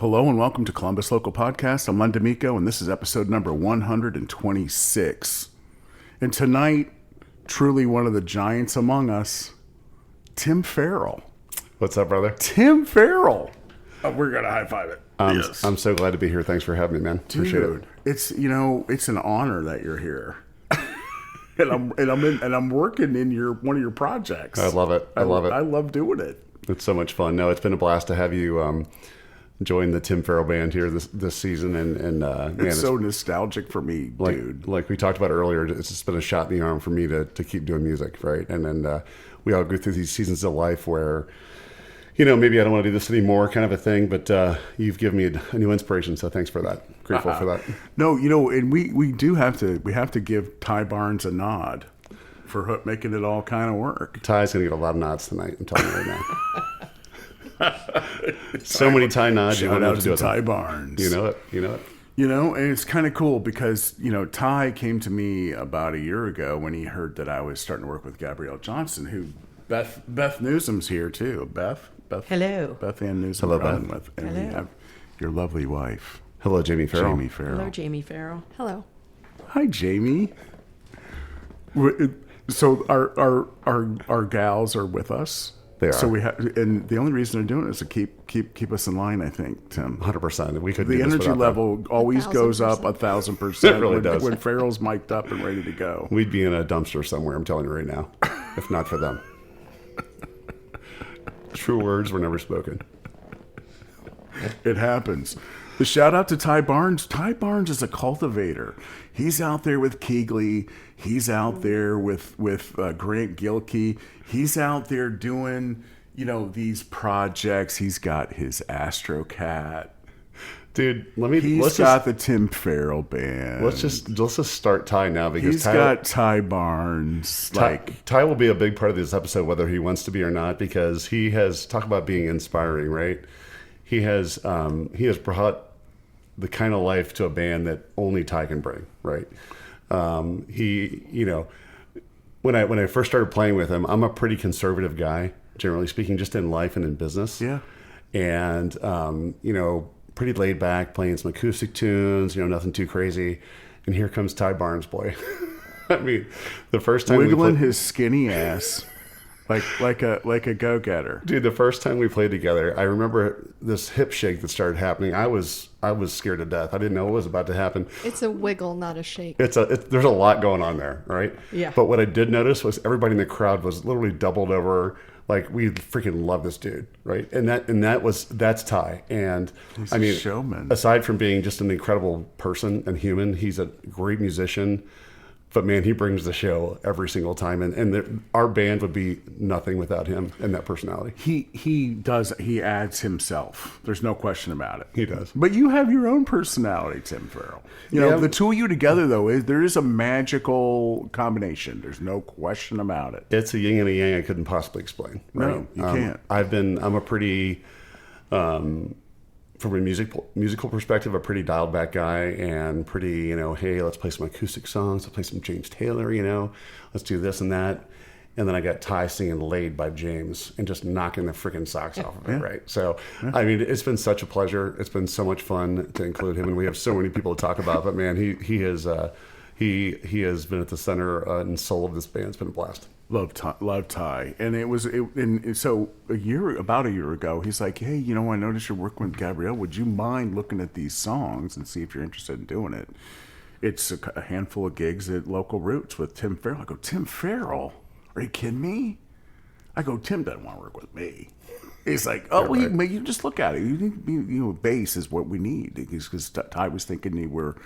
Hello and welcome to Columbus Local Podcast. I'm Len D'Amico, and this is episode number 126. And tonight, truly one of the giants among us, Tim Farrel. What's up, brother? Tim Farrel. Oh, we're gonna high five it. Yes. I'm so glad to be here. Thanks for having me, man. Appreciate it. It's it's an honor that you're here, and I'm working in one of your projects. I love it. I love it. I love doing it. It's so much fun. No, it's been a blast to have you join the Tim Farrel band here this season, and man, it's so nostalgic for me, dude. Like we talked about earlier, it's just been a shot in the arm for me to keep doing music, right? And then we all go through these seasons of life where, maybe I don't want to do this anymore, kind of a thing. But you've given me a new inspiration, so thanks for that. Grateful for that. No, and we have to give Ty Barnes a nod for making it all kind of work. Ty's gonna get a lot of nods tonight. I'm telling you right now. So many Ty nods. Shout out to Ty Barnes. You know it. And it's kind of cool because, Ty came to me about a year ago when he heard that I was starting to work with Gabrielle Johnson, who Beth Newsom's here too. Beth. Hello. Beth Ann Newsom. Hello, Beth. And Hello. we have your lovely wife. Hello, Jamie Farrel. Hello, Jamie Farrell. Hello. Hi, Jamie. So our gals are with us. They are. So and the only reason they're doing it is to keep us in line, I think, Tim. 100%. We could. The energy level always goes up 1,000%. It really does. When Farrell's mic'd up and ready to go. We'd be in a dumpster somewhere, I'm telling you right now, if not for them. True words were never spoken. It happens. The shout out to Ty Barnes. Ty Barnes is a cultivator. He's out there with Keegley. He's out there with Grant Gilkey. He's out there doing, these projects. He's got his Astro Cat. Dude, He's got the Tim Farrell band. Let's just start Ty now because he's got Ty Barnes. Ty will be a big part of this episode, whether he wants to be or not, because he has talk about being inspiring, right? He has brought the kind of life to a band that only Ty can bring, right? When I first started playing with him, I'm a pretty conservative guy, generally speaking, just in life and in business. Yeah. And, pretty laid back, playing some acoustic tunes, nothing too crazy. And here comes Ty Barnes, boy. I mean, the first time wiggling his skinny ass like a go-getter. Dude, the first time we played together, I remember this hip shake that started happening. I was scared to death. I didn't know what was about to happen. It's a wiggle, not a shake. There's a lot going on there, right? Yeah. But what I did notice was everybody in the crowd was literally doubled over. Like, we freaking love this dude, right? And that's Ty. And he's a showman. Aside from being just an incredible person and human, he's a great musician. But man, he brings the show every single time, and our band would be nothing without him and that personality. He adds himself. There's no question about it. He does. But you have your own personality, Tim Farrell. The two of you together, though, there is a magical combination. There's no question about it. It's a yin and a yang I couldn't possibly explain. Right? No, you can't. I'm a pretty, from a musical perspective, a pretty dialed back guy, and pretty, hey, let's play some acoustic songs, let's play some James Taylor, let's do this and that. And then I got Ty singing Laid by James and just knocking the freaking socks off of it, right? So, I mean, it's been such a pleasure. It's been so much fun to include him, and we have so many people to talk about. But man, he has been at the center and soul of this band. It's been a blast. Love Ty. And so about a year ago, he's like, hey, I noticed you're working with Gabrielle. Would you mind looking at these songs and see if you're interested in doing it? It's a handful of gigs at Local Roots with Tim Farrell. I go, Tim Farrell? Are you kidding me? I go, Tim doesn't want to work with me. He's like, you just look at it. You need, bass is what we need. Because Ty was thinking they were,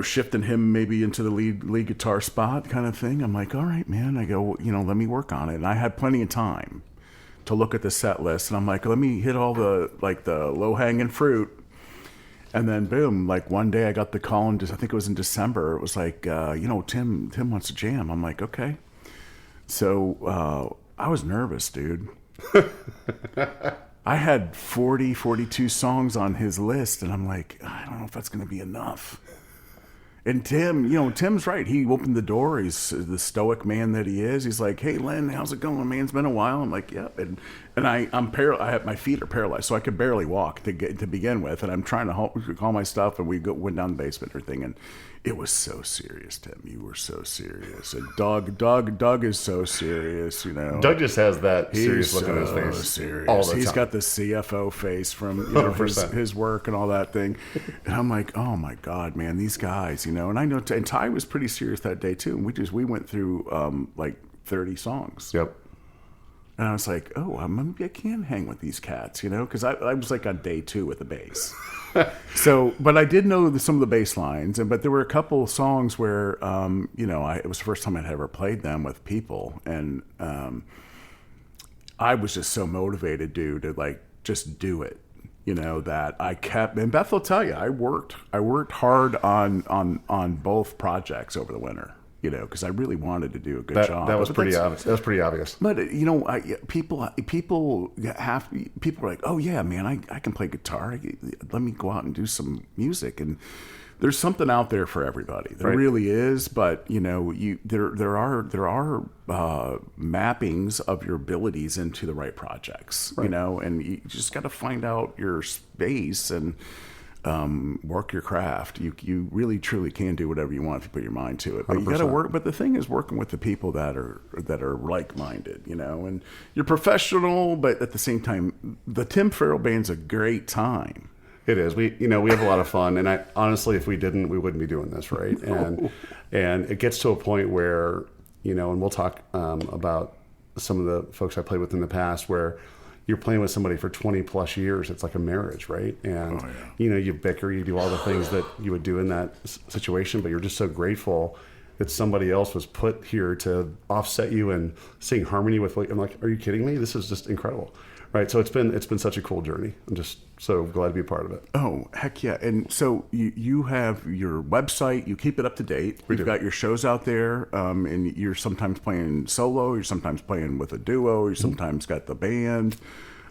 shifting him maybe into the lead guitar spot kind of thing. I'm like, all right, man. I go, let me work on it. And I had plenty of time to look at the set list. And I'm like, let me hit all the low-hanging fruit. And then, boom, one day I got the call, I think it was in December. It was like, Tim wants to jam. I'm like, okay. So I was nervous, dude. I had 42 songs on his list, and I'm like, I don't know if that's going to be enough. And Tim, Tim's right. He opened the door. He's the stoic man that he is. He's like, hey, Len, how's it going, man? It's been a while. I'm like, yep. And And I have my feet are paralyzed, so I could barely walk to begin with. And I'm trying to haul my stuff, and went down the basement and everything. And it was so serious, Tim. You were so serious. And Doug is so serious. You know, Doug just has that serious he's look on his so face. serious. All the He's time. got the CFO face from his work and all that thing. And I'm like, oh my God, man, these guys, you know. And I know, and Ty was pretty serious that day too. And we went through like 30 songs. Yep. And I was like, oh, maybe I can hang with these cats, you know, because I was like on day 2 with the bass. So, but I did know some of the bass lines, but there were a couple of songs where, you know, it was the first time I'd ever played them with people, and I was just so motivated, dude, to like just do it, you know. That I kept, and Beth will tell you, I worked hard on both projects over the winter. You know, because I really wanted to do a good job. That was pretty obvious. That was pretty obvious. But you know, people are like, "Oh yeah, man, I can play guitar. Let me go out and do some music." And there's something out there for everybody. There really is. But you know, there are mappings of your abilities into the right projects. Right. You know, and you just got to find out your space and work your craft. You really truly can do whatever you want if you put your mind to it. But 100%. you got to work. But the thing is, working with the people that are like-minded. You know, and you're professional, but at the same time, the Tim Farrel Band's a great time. It is. We have a lot of fun, and I honestly, if we didn't, we wouldn't be doing this, right? And it gets to a point where, you know, and we'll talk about some of the folks I played with in the past, where you're playing with somebody for 20 plus years. It's like a marriage, right? And, you know, you bicker, you do all the things that you would do in that situation, but you're just so grateful that somebody else was put here to offset you and sing harmony with what, I'm like, are you kidding me? This is just incredible, right? So it's been such a cool journey. I'm just so glad to be a part of it. Oh, heck yeah. And so you have your website, you keep it up to date. You've got your shows out there, and you're sometimes playing solo, you're sometimes playing with a duo, you sometimes got the band.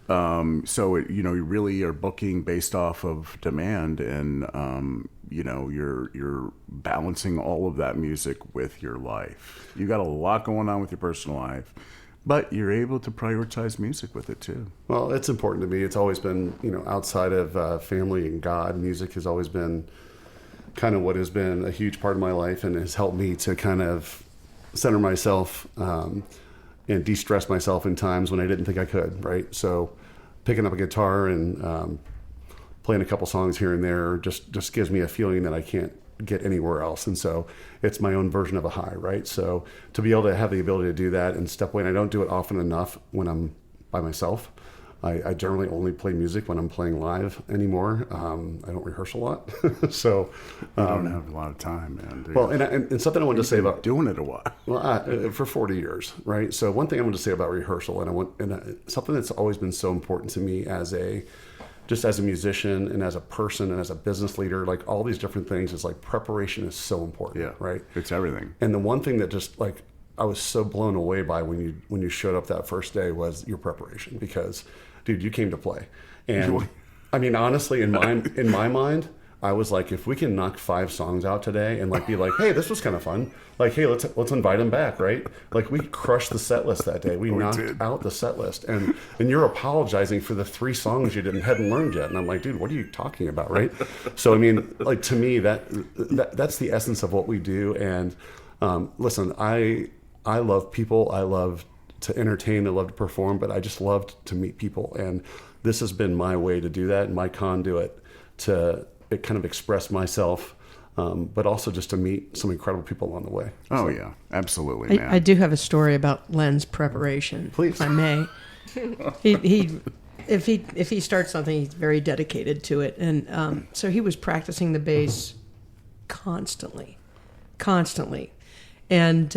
So you know, you really are booking based off of demand, and you know, you're balancing all of that music with your life. You got a lot going on with your personal life, but you're able to prioritize music with it too. Well, it's important to me. It's always been, you know, outside of family and God, music has always been kind of what has been a huge part of my life, and has helped me to kind of center myself and de-stress myself in times when I didn't think I could, right? So picking up a guitar and playing a couple songs here and there just gives me a feeling that I can't get anywhere else. And so it's my own version of a high, right? So to be able to have the ability to do that and step away, and I don't do it often enough when I'm by myself. I generally only play music when I'm playing live anymore. I don't rehearse a lot. So You don't have a lot of time, man. Dude. well, and something I wanted to say about doing it a while. well, for 40 years, right? So one thing I wanted to say about rehearsal, and something that's always been so important to me as a musician and as a person and as a business leader, like all these different things, is like preparation is so important. Yeah, right. It's everything. And the one thing that just like I was so blown away by when you showed up that first day was your preparation, because, dude, you came to play. And I mean, honestly, in my mind, I was like, if we can knock 5 songs out today and like be like, hey, this was kind of fun. Like, hey, let's invite them back, right? Like, we crushed the set list that day. We knocked out the set list, and you're apologizing for the 3 songs you hadn't learned yet. And I'm like, dude, what are you talking about, right? So I mean, like, to me, that's the essence of what we do. And listen, I love people. I love to entertain. I love to perform, but I just loved to meet people. And this has been my way to do that, my conduit to kind of express myself, but also just to meet some incredible people along the way. Oh, yeah, absolutely, man. I do have a story about Len's preparation, Please. if I may. If he starts something, he's very dedicated to it, and so he was practicing the bass constantly, and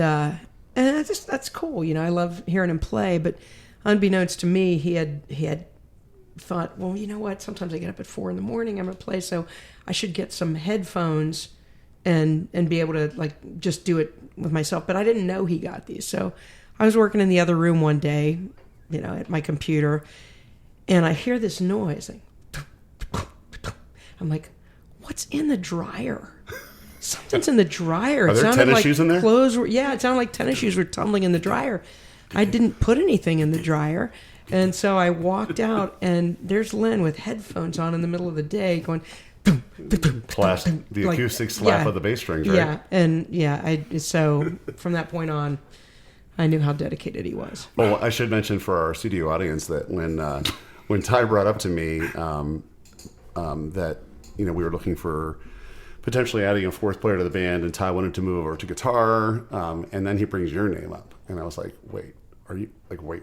that's cool. You know, I love hearing him play, but unbeknownst to me, he had thought, well, you know what? Sometimes I get up at 4 a.m. I'm going to play, so I should get some headphones and be able to like just do it with myself. But I didn't know he got these, so I was working in the other room one day, you know, at my computer, and I hear this noise. I'm like, what's in the dryer? Something's in the dryer. Are there tennis shoes in there? Clothes were, yeah, it sounded like tennis shoes were tumbling in the dryer. I didn't put anything in the dryer. And so I walked out, and there's Len with headphones on in the middle of the day going, boom, boom, boom, boom, Class, boom, the like, acoustic slap yeah, of the bass strings, right? Yeah, and so from that point on, I knew how dedicated he was. Well, I should mention for our studio audience that when Ty brought up to me that we were looking for potentially adding a fourth player to the band, and Ty wanted to move over to guitar, and then he brings your name up, and I was like, wait,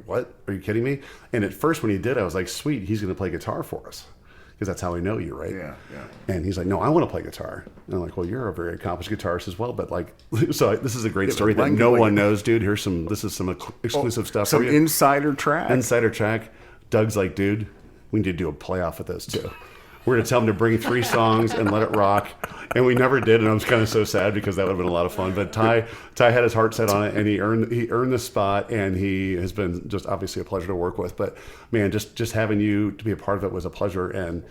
what? Are you kidding me? And at first when he did, I was like, sweet, he's going to play guitar for us. Because that's how I know you, right? Yeah. And he's like, no, I want to play guitar. And I'm like, well, you're a very accomplished guitarist as well. But this is a great story that no one knows, dude. This is some exclusive stuff. Some for you. insider track. Insider track. Doug's like, dude, we need to do a playoff with those two. We're going to tell him to bring 3 songs and let it rock. And we never did, and I was kind of so sad because that would have been a lot of fun. But Ty had his heart set on it, and he earned the spot, and he has been just obviously a pleasure to work with. But man, just having you to be a part of it was a pleasure, and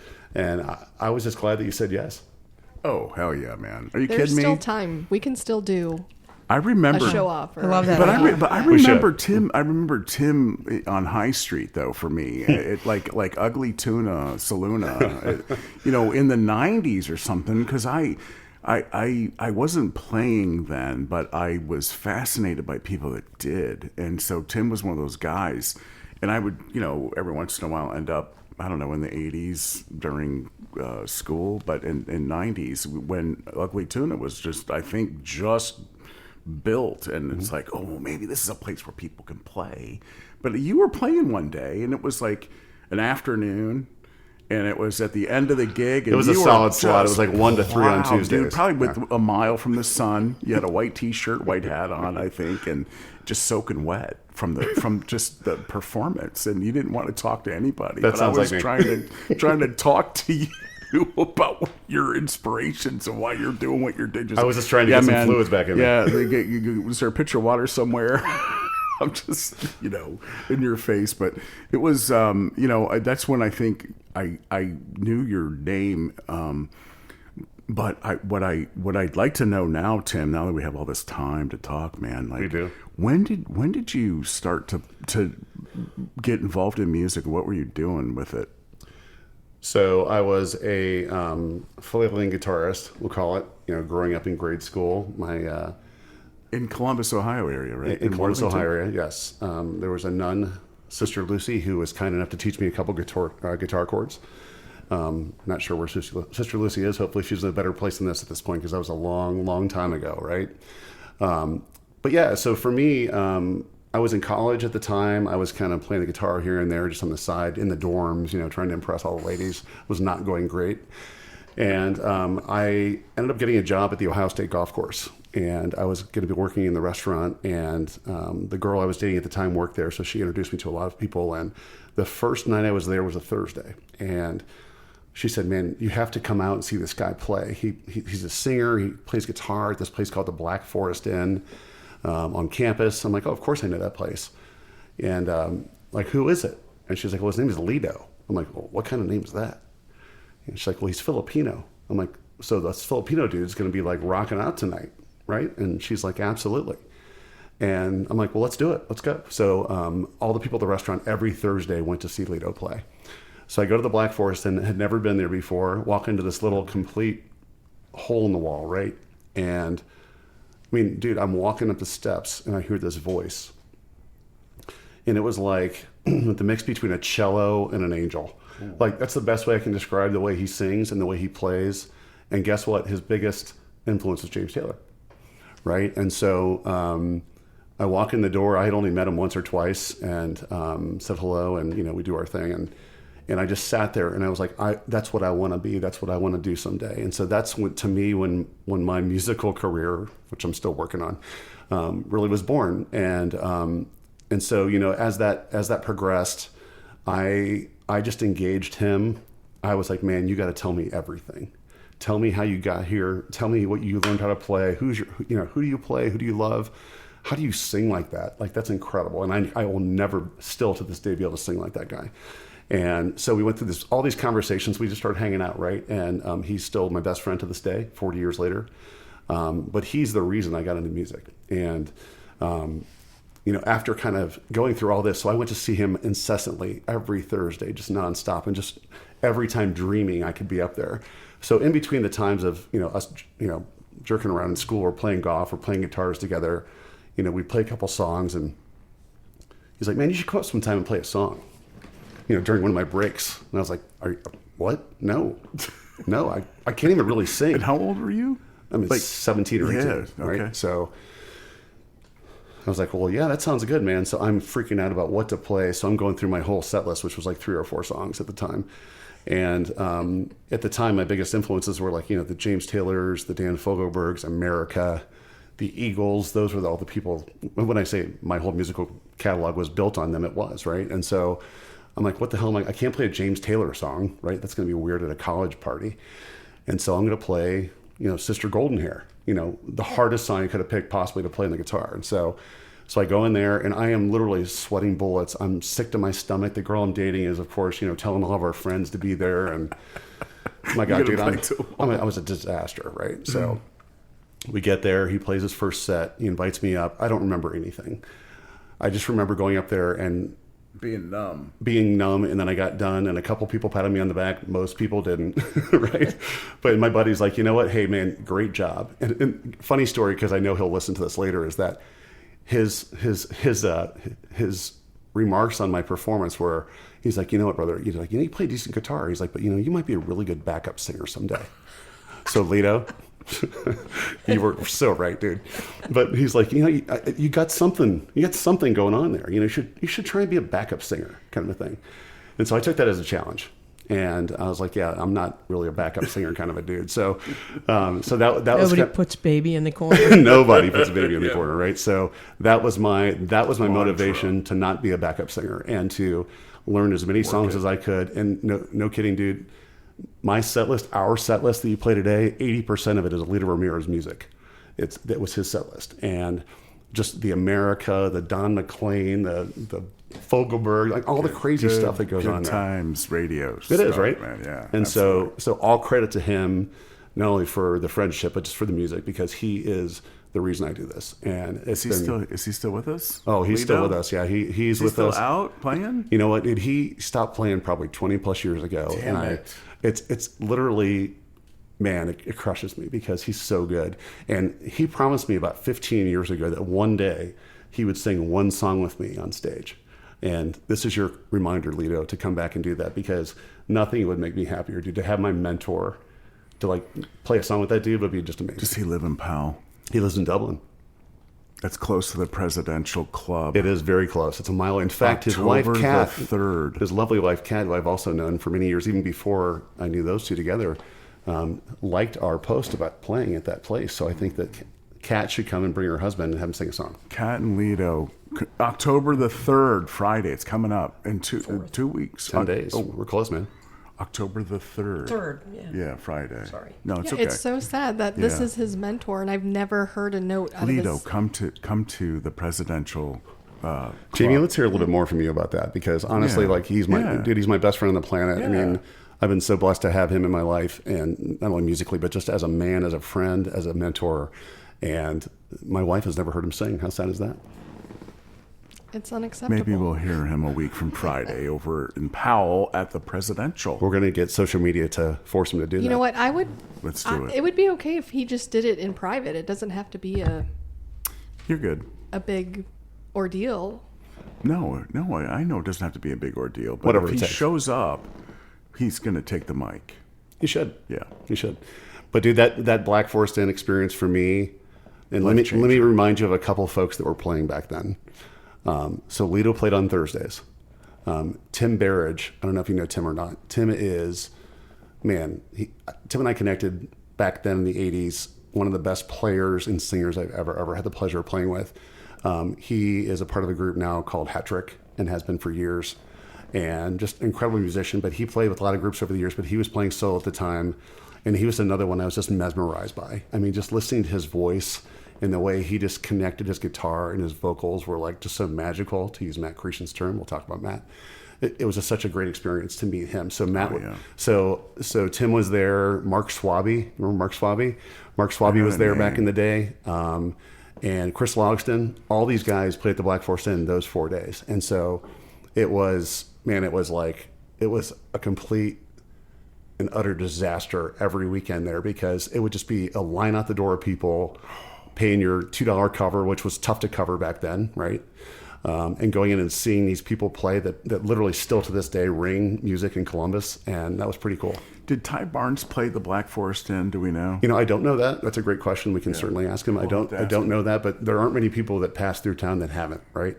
I was just glad that you said yes. Oh, hell yeah, man. Are you There's kidding me? still time. We can still do I remember a show off. I love that. But I remember should. Tim. I remember Tim on High Street though. For me, like Ugly Tuna, Saluna, in the '90s or something. Because I wasn't playing then, but I was fascinated by people that did, and so Tim was one of those guys. And I would, every once in a while end up, I don't know, in the '80s during school, but in '90s when Ugly Tuna was just built, and it's like, oh, well, maybe this is a place where people can play. But you were playing one day, and it was like an afternoon, and it was at the end of the gig. And It was a you were solid slot. It just was like 1 to 3 on plowed, Tuesdays. dude, probably with a mile from the sun. You had a white T-shirt, white hat on, I think, and just soaking wet from just the performance. And you didn't want to talk to anybody. That but sounds I was like trying to talk to you about your inspirations and why you're doing what you're doing. I was just trying to get some fluids back in there. Yeah, was there a pitcher of water somewhere? I'm just, in your face. But it was, that's when I think I knew your name. But what I'd like to know now, Tim, now that we have all this time to talk, man, like, We do. When did you start to get involved in music? What were you doing with it? So I was a flailing guitarist, we'll call it. Growing up in grade school, my In Columbus, Ohio area, right? in Columbus, Worthington? Ohio area, yes. There was a nun, Sister Lucy, who was kind enough to teach me a couple guitar chords. Not sure where Sister Lucy is. Hopefully she's in a better place than this at this point, because that was a long, long time ago, right? But yeah, so for me, I was in college at the time. I was kind of playing the guitar here and there, just on the side in the dorms, trying to impress all the ladies. It was not going great. And I ended up getting a job at the Ohio State golf course. And I was going to be working in the restaurant. And the girl I was dating at the time worked there, so she introduced me to a lot of people. And the first night I was there was a Thursday. And she said, man, you have to come out and see this guy play. He's a singer. He plays guitar at this place called the Black Forest Inn on campus. I'm like, oh, of course I know that place. And like, who is it? And she's like, well, his name is Lido. I'm like, well, what kind of name is that? And she's like, well, he's Filipino. I'm like, so this Filipino dude's going to be like rocking out tonight, right? And she's like, absolutely. And I'm like, well, let's do it. Let's go. So all the people at the restaurant every Thursday went to see Lido play. So I go to the Black Forest and had never been there before, walk into this little complete hole in the wall, right? And I mean, dude, I'm walking up the steps and I hear this voice. And it was like the mix between a cello and an angel. Like, that's the best way I can describe the way he sings and the way he plays. And guess what? His biggest influence was James Taylor, right? And so I walk in the door. I had only met him once or twice, and said hello, and we do our thing. And I just sat there, and I was like, that's what I want to be. That's what I want to do someday. And so that's to me when my musical career, which I'm still working on, really was born. And so as that progressed, I just engaged him. I was like, man, you got to tell me everything. Tell me how you got here. Tell me what you learned how to play. who do you play? Who do you love? How do you sing like that? Like, that's incredible. And I will never, still to this day, be able to sing like that guy. And so we went through all these conversations. We just started hanging out, right? And he's still my best friend to this day, 40 years later. But he's the reason I got into music. And after kind of going through all this, so I went to see him incessantly every Thursday, just nonstop, and just every time dreaming I could be up there. So in between the times of, us, jerking around in school or playing golf or playing guitars together, we'd play a couple songs, and he's like, man, you should come up sometime and play a song, during one of my breaks. And I was like, what? No, I can't even really sing. And how old were you? I mean, 17 or 18, right? Okay. So I was like, well, yeah, that sounds good, man. So I'm freaking out about what to play. So I'm going through my whole set list, which was like 3 or 4 songs at the time. And at the time, my biggest influences were like, the James Taylors, the Dan Fogelbergs, America, the Eagles. Those were all the people. When I say my whole musical catalog was built on them, it was, right? And so I'm like, what the hell I can't play a James Taylor song, right? That's going to be weird at a college party. And so I'm going to play, Sister Golden Hair, the hardest song I could have picked possibly to play on the guitar. And so I go in there and I am literally sweating bullets. I'm sick to my stomach. The girl I'm dating is, of course, telling all of our friends to be there. And my God, dude, I was a disaster, right? So we get there. He plays his first set. He invites me up. I don't remember anything. I just remember going up there and being numb. And then I got done, and a couple people patted me on the back. Most people didn't, right? But my buddy's like, you know what? Hey, man, great job. And funny story, because I know he'll listen to this later, is that his remarks on my performance were, he's like, you know what, brother? He's like, you play decent guitar. He's like, but you might be a really good backup singer someday. So Lito, you were so right, dude. But he's like, you got something going on there. You should try and be a backup singer, kind of a thing. And so I took that as a challenge, and I was like, yeah, I'm not really a backup singer kind of a dude. So, that was nobody puts baby in the corner. Nobody puts a baby in the corner, right? So that was my motivation to not be a backup singer and to learn as many songs as I could. And no kidding, dude. My set list, our set list that you play today, 80% of it is Lito Ramirez music. That was his set list. And just the America, the Don McLean, the Fogelberg, like all the crazy stuff that goes on there. Good times radio. It is, right? Man, yeah. And so all credit to him, not only for the friendship, but just for the music, because he is the reason I do this. And is he still with us? Oh, he's still with us. Yeah, he's with us. Still out playing? You know what? He stopped playing probably 20 plus years ago. Damn it. It's literally, man, it crushes me because he's so good. And he promised me about 15 years ago that one day he would sing one song with me on stage. And this is your reminder, Lito, to come back and do that, because nothing would make me happier, dude. To have my mentor to play a song with that dude would be just amazing. Does he live in Powell? He lives in Dublin. That's close to the Presidential Club. It is very close. It's a mile. In fact, his wife, Kat, his lovely wife, Kat, who I've also known for many years, even before I knew those two together, liked our post about playing at that place. So I think that Kat should come and bring her husband and have him sing a song. Kat and Lito, October the 3rd, Friday. It's coming up in 2 weeks. 10 days. Oh, we're close, man. October the 3rd. 3rd, yeah. Yeah, Friday. Sorry. No, it's Yeah, okay. it's so sad that this is his mentor, and I've never heard a note out of Lito, his... come to the Presidential Jamie, club. let's hear a little bit more from you about that, because honestly, he's my best friend on the planet. Yeah. I mean, I've been so blessed to have him in my life, and not only musically, but just as a man, as a friend, as a mentor. And my wife has never heard him sing. How sad is that? It's unacceptable. Maybe we'll hear him a week from Friday over in Powell at the Presidential. We're going to get social media to force him to do that. You know what? Let's do it. It would be okay if he just did it in private. It doesn't have to be You're good. a big ordeal. No, I know it doesn't have to be a big ordeal. But Whatever if it he takes. shows up, he's going to take the mic. He should. Yeah. He should. But dude, that Black Forest Inn experience for me, and let Life me remind you of a couple folks that were playing back then. So Lito played on Thursdays. Tim Barrage, I don't know if you know Tim or not. Tim is, man, Tim and I connected back then in the 80s, one of the best players and singers I've ever had the pleasure of playing with. He is a part of a group now called Hat Trick and has been for years. And just an incredible musician, but he played with a lot of groups over the years, but he was playing solo at the time. And he was another one I was just mesmerized by. I mean, just listening to his voice and the way he just connected his guitar and his vocals were just so magical, to use Matt Creason's term. We'll talk about Matt. It was such a great experience to meet him. So Matt, so Tim was there. Mark Swaby, remember Mark Swaby? Mark Swaby was there back in the day. and Chris Logston. All these guys played at the Black Forest Inn those 4 days. And so it was a complete and utter disaster every weekend there, because it would just be a line out the door of people paying your $2 cover, which was tough to cover back then, right? And going in and seeing these people play that literally still to this day ring music in Columbus, and that was pretty cool. Did Ty Barnes play the Black Forest Inn? Do we know? I don't know that. That's a great question. We can certainly ask him. I don't know that, but there aren't many people that pass through town that haven't, right?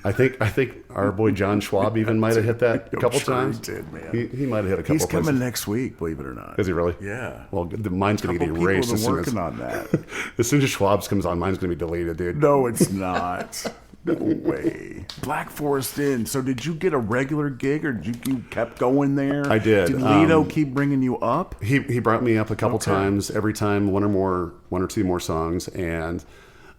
I think our boy John Schwab even might have hit that a couple times. He did, man. He might have hit a couple. He's coming places. next week, believe it or not. Is he really? Yeah. Well, mine's going to get erased as soon as working on that. as soon as Schwab's comes on. Mine's going to be deleted, dude. No, it's not. No way. Black Forest Inn. So did you get a regular gig, or you kept going there? I did. Did Lido keep bringing you up? He brought me up a couple times. Every time, one or two more songs, and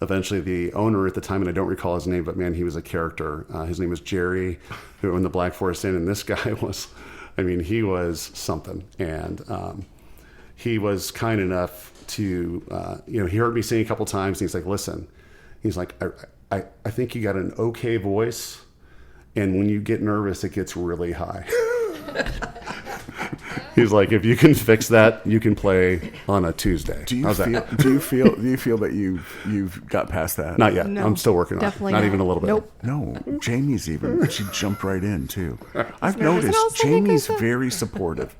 eventually the owner at the time, and I don't recall his name, but man, he was a character. His name was Jerry, who owned the Black Forest Inn, and this guy was, he was something. And he was kind enough to, he heard me sing a couple times, and he's like, listen, he's like, I think you got an okay voice, and when you get nervous, it gets really high. He's like, if you can fix that, you can play on a Tuesday. Do you feel that you've got past that? Not yet. No, I'm still working on it. definitely Not not. even a little bit. Nope. No, Jamie's she jumped right in too. I've nervous and noticed I'll sing Jamie's good. very supportive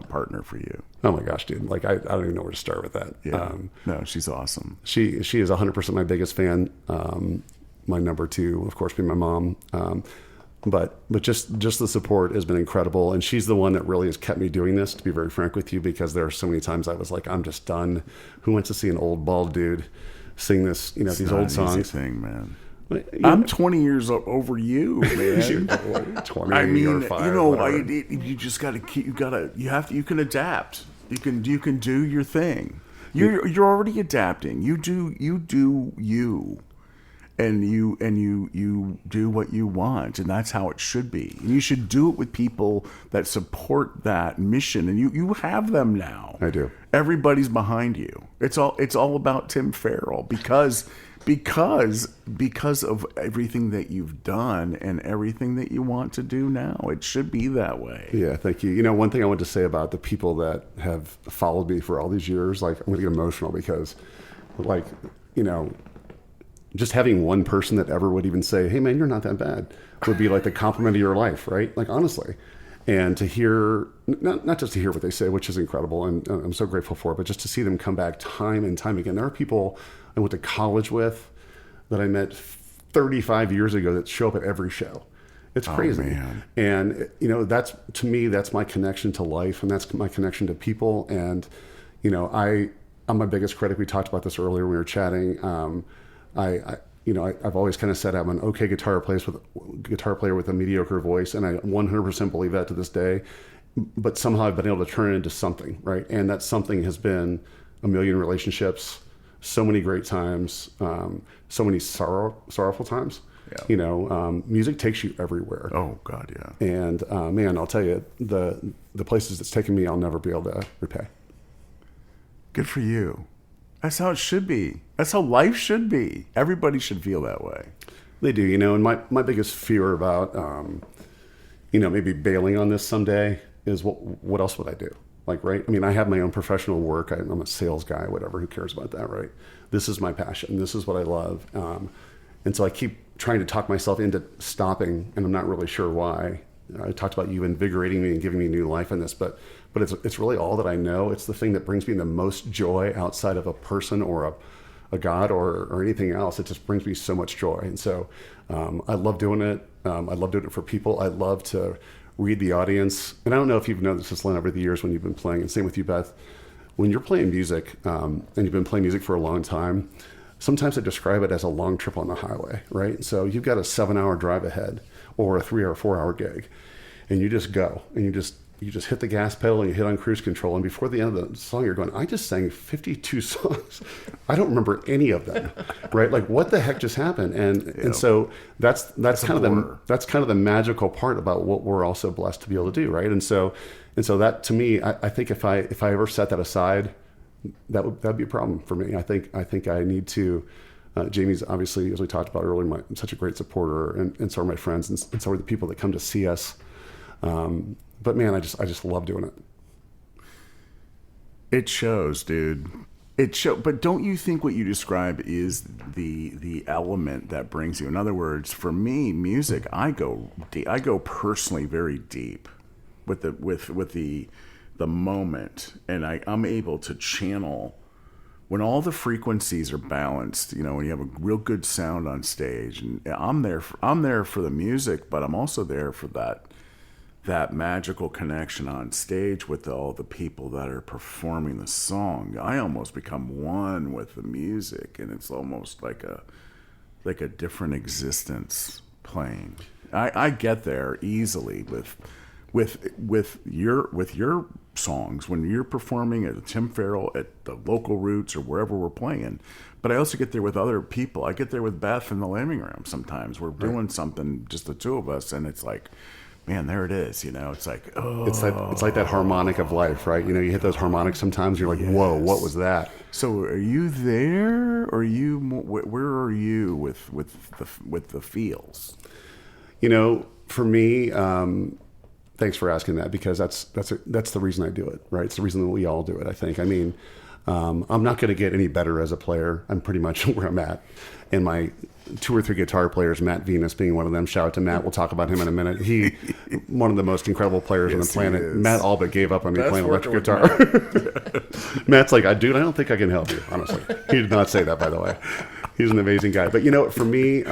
partner for you. Oh my gosh, dude! Like I don't even know where to start with that. Yeah, no, she's awesome. She is 100% my biggest fan. My number two, of course, being my mom. But just the support has been incredible, and she's the one that really has kept me doing this, to be very frank with you, because there are so many times I was like, I'm just done. Who wants to see an old bald dude sing this, It's these not old an songs? easy thing, man. But, I'm 20 years over you, man. 20 I mean, or 5, you just got to keep. You can adapt. You can do your thing. You're already adapting. You do you. And you do what you want, and that's how it should be. And you should do it with people that support that mission, and you have them now. I do. Everybody's behind you. It's all about Tim Farrell because of everything that you've done and everything that you want to do now. It should be that way. Yeah, thank you. One thing I want to say about the people that have followed me for all these years, like, I'm going to get emotional because, like, just having one person that ever would even say, hey man, you're not that bad, would be like the compliment of your life, right? Like, honestly. And to hear, not just to hear what they say, which is incredible, and I'm so grateful for it, but just to see them come back time and time again. There are people I went to college with that I met 35 years ago that show up at every show. It's crazy. Man. And, that's, to me, that's my connection to life, and that's my connection to people. And, I'm my biggest critic. We talked about this earlier when we were chatting. I've always kind of said I'm an okay guitar player with a mediocre voice, and I 100% believe that to this day. But somehow I've been able to turn it into something, right? And that something has been a million relationships, so many great times, so many sorrowful times. Yeah. Music takes you everywhere. Oh God, yeah. And man, I'll tell you, the places it's taken me, I'll never be able to repay. Good for you. That's how it should be. That's how life should be. Everybody should feel that way. They do, and my biggest fear about, maybe bailing on this someday is what else would I do? Like, right? I mean, I have my own professional work. I'm a sales guy, whatever. Who cares about that, right? This is my passion. This is what I love. And so I keep trying to talk myself into stopping, and I'm not really sure why. I talked about you invigorating me and giving me new life in this, but it's really all that I know. It's the thing that brings me the most joy outside of a person or a God or anything else. It just brings me so much joy. And so I love doing it. I love doing it for people. I love to read the audience. And I don't know if you've noticed this, Lynn, over the years when you've been playing, and same with you, Beth. When you're playing music, and you've been playing music for a long time, sometimes I describe it as a long trip on the highway, right? So you've got a 7-hour drive ahead or a 3 or 4 hour gig, and you just go, and you just hit the gas pedal and you hit on cruise control. And before the end of the song, you're going, I just sang 52 songs. I don't remember any of them, right? Like, what the heck just happened? And so that's kind of the magical part about what we're also blessed to be able to do, right? And so that, to me, I think if I ever set that aside, that'd be a problem for me. I think I need to Jamie's obviously, as we talked about earlier, such a great supporter, and so are my friends, and so are the people that come to see us. But man, I just love doing it. It shows, dude. But don't you think what you describe is the element that brings you? In other words, for me, music, I go personally very deep with the moment, and I'm able to channel when all the frequencies are balanced. You know, when you have a real good sound on stage, and I'm there for the music, but I'm also there for that magical connection on stage with all the people that are performing the song. I almost become one with the music, and it's almost like a different existence playing. I get there easily with your songs when you're performing at Tim Farrell at the local Roots or wherever we're playing. But I also get there with other people. I get there with Beth in the living room sometimes. We're doing something, just the two of us, and it's like, man, there it is. You know, it's like, oh. It's like that harmonic of life, right? You know, you hit those harmonics sometimes, you're like, yes. Whoa, what was that? So are you there, or where are you with the feels? You know, for me, thanks for asking that, because that's the reason I do it, right? It's the reason that we all do it, I think. I mean, I'm not going to get any better as a player. I'm pretty much where I'm at. And my 2 or 3 guitar players, Matt Venus being one of them. Shout out to Matt. We'll talk about him in a minute. He, one of the most incredible players on the planet. Matt all but gave up on me playing electric guitar. Matt's like, dude, I don't think I can help you, honestly. He did not say that, by the way. He's an amazing guy. But, you know, for me,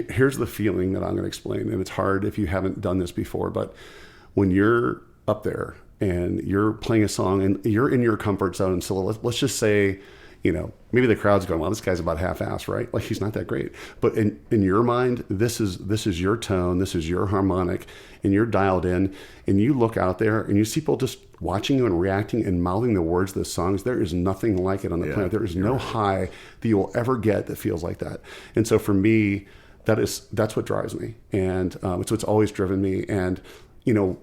here's the feeling that I'm going to explain. And it's hard if you haven't done this before. But when you're up there and you're playing a song and you're in your comfort zone, so let's just say, you know, maybe the crowd's going, well, this guy's about half-assed, right? Like, he's not that great. But in your mind, this is your tone, this is your harmonic, and you're dialed in, and you look out there and you see people just watching you and reacting and mouthing the words of the songs. There is nothing like it on the planet. There is no high that you will ever get that feels like that. And so for me, that's what drives me, and it's what's always driven me. And you know,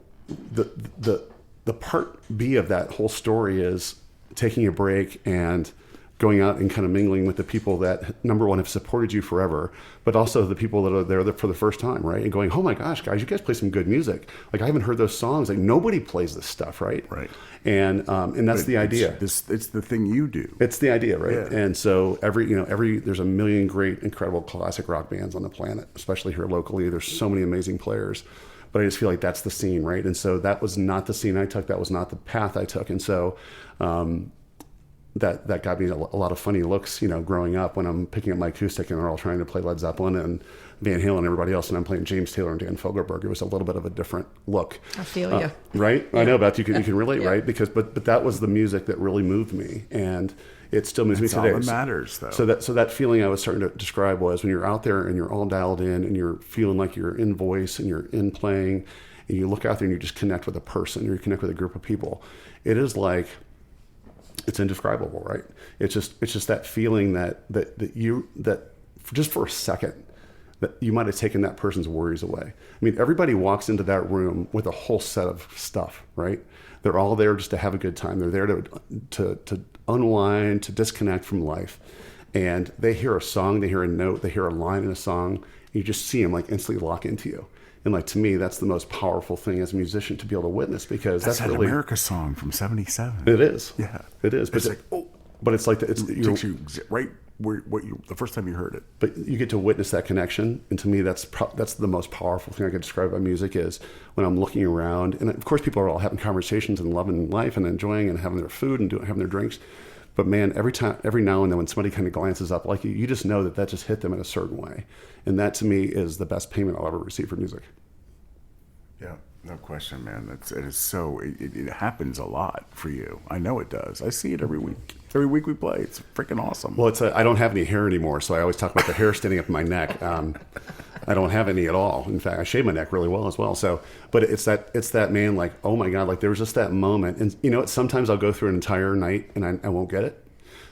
the part B of that whole story is taking a break and going out and kind of mingling with the people that, number one, have supported you forever, but also the people that are there for the first time, right? And going, oh my gosh, guys, you guys play some good music. Like, I haven't heard those songs. Like, nobody plays this stuff, right? Right. And that's the idea. It's the thing you do. It's the idea, right? Yeah. And so there's a million great, incredible classic rock bands on the planet, especially here locally. There's so many amazing players. But I just feel like that's the scene, right? And so that was not the scene I took. That was not the path I took. And so that got me a lot of funny looks, you know, growing up when I'm picking up my acoustic and they're all trying to play Led Zeppelin and Van Halen and everybody else, and I'm playing James Taylor and Dan Fogelberg. It was a little bit of a different look. I feel you. Right? Yeah. I know, Beth, you can relate, right? Because but that was the music that really moved me, and it still moves me today. All that matters, though. So that feeling I was starting to describe was when you're out there and you're all dialed in and you're feeling like you're in voice and you're in playing, and you look out there and you just connect with a person, or you connect with a group of people. It is like, it's indescribable, right? It's just that feeling that just for a second, that you might have taken that person's worries away. I mean, everybody walks into that room with a whole set of stuff, right? They're all there just to have a good time. They're there to unwind, to disconnect from life. And they hear a song, they hear a note, they hear a line in a song, and you just see them like instantly lock into you. And like, to me, that's the most powerful thing as a musician to be able to witness, because that's really America song from '77. It is. Yeah, it is. But it's like, oh, but it's like it takes you right where the first time you heard it. But you get to witness that connection, and to me, that's the most powerful thing I could describe about music is when I'm looking around, and of course, people are all having conversations and loving life and enjoying and having their food and having their drinks. But man, every now and then when somebody kind of glances up like you just know that just hit them in a certain way, and that to me is the best payment I'll ever receive for music. Yeah, no question, man. It happens a lot for you. I know it does. I see it every week. Every week we play. It's freaking awesome. Well, I don't have any hair anymore, so I always talk about the hair standing up in my neck. I don't have any at all. In fact, I shave my neck really well as well. So, but it's that man, like, oh my God, like there was just that moment. And you know, sometimes I'll go through an entire night and I won't get it.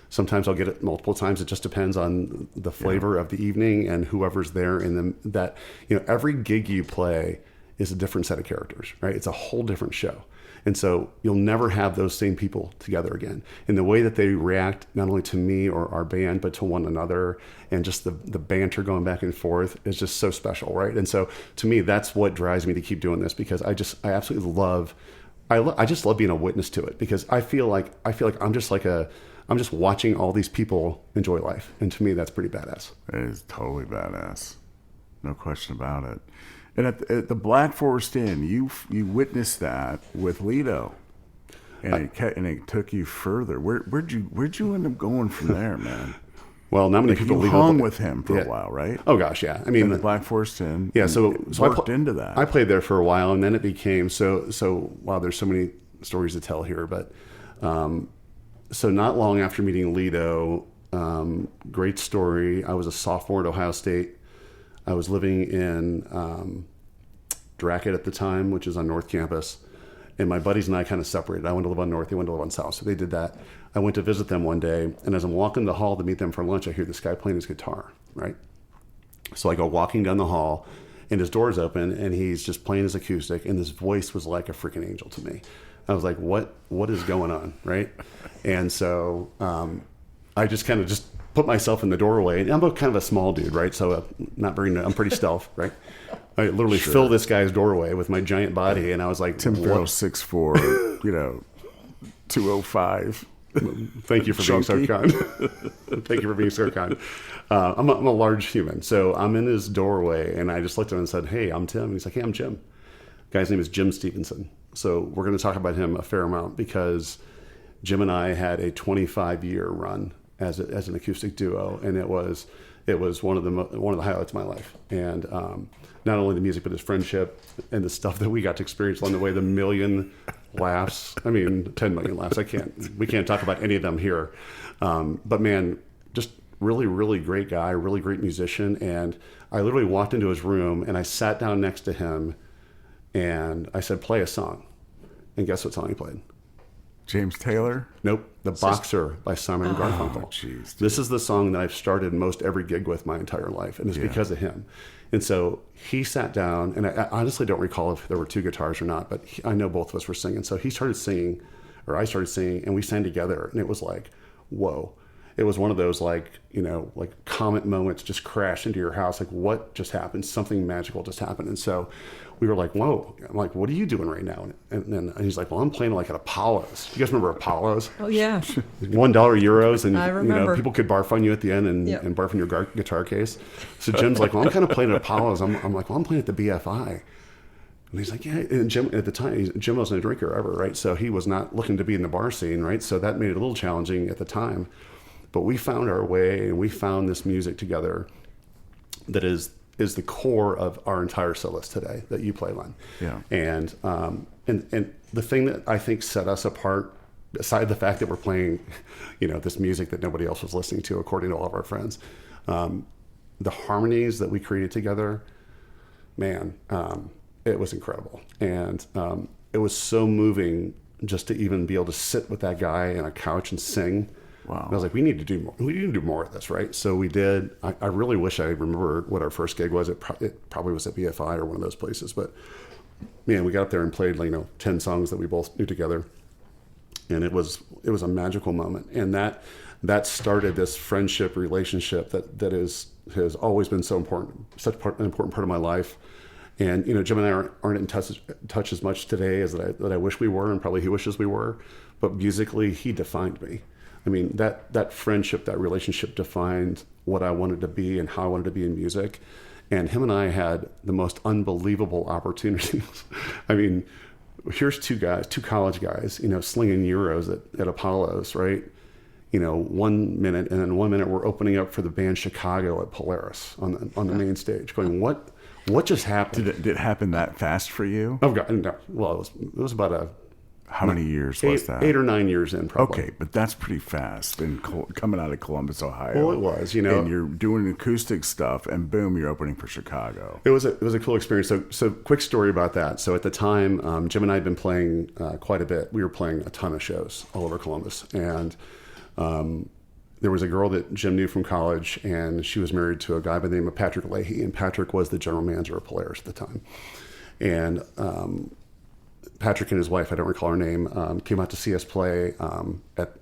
Sometimes I'll get it multiple times. It just depends on the flavor of the evening and whoever's there. And that, you know, every gig you play is a different set of characters, right? It's a whole different show. And so you'll never have those same people together again. And the way that they react, not only to me or our band, but to one another, and just the banter going back and forth is just so special, right? And so to me, that's what drives me to keep doing this, because I absolutely love, I just love being a witness to it, because I feel like I'm just watching all these people enjoy life. And to me, that's pretty badass. It is totally badass. No question about it. And at the Black Forest Inn, you witnessed that with Lido, and it took you further. Where'd you end up going from there, man? Well, not many people you hung with him for a while, right? Oh gosh, yeah. I mean, the Black Forest Inn. Yeah, so worked into that. I played there for a while, and then it became so. Wow, there's so many stories to tell here, but so not long after meeting Lido, great story. I was a sophomore at Ohio State. I was living in Dracut at the time, which is on North Campus, and my buddies and I kind of separated. I went to live on North, they went to live on South, so they did that. I went to visit them one day, and as I'm walking the hall to meet them for lunch, I hear this guy playing his guitar, right? So I go walking down the hall, and his door's open, and he's just playing his acoustic, and his voice was like a freaking angel to me. I was like, what is going on, right? And so I just kind of just put myself in the doorway. And I'm kind of a small dude, right? So I'm pretty stealth, right? I literally fill this guy's doorway with my giant body, and I was like, Tim Farrell, 6'4", 205. Thank you for being so kind. Thank you for being so kind. I'm a large human. So I'm in his doorway, and I just looked at him and said, hey, I'm Tim. And he's like, hey, I'm Jim. The guy's name is Jim Stevenson. So we're going to talk about him a fair amount, because Jim and I had a 25-year run as an acoustic duo, and it was one of the highlights of my life. And not only the music, but his friendship and the stuff that we got to experience along the way. The million laughs. I mean, 10 million laughs. We can't talk about any of them here. But man, just really, really great guy, really great musician. And I literally walked into his room, and I sat down next to him, and I said, play a song. And guess what song he played? James Taylor? Nope. The Boxer by Simon and Garfunkel. Jeez, this is the song that I've started most every gig with my entire life, and it's because of him. And so he sat down, and I honestly don't recall if there were two guitars or not, but I know both of us were singing. So he started singing, or I started singing, and we sang together, and it was like, whoa. It was one of those like comet moments just crashed into your house. Like, what just happened? Something magical just happened. And so we were like, whoa. I'm like, what are you doing right now? And he's like, well, I'm playing like at Apollo's. You guys remember Apollo's? Oh, yeah. $1 euros, and I remember. people could barf on you at the end and barf in your guitar case. So Jim's like, well, I'm kind of playing at Apollo's. I'm like, well, I'm playing at the BFI. And he's like, yeah. And Jim, at the time, Jim wasn't a drinker ever, right? So he was not looking to be in the bar scene, right? So that made it a little challenging at the time. But we found our way, and we found this music together that is the core of our entire set list today that you play on. Yeah. And the thing that I think set us apart, aside the fact that we're playing, this music that nobody else was listening to, according to all of our friends, the harmonies that we created together, man, it was incredible. And it was so moving just to even be able to sit with that guy on a couch and sing. Wow. And I was like, we need to do more. We need to do more of this, right? So we did. I really wish I remember what our first gig was. It probably was at BFI or one of those places. But man, we got up there and played 10 songs that we both knew together, and it was a magical moment. And that started this friendship relationship that has always been so important, an important part of my life. And Jim and I aren't in touch as much today as that I wish we were, and probably he wishes we were. But musically, he defined me. I mean, that friendship, that relationship defined what I wanted to be and how I wanted to be in music. And him and I had the most unbelievable opportunities. I mean, here's two college guys, slinging euros at Apollo's, right? 1 minute, and then 1 minute we're opening up for the band Chicago at Polaris on the main stage, going, what just happened? Did it happen that fast for you? Oh God, no. Well, it was about how many years was that? 8 or 9 years in, probably. Okay, but that's pretty fast. And coming out of Columbus, Ohio. Well, it was, And you're doing acoustic stuff, and boom, you're opening for Chicago. It was a cool experience. So quick story about that. So at the time, Jim and I had been playing quite a bit. We were playing a ton of shows all over Columbus, and there was a girl that Jim knew from college, and she was married to a guy by the name of Patrick Leahy, and Patrick was the general manager of Polaris at the time. And Patrick and his wife, I don't recall her name, came out to see us play at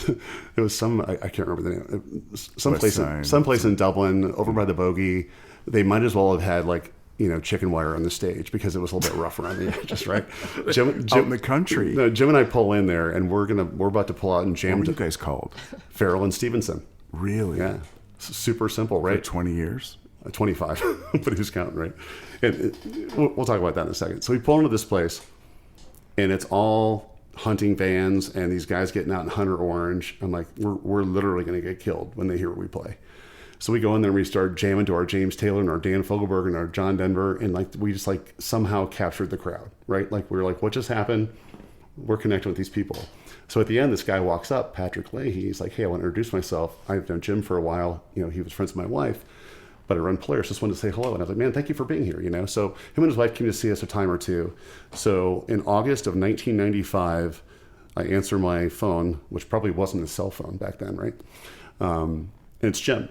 it was I can't remember the name, someplace in Dublin over by the Bogey. They might as well have had like, you know, chicken wire on the stage because it was a little bit rough around the edges, right? Jim, out in the country. No, Jim and I pull in there, and we're about to pull out and jam. What were you guys called? Farrel and Stevenson. Really? Yeah, super simple, right? For 20 years. 25, but who's counting, right? And we'll talk about that in a second. So we pull into this place, and it's all hunting vans, and these guys getting out in Hunter Orange. I'm like, we're literally going to get killed when they hear what we play. So we go in there and we start jamming to our James Taylor and our Dan Fogelberg and our John Denver, and like we just like somehow captured the crowd, right? Like we're like, what just happened? We're connecting with these people. So at the end, this guy walks up, Patrick Leahy. He's like, hey, I want to introduce myself. I've known Jim for a while. You know, he was friends with my wife, but I run Polaris. Just wanted to say hello. And I was like, man, thank you for being here. You know, so him and his wife came to see us a time or two. So in August of 1995, I answer my phone, which probably wasn't a cell phone back then, right? And it's Jim.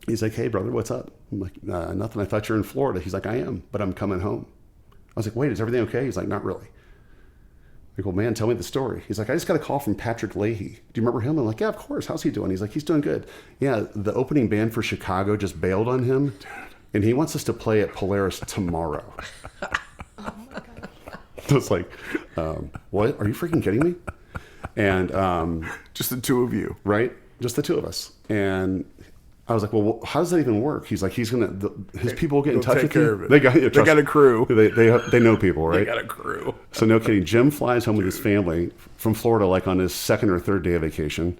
He's like, hey, brother, what's up? I'm like, nothing. I thought you were in Florida. He's like, I am, but I'm coming home. I was like, wait, is everything okay? He's like, not really. I go, man, tell me the story. He's like, I just got a call from Patrick Leahy. Do you remember him? I'm like, yeah, of course. How's he doing? He's like, he's doing good. Yeah, the opening band for Chicago just bailed on him, and he wants us to play at Polaris tomorrow. Oh, my God. I was like, what? Are you freaking kidding me? And just the two of you. Right? Just the two of us. And I was like, well, how does that even work? He's like, his people will get in touch with you. They got a crew. They know people, right? They got a crew. So no kidding. Jim flies home with his family from Florida, like on his second or third day of vacation.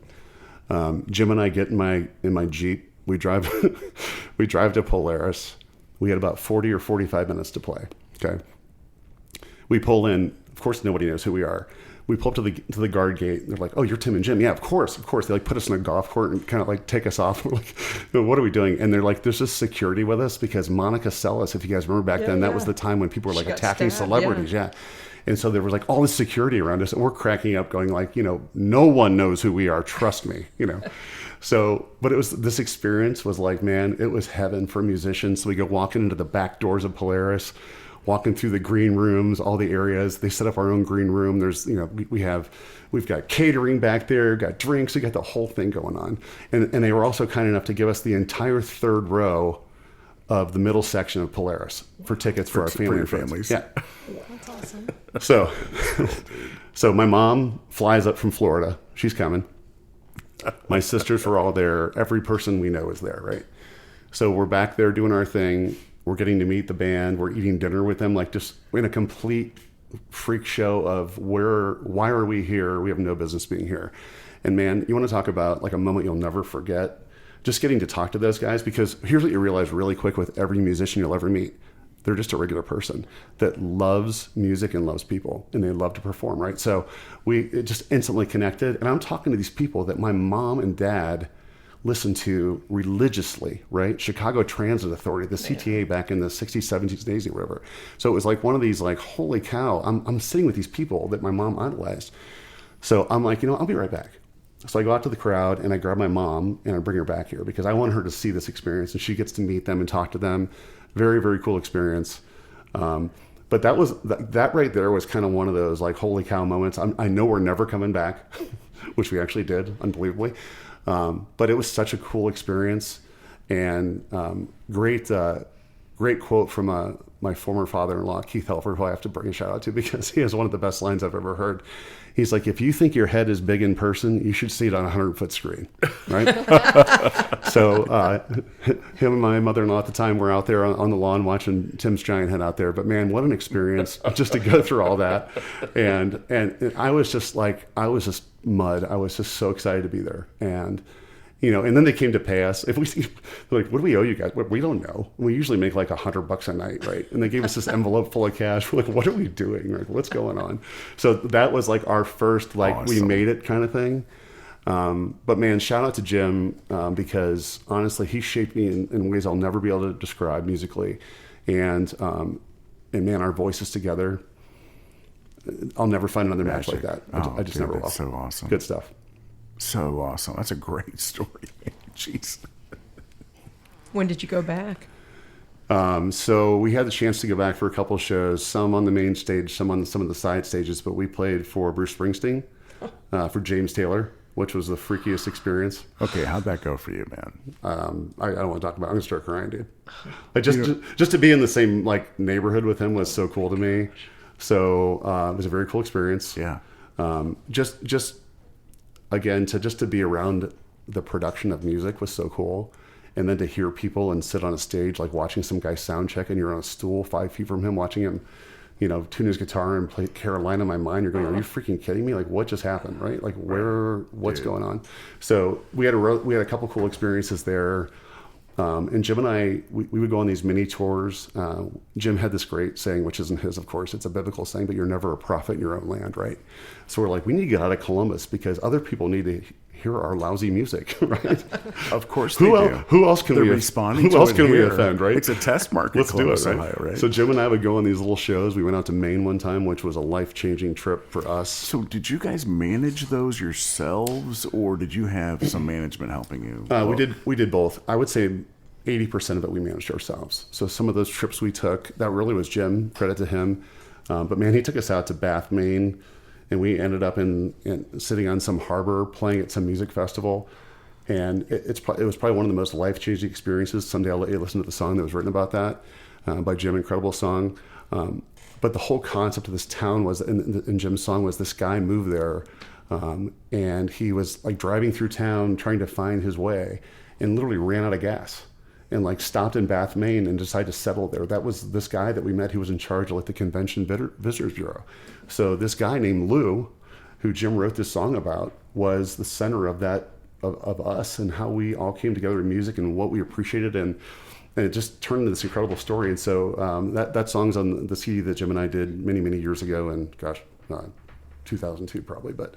Jim and I get in my Jeep. We drive to Polaris. We had about 40 or 45 minutes to play. Okay. We pull in. Of course, nobody knows who we are. We pull up to the guard gate. They're like, "Oh, you're Tim and Jim." Yeah, of course. They like put us in a golf court and kind of like take us off. We're like, "What are we doing?" And they're like, "There's just security with us because Monica Seles, if you guys remember back then, that was the time when people were like attacking celebrities." Yeah. And so there was like all this security around us, and we're cracking up, going like, you know, no one knows who we are. Trust me, you know. So, but this experience was like, man, it was heaven for musicians. So we go walking into the back doors of Polaris, walking through the green rooms, all the areas. They set up our own green room. There's, you know, we've got catering back there, got drinks, we got the whole thing going on. And they were also kind enough to give us the entire third row of the middle section of Polaris for tickets for our family and families. Yeah. That's awesome. So my mom flies up from Florida. She's coming. My sisters were all there. Every person we know is there, right? So we're back there doing our thing. We're getting to meet the band. We're eating dinner with them, like just in a complete freak show of why are we here? We have no business being here. And man, you want to talk about like a moment you'll never forget? Just getting to talk to those guys, because here's what you realize really quick with every musician you'll ever meet. They're just a regular person that loves music and loves people, and they love to perform, right? So it just instantly connected. And I'm talking to these people that my mom and dad listened to religiously, right? Chicago Transit Authority, the CTA back in the 60s, 70s, 80s, or whatever. So it was like one of these like, holy cow, I'm sitting with these people that my mom idolized. So I'm like, I'll be right back. So I go out to the crowd and I grab my mom and I bring her back here because I want her to see this experience, and she gets to meet them and talk to them. Very, very cool experience. But that right there was kind of one of those like, holy cow moments. I know we're never coming back, which we actually did, unbelievably. But it was such a cool experience, and great quote from my former father-in-law, Keith Helfer, who I have to bring a shout out to because he has one of the best lines I've ever heard. He's like, if you think your head is big in person, you should see it on a 100-foot screen, right? So him and my mother-in-law at the time were out there on the lawn watching Tim's giant head out there. But man, what an experience just to go through all that. And I was just mud. I was just so excited to be there. And and then they came to pay us. They're like, what do we owe you guys? We don't know. We usually make like $100 a night, right? And they gave us this envelope full of cash. We're like, what are we doing? Like, what's going on? So that was like our first, like, awesome. We made it kind of thing. But man, shout out to Jim because honestly, he shaped me in ways I'll never be able to describe musically. And man, our voices together, I'll never find another match like that. I just never will. That's so awesome. Good stuff. So awesome. That's a great story. Jeez. When did you go back? So we had the chance to go back for a couple of shows, some on the main stage, some on some of the side stages, but we played for Bruce Springsteen, for James Taylor, which was the freakiest experience. Okay, how'd that go for you, man? I don't want to talk about it. I'm going to start crying, dude. Like just to be in the same like neighborhood with him was so cool to me. So it was a very cool experience. Yeah. Just again, to be around the production of music was so cool. And then to hear people and sit on a stage, like watching some guy sound check and you're on a stool 5 feet from him, watching him, tune his guitar and play Carolina in my mind. You're going, are you freaking kidding me? Like, what just happened, right? Like, what's going on? So we had a couple cool experiences there. And Jim and I, we would go on these mini tours. Jim had this great saying, which isn't his, of course. It's a biblical saying, but you're never a prophet in your own land, right? So we're like, we need to get out of Columbus because other people need to hear our lousy music, right? Of course they do. Who else can They're we responding Who to else it can we here. offend, right? It's a test market. Let's do it, Columbus, right? Ohio, right? So Jim and I would go on these little shows. We went out to Maine one time, which was a life-changing trip for us. So did you guys manage those yourselves, or did you have some management helping you? We did both. I would say 80% of it we managed ourselves. So some of those trips we took, that really was Jim, credit to him. But man, he took us out to Bath, Maine, and we ended up in sitting on some harbor playing at some music festival. And it was probably one of the most life-changing experiences. Someday I'll let you listen to the song that was written about that by Jim, incredible song. But the whole concept of this town was, in Jim's song, was this guy moved there and he was like driving through town trying to find his way and literally ran out of gas and like stopped in Bath, Maine and decided to settle there. That was this guy that we met who was in charge of like the Convention Visitors Bureau. So this guy named Lou, who Jim wrote this song about, was the center of that, of us and how we all came together in music and what we appreciated. And it just turned into this incredible story. And so that song's on the CD that Jim and I did many, many years ago. And gosh, 2002 probably, but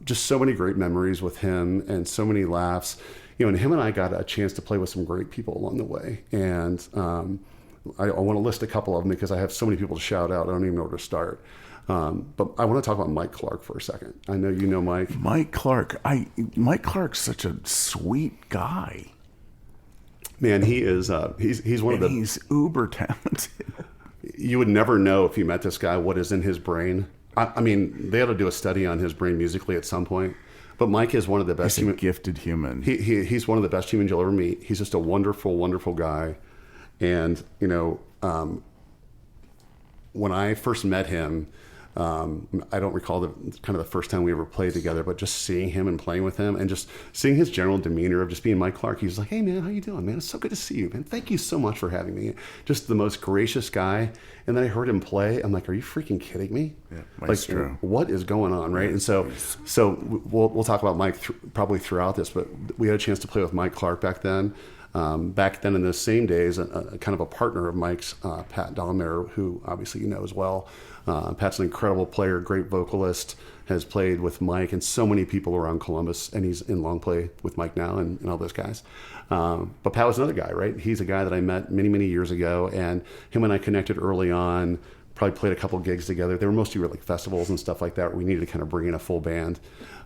just so many great memories with him and so many laughs. And him and I got a chance to play with some great people along the way. And I want to list a couple of them because I have so many people to shout out. I don't even know where to start. But I want to talk about Mike Clark for a second. I know you know Mike. Mike Clark's such a sweet guy. Man, he is. He's one of the. He's uber talented. You would never know if you met this guy what is in his brain. I mean, they ought to do a study on his brain musically at some point. But Mike is one of the best. He's a gifted human. He's one of the best humans you'll ever meet. He's just a wonderful, wonderful guy. And when I first met him, I don't recall the first time we ever played together, but just seeing him and playing with him and just seeing his general demeanor of just being Mike Clark. He was like, "Hey man, how you doing, man? It's so good to see you, man. Thank you so much for having me." Just the most gracious guy. And then I heard him play. I'm like, "Are you freaking kidding me? Yeah, maestro. Like, what is going on?" Right? And so we'll talk about Mike probably throughout this, but we had a chance to play with Mike Clark back then. Back then in those same days, a kind of a partner of Mike's, Pat Dollimer, who obviously you know as well. Pat's an incredible player, great vocalist, has played with Mike and so many people around Columbus, and he's in long play with Mike now and all those guys. But Pat was another guy, right? He's a guy that I met many, many years ago, and him and I connected early on, probably played a couple gigs together. They were mostly like festivals and stuff like that where we needed to kind of bring in a full band.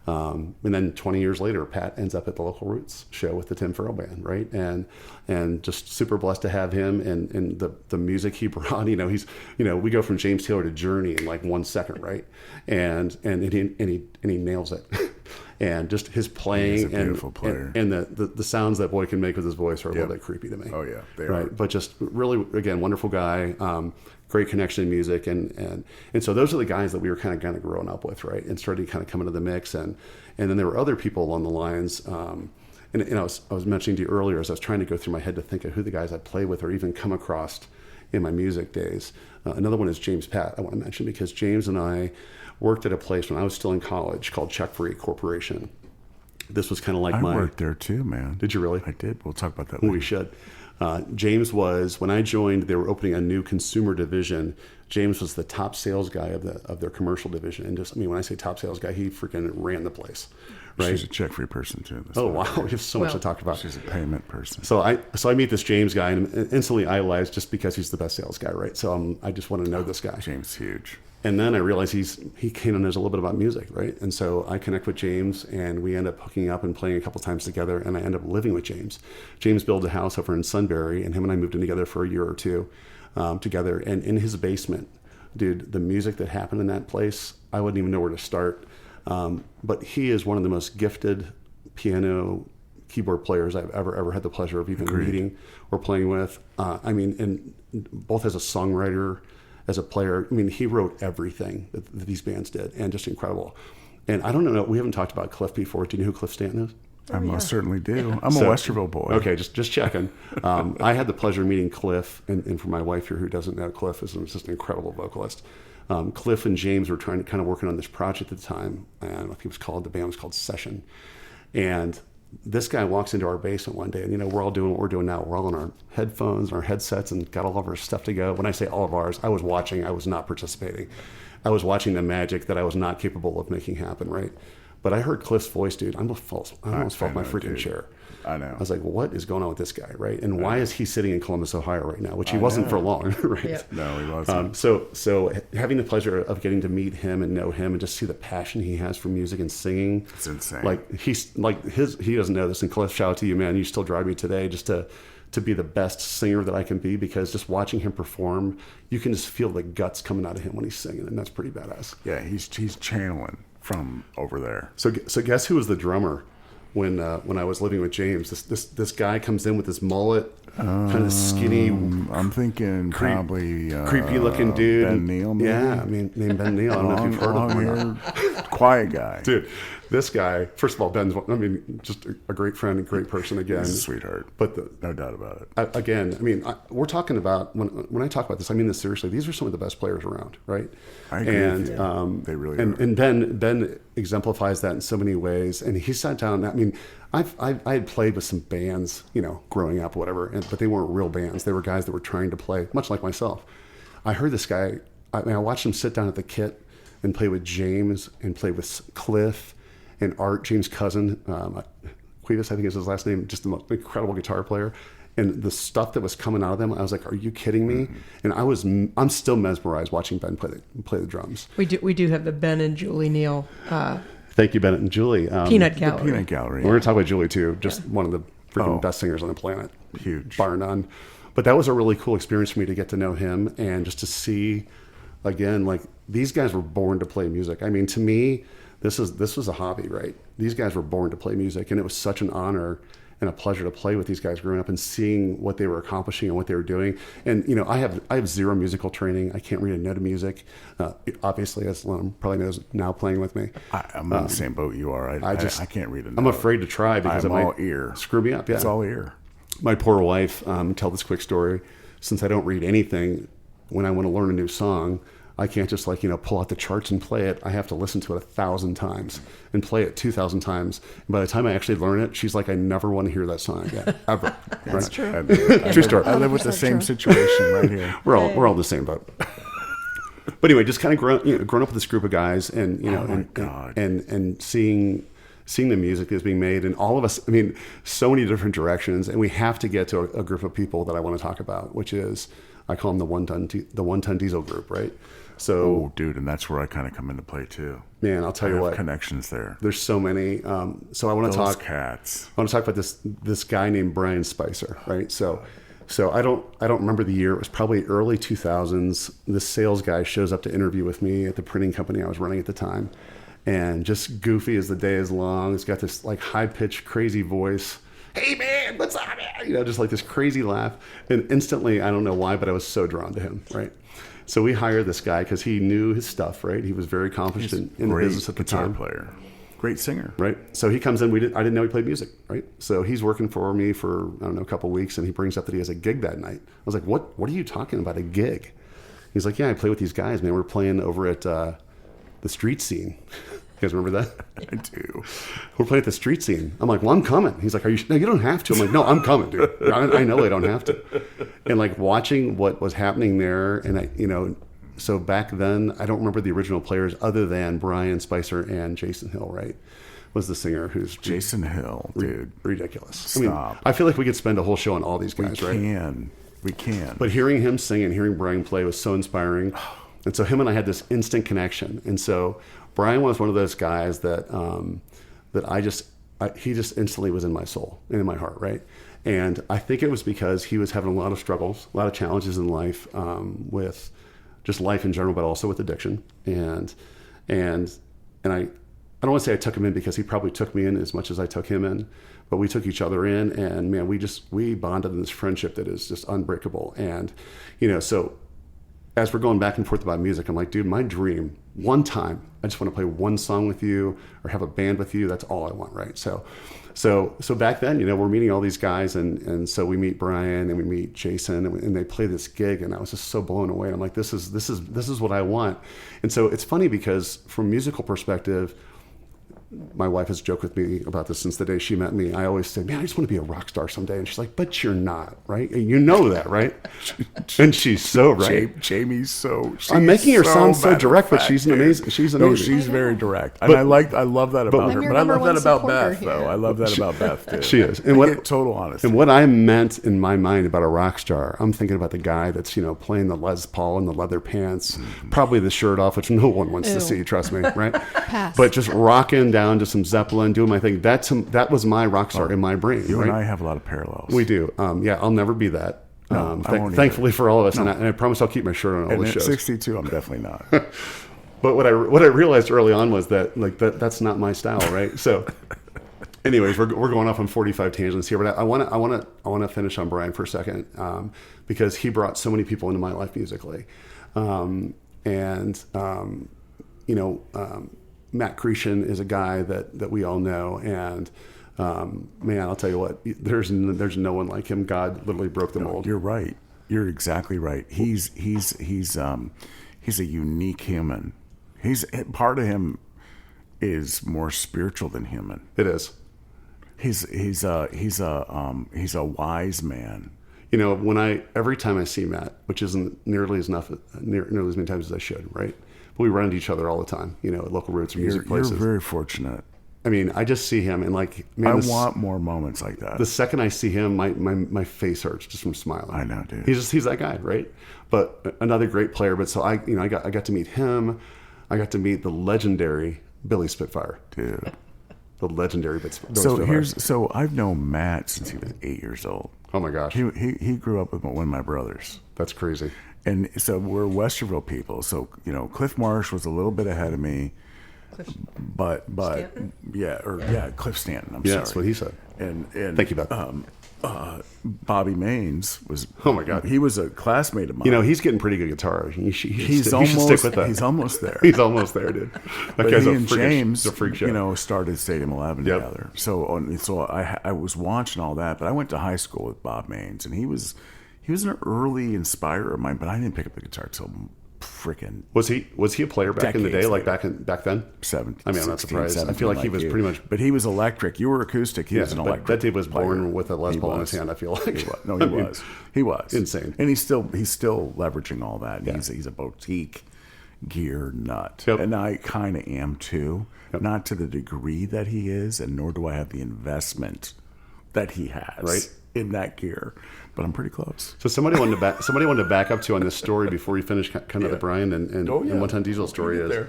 And then 20 years later, Pat ends up at the Local Roots show with the Tim Farrell Band, right? And just super blessed to have him and the music he brought. He's we go from James Taylor to Journey in like 1 second, right? And he nails it. And just his playing, He's a beautiful player. and the sounds that boy can make with his voice are a little bit creepy to me. Oh yeah, they right. are. But just really, again, wonderful guy. Great connection in music, and so those are the guys that we were kind of growing up with, right? And started to kind of come into the mix, and then there were other people along the lines. And I was mentioning to you earlier as I was trying to go through my head to think of who the guys I play with or even come across in my music days. Another one is James Pat. I want to mention because James and I worked at a place when I was still in college called Check Free Corporation. This was kind of like I worked there too, man. Did you really? I did. We'll talk about that later. We should. James was, when I joined, they were opening a new consumer division. James was the top sales guy of their commercial division. And when I say top sales guy, he freaking ran the place. Right? She's a check-free person too. Oh wow, we have so much to talk about. She's a payment person. So I meet this James guy and instantly idolize just because he's the best sales guy, right? So I just want to know this guy. James is huge. And then I realized he kind of knows a little bit about music, right? And so I connect with James, and we end up hooking up and playing a couple times together, and I end up living with James. James built a house over in Sunbury, and him and I moved in together for a year or two together. And in his basement, dude, the music that happened in that place, I wouldn't even know where to start. But he is one of the most gifted piano keyboard players I've ever had the pleasure of even meeting or playing with. I mean, and both as a songwriter, as a player, I mean, he wrote everything that these bands did, and just incredible. And I don't know, we haven't talked about Cliff before. Do you know who Cliff Stanton is? I most certainly do. I'm a Westerville boy. Okay, just checking. I had the pleasure of meeting Cliff, and for my wife here who doesn't know, Cliff is just an incredible vocalist. Cliff and James were working on this project at the time, and I think the band was called Session. And this guy walks into our basement one day, and we're all doing what we're doing now. We're all on our headphones, our headsets, and got all of our stuff to go. When I say all of ours, I was watching. I was not participating. I was watching the magic that I was not capable of making happen, right? But I heard Cliff's voice, dude. I almost felt my freaking chair. I know. I was like, what is going on with this guy, right? And why is he sitting in Columbus, Ohio right now? Which he wasn't for long, right? Yeah. No, he wasn't. So having the pleasure of getting to meet him and know him and just see the passion he has for music and singing. It's insane. He doesn't know this. And Cliff, shout out to you, man. You still drive me today just to be the best singer that I can be, because just watching him perform, you can just feel the guts coming out of him when he's singing, and that's pretty badass. Yeah, he's channeling from over there. So guess who was the drummer when I was living with James? This guy comes in with this mullet, kind of skinny. I'm thinking probably creepy looking dude. Ben Neal. Maybe? Yeah, I mean, named Ben Neal. I don't know if you've heard of him or not. Quiet guy, dude. This guy, first of all, Ben's, I mean, just a great friend, a great person again. He's a sweetheart. But no doubt about it. Again, I mean, we're talking about, when I talk about this, I mean this seriously. These are some of the best players around, right? I agree with you. They really are. And Ben exemplifies that in so many ways. And he sat down. I mean, I had played with some bands, growing up, whatever, but they weren't real bands. They were guys that were trying to play, much like myself. I heard this guy. I watched him sit down at the kit and play with James and play with Cliff and Art, James' cousin. Cuevas, I think is his last name. Just the most incredible guitar player. And the stuff that was coming out of them, I was like, "Are you kidding me?" Mm-hmm. And I'm still mesmerized watching Ben play the drums. We do have the Ben and Julie Neal. Thank you, Bennett and Julie. Peanut Gallery. The Peanut Gallery. We're going to talk about Julie too. Just one of the freaking best singers on the planet, huge, bar none. But that was a really cool experience for me to get to know him and just to see, again, like these guys were born to play music. I mean, to me, this was a hobby, right? These guys were born to play music, and it was such an honor and a pleasure to play with these guys growing up and seeing what they were accomplishing and what they were doing. And I have zero musical training. I can't read a note of music. Obviously, as Lon probably knows now, playing with me. I'm in the same boat you are. I can't read a note. I'm afraid to try because I'm it might all ear. Screw me up. Yeah, it's all ear. My poor wife. Tell this quick story. Since I don't read anything, when I want to learn a new song, I can't just pull out the charts and play it. I have to listen to it 1,000 times and play it 2,000 times. And by the time I actually learn it, she's like, I never want to hear that song again, ever. That's true. True story. I live with the same situation right here. We're all in the same boat. But anyway, just kind of grown up with this group of guys, and and seeing the music that's being made, and all of us. I mean, so many different directions, and we have to get to a group of people that I want to talk about, which is I call them the one ton diesel group, right? So, dude, and that's where I kind of come into play too. Man, I'll tell you what, connections there. There's so many. So I want to talk. Cats. I want to talk about this guy named Brian Spicer, right? So I don't remember the year. It was probably early 2000s. This sales guy shows up to interview with me at the printing company I was running at the time, and just goofy as the day is long. He's got this like high pitched, crazy voice. Hey man, what's up, man? Just like this crazy laugh, and instantly, I don't know why, but I was so drawn to him, right? So we hired this guy because he knew his stuff, right? He was very accomplished in the business at the time. Great guitar player, great singer, right? So he comes in. I didn't know he played music, right? So he's working for me for a couple of weeks, and he brings up that he has a gig that night. I was like, "What are you talking about? A gig?" He's like, "Yeah, I play with these guys, man. We're playing over at the Street Scene." You guys remember that? I do. We're playing at the Street Scene. I'm like, well, I'm coming. He's like, no, you don't have to. I'm like, no, I'm coming, dude. I know I don't have to. And like watching what was happening there, and so back then, I don't remember the original players other than Brian Spicer and Jason Hill, right? Was the singer who's Jason Hill, dude. Ridiculous. Stop. I feel like we could spend a whole show on all these guys, right? We can. But hearing him sing and hearing Brian play was so inspiring. And so him and I had this instant connection. And so Brian was one of those guys that he just instantly was in my soul and in my heart, right? And I think it was because he was having a lot of struggles, a lot of challenges in life, with just life in general, but also with addiction. And I don't want to say I took him in, because he probably took me in as much as I took him in, but we took each other in, and man, we bonded in this friendship that is just unbreakable. And, so as we're going back and forth about music, I'm like, dude, my dream, one time, I just want to play one song with you or have a band with you. That's all I want, right? So back then, we're meeting all these guys, and so we meet Brian and we meet Jason, and they play this gig, and I was just so blown away. And I'm like, this is what I want. And so it's funny, because from a musical perspective, my wife has joked with me about this since the day she met me. I always say, man, I just want to be a rock star someday. And she's like, but you're not, right? And you know that, right? And she's so right. Jamie's so... I'm making her sound so direct, but she's amazing. She's amazing. No, she's very direct. And I love that about her. But I love that about Beth, though. I love that about Beth, too. She is. And what total honesty. And what I meant in my mind about a rock star, I'm thinking about the guy that's, playing the Les Paul and the leather pants, probably the shirt off, which no one wants to see, trust me, right? Pass. But just rocking down to some Zeppelin, doing my thing. That was my rock star in my brain. You right? and I have a lot of parallels. We do. I'll never be that. No, thankfully for all of us, and I promise I'll keep my shirt on all the at shows. 62, I'm definitely not. But what I realized early on was that that's not my style, right? So, anyways, we're going off on 45 tangents here, but I want to finish on Brian for a second, because he brought so many people into my life musically, Matt Cretion is a guy that we all know, and man, I'll tell you what, there's no one like him. God literally broke the mold. You're right. You're exactly right. He's a unique human. Part of him is more spiritual than human. It is. He's a wise man. Every time I see Matt, which isn't nearly as many times as I should, right? But we run into each other all the time, at local roots or music places. You're very fortunate. I mean, I just see him, and man, I want more moments like that. The second I see him, my face hurts just from smiling. I know, dude. He's that guy, right? But another great player. But so I got to meet him. I got to meet the legendary Billy Spitfire, dude. The legendary Billy Spitfire. So I've known Matt since he was 8 years old. Oh my gosh. He grew up with one of my brothers. That's crazy. And so we're Westerville people. So, Cliff Marsh was a little bit ahead of me. But Stanton? Cliff Stanton. I'm yeah, sorry. That's what he said. And thank you, Beth. Bobby Maines was. Oh my God, he was a classmate of mine. He's getting pretty good guitar. He he's should stick with that. He's almost there. He's almost there, dude. That guy's he and James, a freak show. Started Stadium 11 together. So I was watching all that, but I went to high school with Bob Maines, and he was an early inspirer of mine, but I didn't pick up the guitar till freaking. Was he a player back in the day, like back then? 7. I mean, I'm not surprised. I feel like he was pretty much. But he was electric. You were acoustic. He was an electric. That dude was born player. with a Les Paul in his hand. I feel like. He was insane, and he's still leveraging all that. Yeah. He's a boutique gear nut, and I kind of am too. Not to the degree that he is, and nor do I have the investment that he has in that gear. But I'm pretty close. So somebody wanted to back up to on this story before we finish kind of the Brian and One Ton Diesel story is,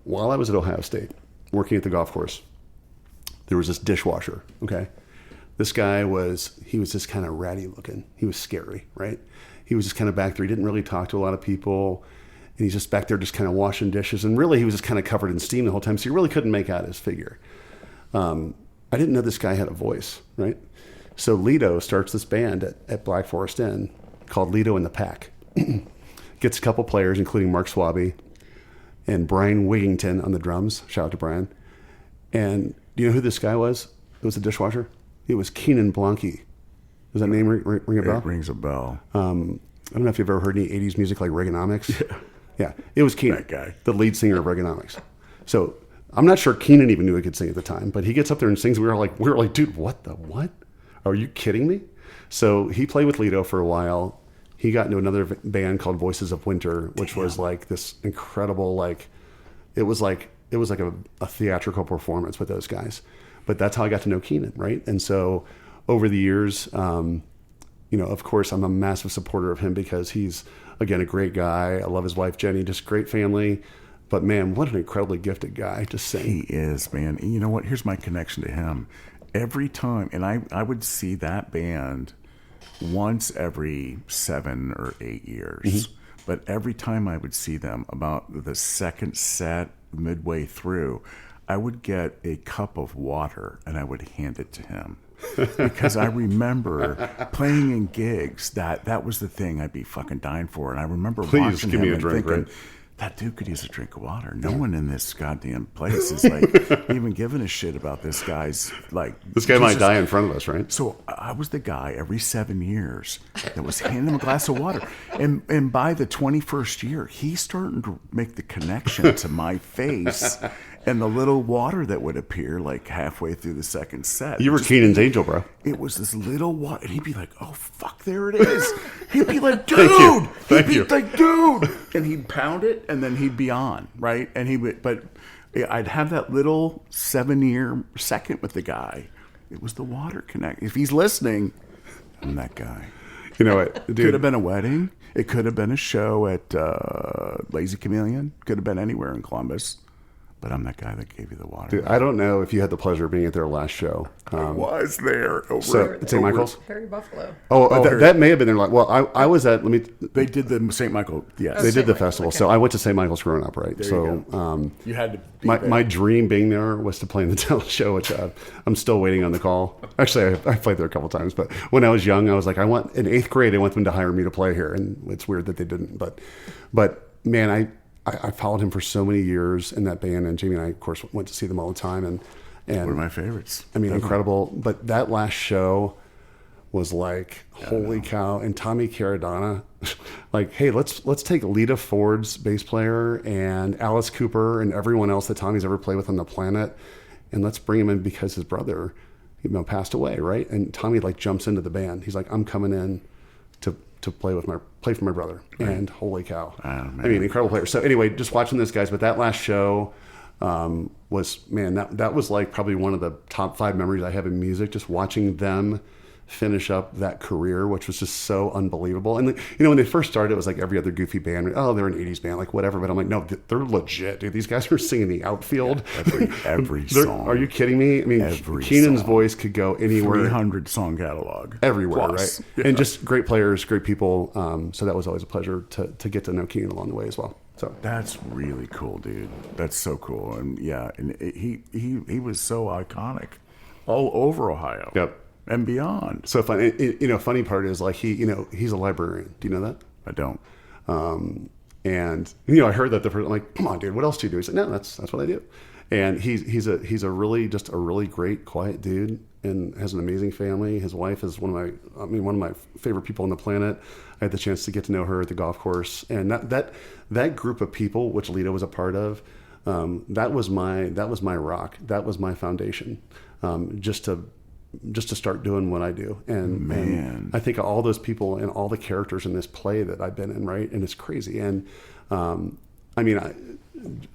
while I was at Ohio State working at the golf course, there was this dishwasher. Okay, this guy was just kind of ratty looking. He was scary, right? He was just kind of back there. He didn't really talk to a lot of people, and he's just back there just kind of washing dishes. And really, he was just kind of covered in steam the whole time, so you really couldn't make out his figure. I didn't know this guy had a voice, right? So Lido starts this band at Black Forest Inn called Lido and the Pack. Gets a couple players, including Mark Swaby and Brian Wigington on the drums. Shout out to Brian. And do you know who this guy was? It was a dishwasher. It was Keenan Blanke. Does that name ring a bell? It rings a bell. I don't know if you've ever heard any 80s music like Reaganomics. Yeah. It was Keenan, that guy, the lead singer of Reaganomics. So I'm not sure Keenan even knew he could sing at the time, but he gets up there and sings. We were like, dude, what the what? Are you kidding me? So he played with Lido for a while. He got into another band called Voices of Winter, which was like this incredible, it was like a theatrical performance with those guys. But that's how I got to know Keenan, right? And so over the years, of course, I'm a massive supporter of him because he's again, a great guy. I love his wife, Jenny, just great family. But man, what an incredibly gifted guy to sing. He is, man. And you know what? Here's my connection to him. Every time, and I would see that band once every 7 or 8 years. But every time I would see them, about the second set, midway through, I would get a cup of water and I would hand it to him. Because I remember playing in gigs, that was the thing I'd be fucking dying for. And I remember watching give him me a and drink, thinking, right? that dude could use a drink of water. No one in this goddamn place is like even giving a shit about this guy's like. This guy might Jesus. die in front of us, right? So I was the guy every 7 years that was handing him a glass of water. And by the 21st year, he's starting to make the connection to my face and the little water that would appear like halfway through the second set. You were Just- Keenan's angel, bro. It was this little water. And he'd be like, oh, fuck, there it is. He'd be like, dude. Thank he'd you. be like, dude. And he'd pound it, and then he'd be on, right? And he would, but I'd have that little 7-year second with the guy. It was the water connect. If he's listening, I'm that guy. You know what, Could dude? have been a wedding. It could have been a show at Lazy Chameleon. Could have been anywhere in Columbus. But I'm that guy that gave you the water. Dude, I don't know if you had the pleasure of being at their last show. I was there. Over So, at St. Michael's? Harry Buffalo. That may have been their last. Well, I was at. They did the St. Michael. Yes. They did St. the Michael's, festival. okay. So I went to St. Michael's growing up, right? There so you go. You had to be there. my dream being there was to play in the talent show, which I'm still waiting on the call. Actually, I played there a couple times, but when I was young, I was like, in 8th grade, I want them to hire me to play here, and it's weird that they didn't. But man, I followed him for so many years in that band, and Jamie and I, of course, went to see them all the time, and One of my favorites. I mean, incredible. But that last show was like, holy cow! And Tommy Caradonna, like, hey, let's take Lita Ford's bass player and Alice Cooper and everyone else that Tommy's ever played with on the planet, and let's bring him in because his brother, passed away, right? And Tommy like jumps into the band. He's like, I'm coming in to play for my brother, and holy cow! I mean, incredible player. So anyway, just watching this guys, but that last show was, man, that was like probably one of the top 5 memories I have in music. Just watching them finish up that career, which was just so unbelievable. And when they first started, it was like every other goofy band. Oh, they're an 80s band, like whatever. But I'm like, no, they're legit, dude. These guys are singing the outfield. Yeah, every song. Are you kidding me? I mean, Every Keenan's song. voice could go anywhere. 300 song catalog. Everywhere, Plus. right? Yeah. And just great players, great people. So that was always a pleasure to get to know Keenan along the way as well. So That's really cool, dude. That's so cool. And yeah, and he was so iconic all over Ohio. Yep. And beyond. so fun. Funny part is like he's a librarian. Do you know that? I don't. And I heard that I'm like, come on, dude, what else do you do? He's like, no, that's what I do. And he's a really great, quiet dude, and has an amazing family. His wife is one of my favorite people on the planet. I had the chance to get to know her at the golf course, and that group of people, which Lita was a part of, that was my rock. That was my foundation. Just to start doing what I do. And I think of all those people and all the characters in this play that I've been in, right? And it's crazy. And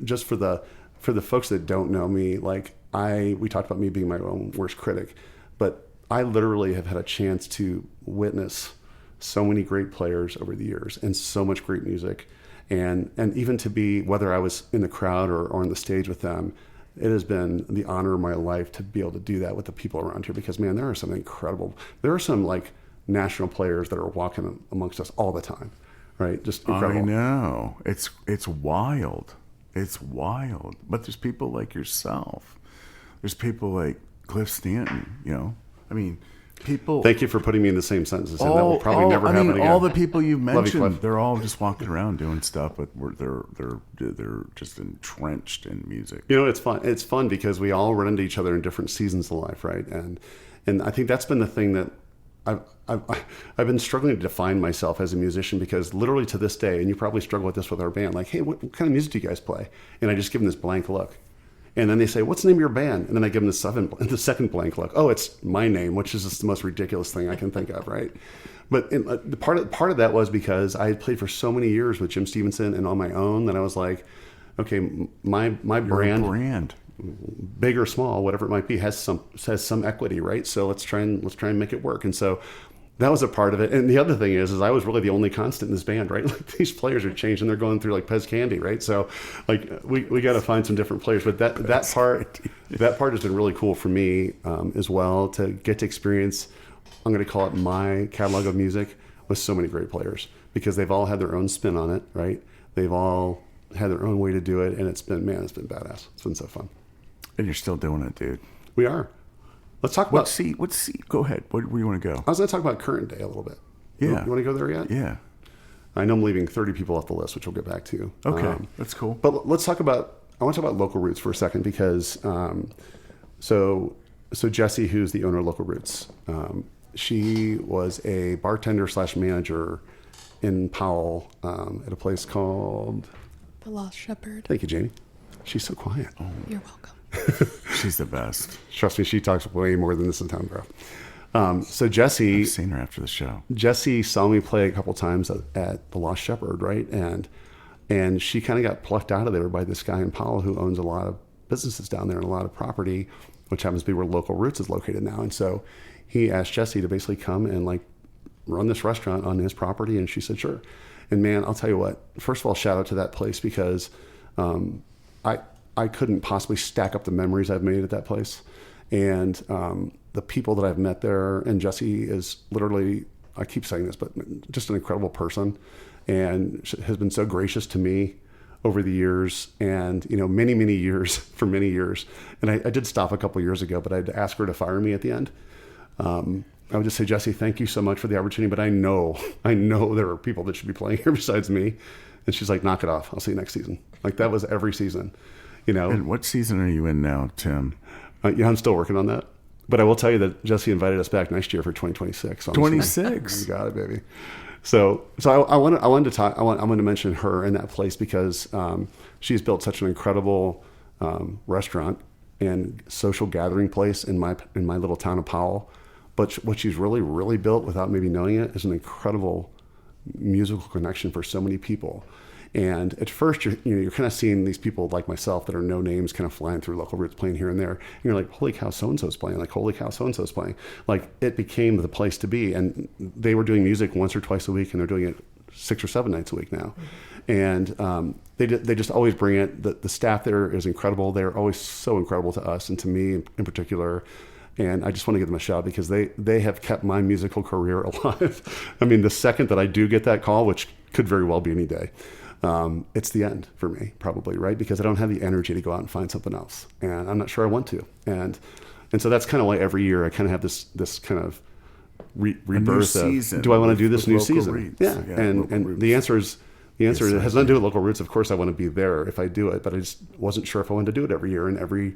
just for the folks that don't know me, like we talked about me being my own worst critic, but I literally have had a chance to witness so many great players over the years and so much great music. And even to be, whether I was in the crowd or on the stage with them, it has been the honor of my life to be able to do that with the people around here, because man, there are some like national players that are walking amongst us all the time, right? Just incredible. I know. It's wild. It's wild. But there's people like yourself. There's people like Cliff Stanton, I mean, people. Thank you for putting me in the same sentence. That will probably never happen again. All the people you've Love you, mentioned, Cliff. they're all just walking around doing stuff, but they're just entrenched in music. It's fun. It's fun because we all run into each other in different seasons of life, right? And I think that's been the thing that I've been struggling to define myself as a musician, because literally to this day, and you probably struggle with this with our band, like, hey, what kind of music do you guys play? And I just give them this blank look. And then they say, what's the name of your band? And then I give them the second blank look. Oh, it's my name, which is just the most ridiculous thing I can think of, right? But the part of that was because I had played for so many years with Jim Stevenson and on my own that I was like, okay, my brand, big or small, whatever it might be, has some equity, right? So let's try and make it work. And so that was a part of it. And the other thing is I was really the only constant in this band, right? Like these players are changing. They're going through like Pez Candy, right? So like we got to find some different players. But that part has been really cool for me as well, to get to experience, I'm going to call it my catalog of music with so many great players, because they've all had their own spin on it, right? They've all had their own way to do it. And it's been badass. It's been so fun. And you're still doing it, dude. We are. Let's talk about... Let's see. Go ahead. Where do you want to go? I was going to talk about current day a little bit. Yeah. You want to go there yet? Yeah. I know I'm leaving 30 people off the list, which we'll get back to. Okay. That's cool. But let's talk about... I want to talk about Local Roots for a second, because... So Jessie, who's the owner of Local Roots, she was a bartender / manager in Powell at a place called... The Lost Shepherd. Thank you, Janie. She's so quiet. Oh. You're welcome. She's the best. Trust me, she talks way more than this in town, bro. So Jessie... I've seen her after the show. Jessie saw me play a couple times at the Lost Shepherd, right? And she kind of got plucked out of there by this guy in Powell who owns a lot of businesses down there and a lot of property, which happens to be where Local Roots is located now. And so he asked Jessie to basically come and like run this restaurant on his property, and she said, sure. And man, I'll tell you what, first of all, shout out to that place, because I couldn't possibly stack up the memories I've made at that place. And the people that I've met there, and Jessie is literally, I keep saying this, but just an incredible person, and has been so gracious to me over the years, and many years, for many years. And I did stop a couple years ago, but I'd ask her to fire me at the end. I would just say, Jessie, thank you so much for the opportunity, but I know there are people that should be playing here besides me. And she's like, knock it off. I'll see you next season. Like that was every season, And what season are you in now, Tim? Yeah, I'm still working on that. But I will tell you that Jessie invited us back next year for 2026. So 26. You got it, baby. So I wanted to talk. I wanted to mention her in that place, because she's built such an incredible restaurant and social gathering place in my little town of Powell. But what she's really built, without maybe knowing it, is an incredible musical connection for so many people. And at first, you're kind of seeing these people like myself that are no names kind of flying through Local Roots, playing here and there. And you're like, holy cow, so-and-so's playing. Like, holy cow, so-and-so's playing. Like, it became the place to be. And they were doing music once or twice a week, and they're doing it 6 or 7 nights a week now. And they just always bring it. The staff there is incredible. They're always so incredible to us, and to me in particular. And I just want to give them a shout, because they have kept my musical career alive. I mean, the second that I do get that call, which could very well be any day, it's the end for me, probably, right? Because I don't have the energy to go out and find something else, and I'm not sure I want to. And so that's kind of why every year I kind of have this kind of rebirth of, do I want to do this new season? Roots. Yeah. And the answer is it has nothing to do with Local Roots. Of course, I want to be there if I do it, but I just wasn't sure if I wanted to do it every year. And every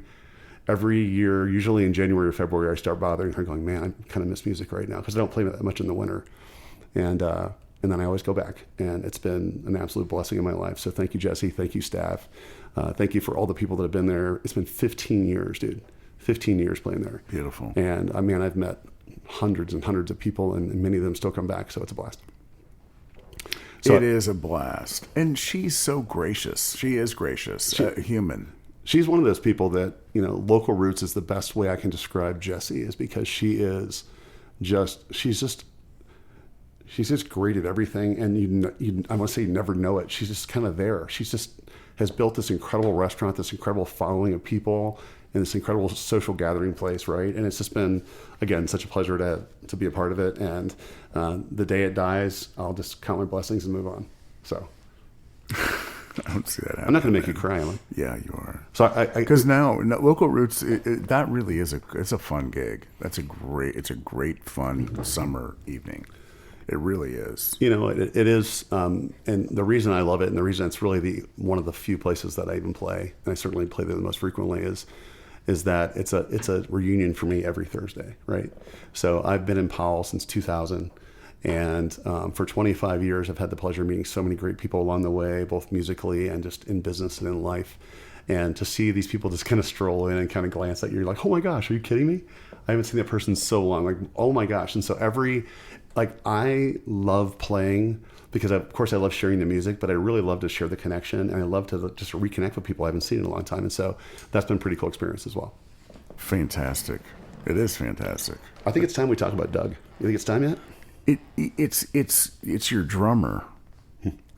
year, usually in January or February, I start bothering her, going, man, I kind of miss music right now, because I don't play that much in the winter. And then I always go back, and it's been an absolute blessing in my life. So thank you, Jessie. Thank you, staff. Thank you for all the people that have been there. It's been 15 years, dude. 15 years playing there. Beautiful. And I mean, I've met hundreds and hundreds of people, and many of them still come back. So it's a blast. So it is a blast. And she's so gracious. She is gracious, human. She's one of those people that, Local Roots is the best way I can describe Jessie, is because she's just great at everything, and I want to say you never know it. She's just kind of there. She's just has built this incredible restaurant, this incredible following of people, and this incredible social gathering place, right? And it's just been, again, such a pleasure to be a part of it. And the day it dies, I'll just count my blessings and move on. So I don't see that happening. I'm not going to make you cry, am I? Yeah, you are. So because now Local Roots, that really is it's a fun gig. It's a great fun summer evening. It really is. It is, and the reason I love it, and the reason it's really one of the few places that I even play, and I certainly play there the most frequently, is that it's a reunion for me every Thursday, right? So I've been in Powell since 2000, and for 25 years I've had the pleasure of meeting so many great people along the way, both musically and just in business and in life. And to see these people just kind of stroll in and kind of glance at you, you're like, oh my gosh, are you kidding me? I haven't seen that person in so long. Like, oh my gosh. And so I love playing because, of course, I love sharing the music, but I really love to share the connection, and I love to just reconnect with people I haven't seen in a long time. And so that's been a pretty cool experience as well. Fantastic. It is fantastic. I think it's time we talk about Doug. You think it's time yet? It's your drummer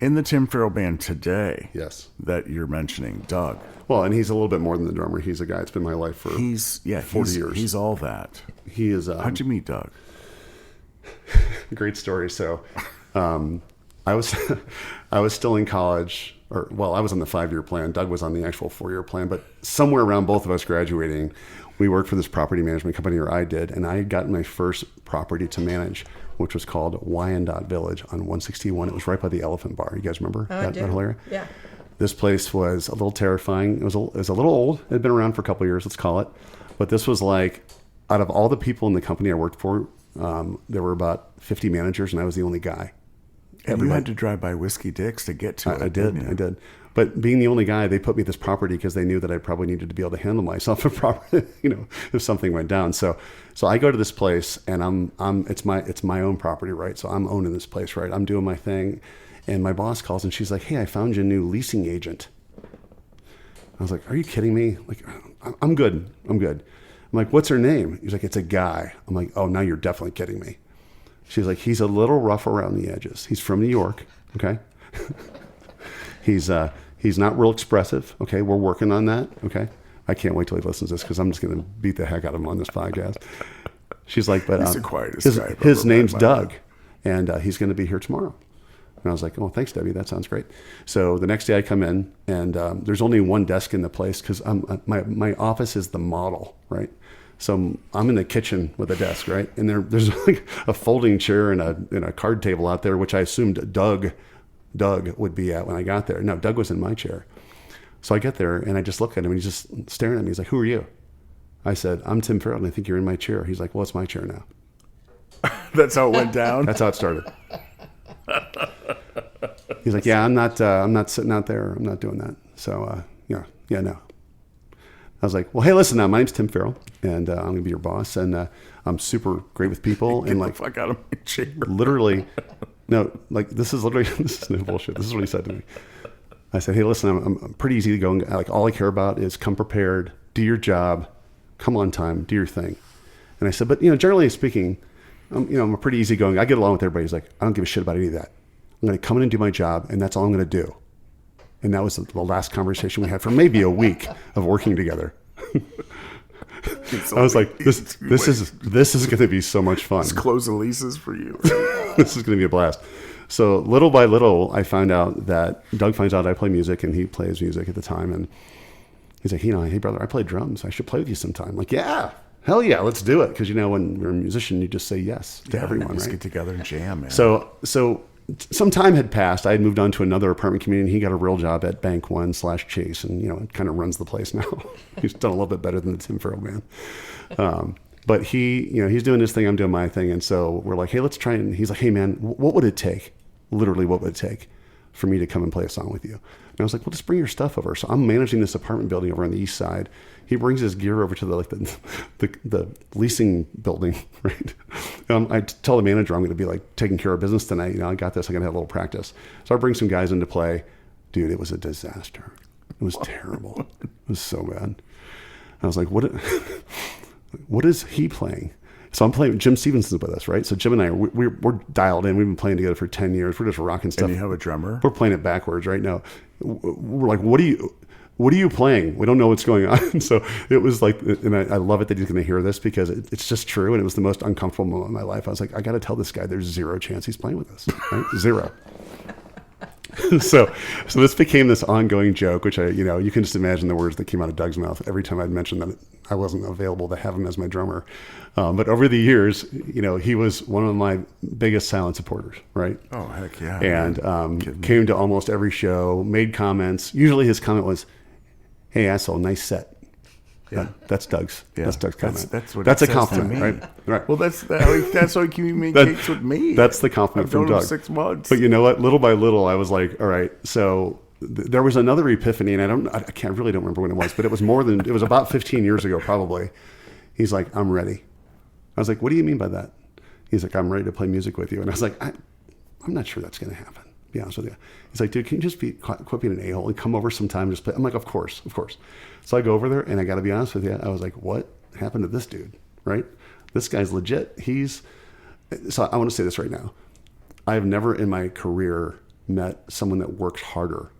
in the Tim Farrell band today. Yes. That you're mentioning, Doug. Well, and he's a little bit more than the drummer. He's a guy that's been in my life for 40 years. He's all that. He is. How'd you meet Doug? Great story. So, I was still in college, I was on the 5-year plan. Doug was on the actual 4-year plan. But somewhere around both of us graduating, we worked for this property management company, or I did, and I had gotten my first property to manage, which was called Wyandotte Village on 161. It was right by the Elephant Bar. You guys remember that whole area? Yeah. This place was a little terrifying. It was a little old. It had been around for a couple of years, let's call it. But this was like, out of all the people in the company I worked for, there were about 50 managers, and I was the only guy. And you had to drive by Whiskey Dick's to get to it. I did. But being the only guy, they put me at this property because they knew that I probably needed to be able to handle myself if something went down. So I go to this place, and it's my own property, right? So I'm owning this place, right? I'm doing my thing, and my boss calls, and she's like, "Hey, I found you a new leasing agent." I was like, "Are you kidding me?" Like, I'm good. I'm like, "What's her name?" He's like, "It's a guy." I'm like, "Oh, now you're definitely kidding me." She's like, "He's a little rough around the edges. He's from New York, okay? He's not real expressive, okay? We're working on that, okay?" I can't wait till he listens to this because I'm just going to beat the heck out of him on this podcast. She's like, "But he's the quietest guy I've his ever name's met. Doug, and he's going to be here tomorrow." And I was like, "Oh, thanks, Debbie. That sounds great." So the next day I come in, and there's only one desk in the place because my office is the model, right? So I'm in the kitchen with a desk, right? And there's like a folding chair and a card table out there, which I assumed Doug would be at when I got there. No, Doug was in my chair. So I get there and I just look at him and he's just staring at me. He's like, "Who are you?" I said, "I'm Tim Farrell, and I think you're in my chair." He's like, "Well, it's my chair now." That's how it went down. That's how it started. He's like, "Yeah, I'm not sitting out there. I'm not doing that." So, no. I was like, "Well, hey, listen now, my name's Tim Farrell, and I'm going to be your boss, and I'm super great with people." Get and the like, fuck out of my chair. literally, no, like this is no bullshit. This is what he said to me. I said, "Hey, listen, I'm pretty easy to go. Like, all I care about is come prepared, do your job, come on time, do your thing." And I said, "But generally speaking, I'm a pretty easygoing. I get along with everybody." He's like, "I don't give a shit about any of that. I'm going to come in and do my job, and that's all I'm going to do." And that was the last conversation we had for maybe a week of working together. I was like, this is going to be so much fun. Let's close the leases for you. This is going to be a blast. So little by little, I found out that Doug finds out I play music, and he plays music at the time. And he's like, "Hey, brother, I play drums. I should play with you sometime." I'm like, "Yeah, hell yeah, let's do it." Because when you're a musician, you just say yes to everyone, Let's right? get together and jam, man. So some time had passed. I had moved on to another apartment community, and he got a real job at Bank One / Chase, and it kind of runs the place now. He's done a little bit better than the Tim Farrell man. But he's doing his thing, I'm doing my thing, and so we're like, "Hey, let's try." And he's like, "Hey, man, what would it take? Literally, what would it take for me to come and play a song with you?" And I was like, "Well, just bring your stuff over." So I'm managing this apartment building over on the east side. He brings his gear over to the leasing building, right? I tell the manager I'm going to be like taking care of business tonight. I got this. I'm going to have a little practice. So I bring some guys into play. Dude, it was a disaster. It was terrible. It was so bad. I was like, what is he playing? So I'm playing, Jim Stevenson's with us, right? So Jim and I, we're dialed in. We've been playing together for 10 years. We're just rocking stuff. And you have a drummer? We're playing it backwards right now. We're like, what are you playing? We don't know what's going on. So it was like, and I love it that he's going to hear this because it's just true. And it was the most uncomfortable moment of my life. I was like, I got to tell this guy there's zero chance he's playing with us, right? Zero. So this became this ongoing joke, which you can just imagine the words that came out of Doug's mouth every time I'd mentioned that I wasn't available to have him as my drummer. But over the years, he was one of my biggest silent supporters, right? Oh, heck yeah. And came to almost every show, made comments. Usually his comment was, "Hey, asshole, nice set." Yeah, that's Doug's. Yeah. That's Doug's comment. That's a compliment, right? Well, that's how he communicates with me. That's the compliment I've from known him Doug. 6 months. But you know what? Little by little, I was like, all right. So there was another epiphany, and I really don't remember when it was, but it was about 15 years ago, probably. He's like, "I'm ready." I was like, "What do you mean by that?" He's like, "I'm ready to play music with you." And I was like, I'm not sure that's going to happen, to be honest with you. He's like, "Dude, can you just quit being an a-hole and come over sometime and just play?" I'm like, of course. So I go over there, and I got to be honest with you, I was like, what happened to this dude, right? This guy's legit. He's so I want to say this right now. I have never in my career met someone that works harder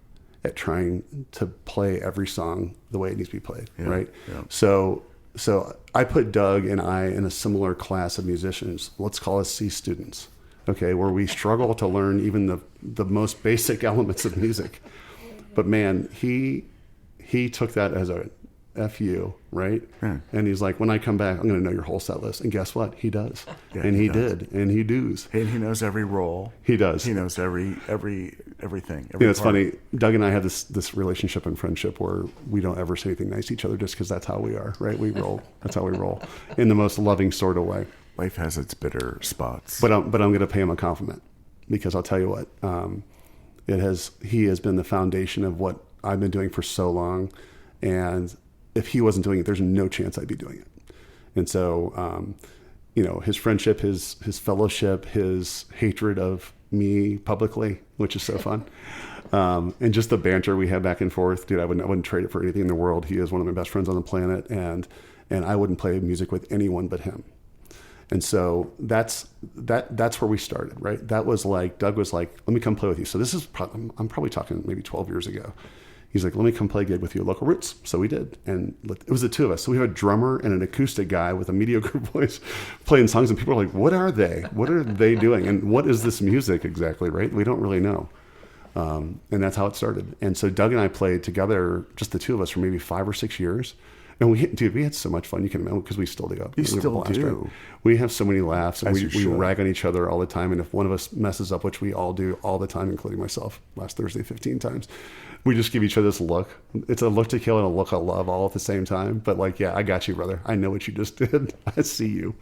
at trying to play every song the way it needs to be played, right? Yeah. So I put Doug and I in a similar class of musicians. Let's call us C students, okay, where we struggle to learn even the most basic elements of music. But man, he took that as a F you, right? Yeah. And he's like, when I come back, I'm going to know your whole set list. And guess what? He does. Yeah, and he did. And he does. And he knows every role. He does. He knows everything. It's funny. Doug and I have this relationship and friendship where we don't ever say anything nice to each other just because that's how we are, right? We roll. That's how we roll in the most loving sort of way. Life has its bitter spots. But I'm going to pay him a compliment because I'll tell you what, he has been the foundation of what I've been doing for so long. And if he wasn't doing it, there's no chance I'd be doing it. And so, his friendship, his fellowship, his hatred of me publicly, which is so fun. And just the banter we have back and forth, dude, I wouldn't trade it for anything in the world. He is one of my best friends on the planet. And I wouldn't play music with anyone but him. And so that's where we started, right? That was like, Doug was like, let me come play with you. So this is, I'm probably talking maybe 12 years ago. He's like, let me come play a gig with you at Local Roots. So we did. And it was the two of us. So we have a drummer and an acoustic guy with a mediocre voice playing songs. And people are like, what are they? What are they doing? And what is this music exactly, right? We don't really know. And that's how it started. And so Doug and I played together, just the two of us, for maybe 5 or 6 years. And we had so much fun. You can imagine, because we still do. You still do. Right? We have so many laughs, and we rag on each other all the time. And if one of us messes up, which we all do all the time, including myself, last Thursday 15 times, we just give each other this look. It's a look to kill and a look of love all at the same time. But like, yeah, I got you, brother. I know what you just did. I see you.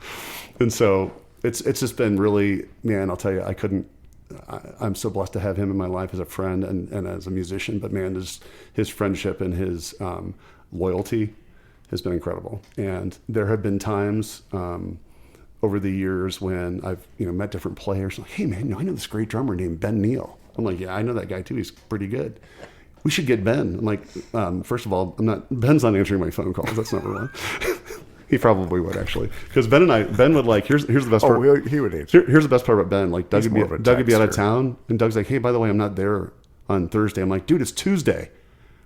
And so it's just been really, man, I'll tell you, I'm so blessed to have him in my life as a friend and as a musician. But man, his friendship and his loyalty has been incredible. And there have been times over the years when I've met different players. Like, hey man, I know this great drummer named Ben Neal. I'm like, yeah, I know that guy too. He's pretty good. We should get Ben. I'm like, first of all, Ben's not answering my phone calls. That's number one. He probably would, actually, because Ben would like, here's the best part. Oh, he would answer. Here's the best part about Ben. Like Doug would be out of town, and Doug's like, hey, by the way, I'm not there on Thursday. I'm like, dude, it's Tuesday.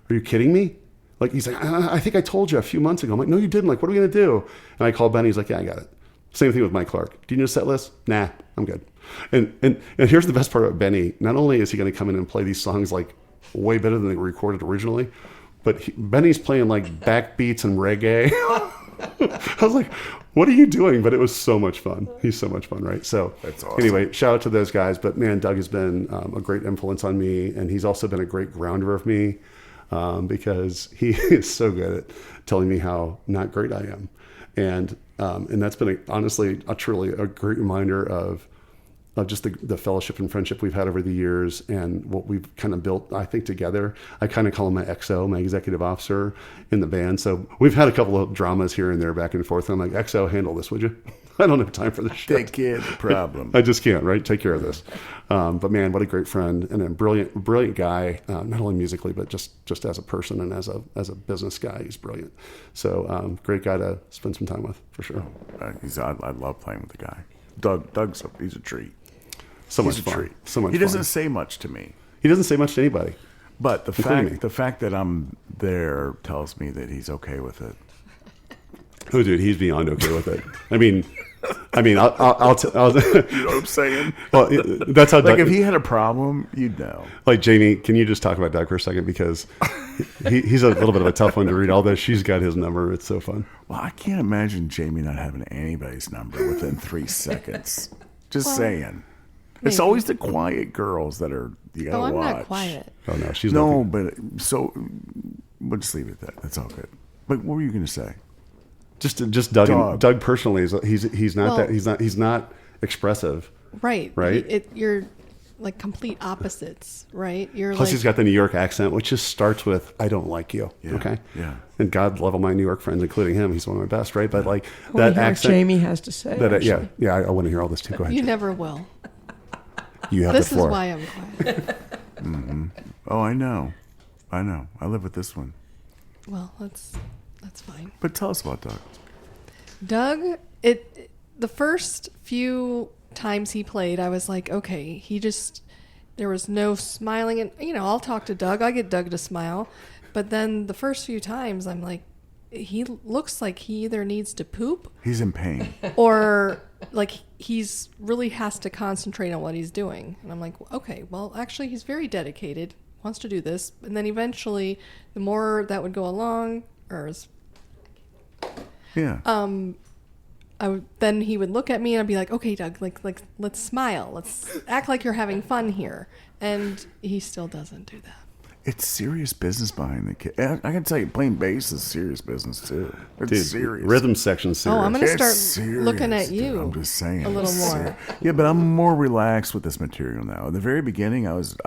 Are you kidding me? Like, he's like, I think I told you a few months ago. I'm like, no, you didn't. Like, what are we going to do? And I called Ben. He's like, yeah, I got it. Same thing with Mike Clark. Do you need a set list? Nah, I'm good. And here's the best part about Benny. Not only is he going to come in and play these songs like way better than they were recorded originally, but Benny's playing like backbeats and reggae. I was like, what are you doing? But it was so much fun. He's so much fun, right? So that's awesome. Anyway, shout out to those guys. But man, Doug has been a great influence on me, and he's also been a great grounder of me because he is so good at telling me how not great I am. And that's been honestly truly a great reminder of just the fellowship and friendship we've had over the years and what we've kind of built, I think, together. I kind of call him my XO, my executive officer in the band. So we've had a couple of dramas here and there back and forth. I'm like, XO, handle this, would you? I don't have time for this shit. Take care of the problem. I just can't, right? Take care of this. But man, what a great friend and a brilliant guy, not only musically, but just as a person and as a business guy. He's brilliant. So great guy to spend some time with, for sure. I love playing with the guy. He's a treat. So much fun. So much fun. He doesn't say much to me. He doesn't say much to anybody. But the fact that I'm there tells me that he's okay with it. Oh, dude, he's beyond okay with it. I mean, I'll you know what I'm saying? Well, that's how. Like, if he had a problem, you'd know. Like, Jamie, can you just talk about Doug for a second, because he's a little bit of a tough one to read. Although she's got his number, it's so fun. Well, I can't imagine Jamie not having anybody's number within 3 seconds. Just saying. Maybe. It's always the quiet girls that are you gotta watch. Oh, I'm not quiet. Oh no, she's no. But so we'll just leave it at that. That's all good. But what were you going to say? Just Doug personally he's not expressive. Right. Right. You're like complete opposites, right? Plus he's got the New York accent, which just starts with "I don't like you." Yeah, okay. Yeah. And God love all my New York friends, including him. He's one of my best, right? But like that accent, Jamie has to say. Yeah. I want to hear all this too. Go ahead. You Jamie. never will. You have this the floor. is why I'm quiet. Mm-hmm. Oh, I know. I live with this one. Well, that's fine. But tell us about Doug. Doug, the first few times he played, I was like, okay, there was no smiling. And, I'll talk to Doug. I get Doug to smile. But then the first few times, I'm like, he looks like he either needs to poop. He's in pain. Or like he's really has to concentrate on what he's doing. And I'm like, okay, well, actually, he's very dedicated, wants to do this. And then eventually, the more that would go along, then he would look at me and I'd be like, okay, Doug, like let's smile. Let's act like you're having fun here. And he still doesn't do that. It's serious business behind the kid. I can tell you, playing bass is serious business too. It's Dude, serious. rhythm section's serious. Oh, I'm going to It's start serious, looking at dude. you. I'm just saying a little it's more. serious. Yeah, but I'm more relaxed with this material now. In the very beginning, I was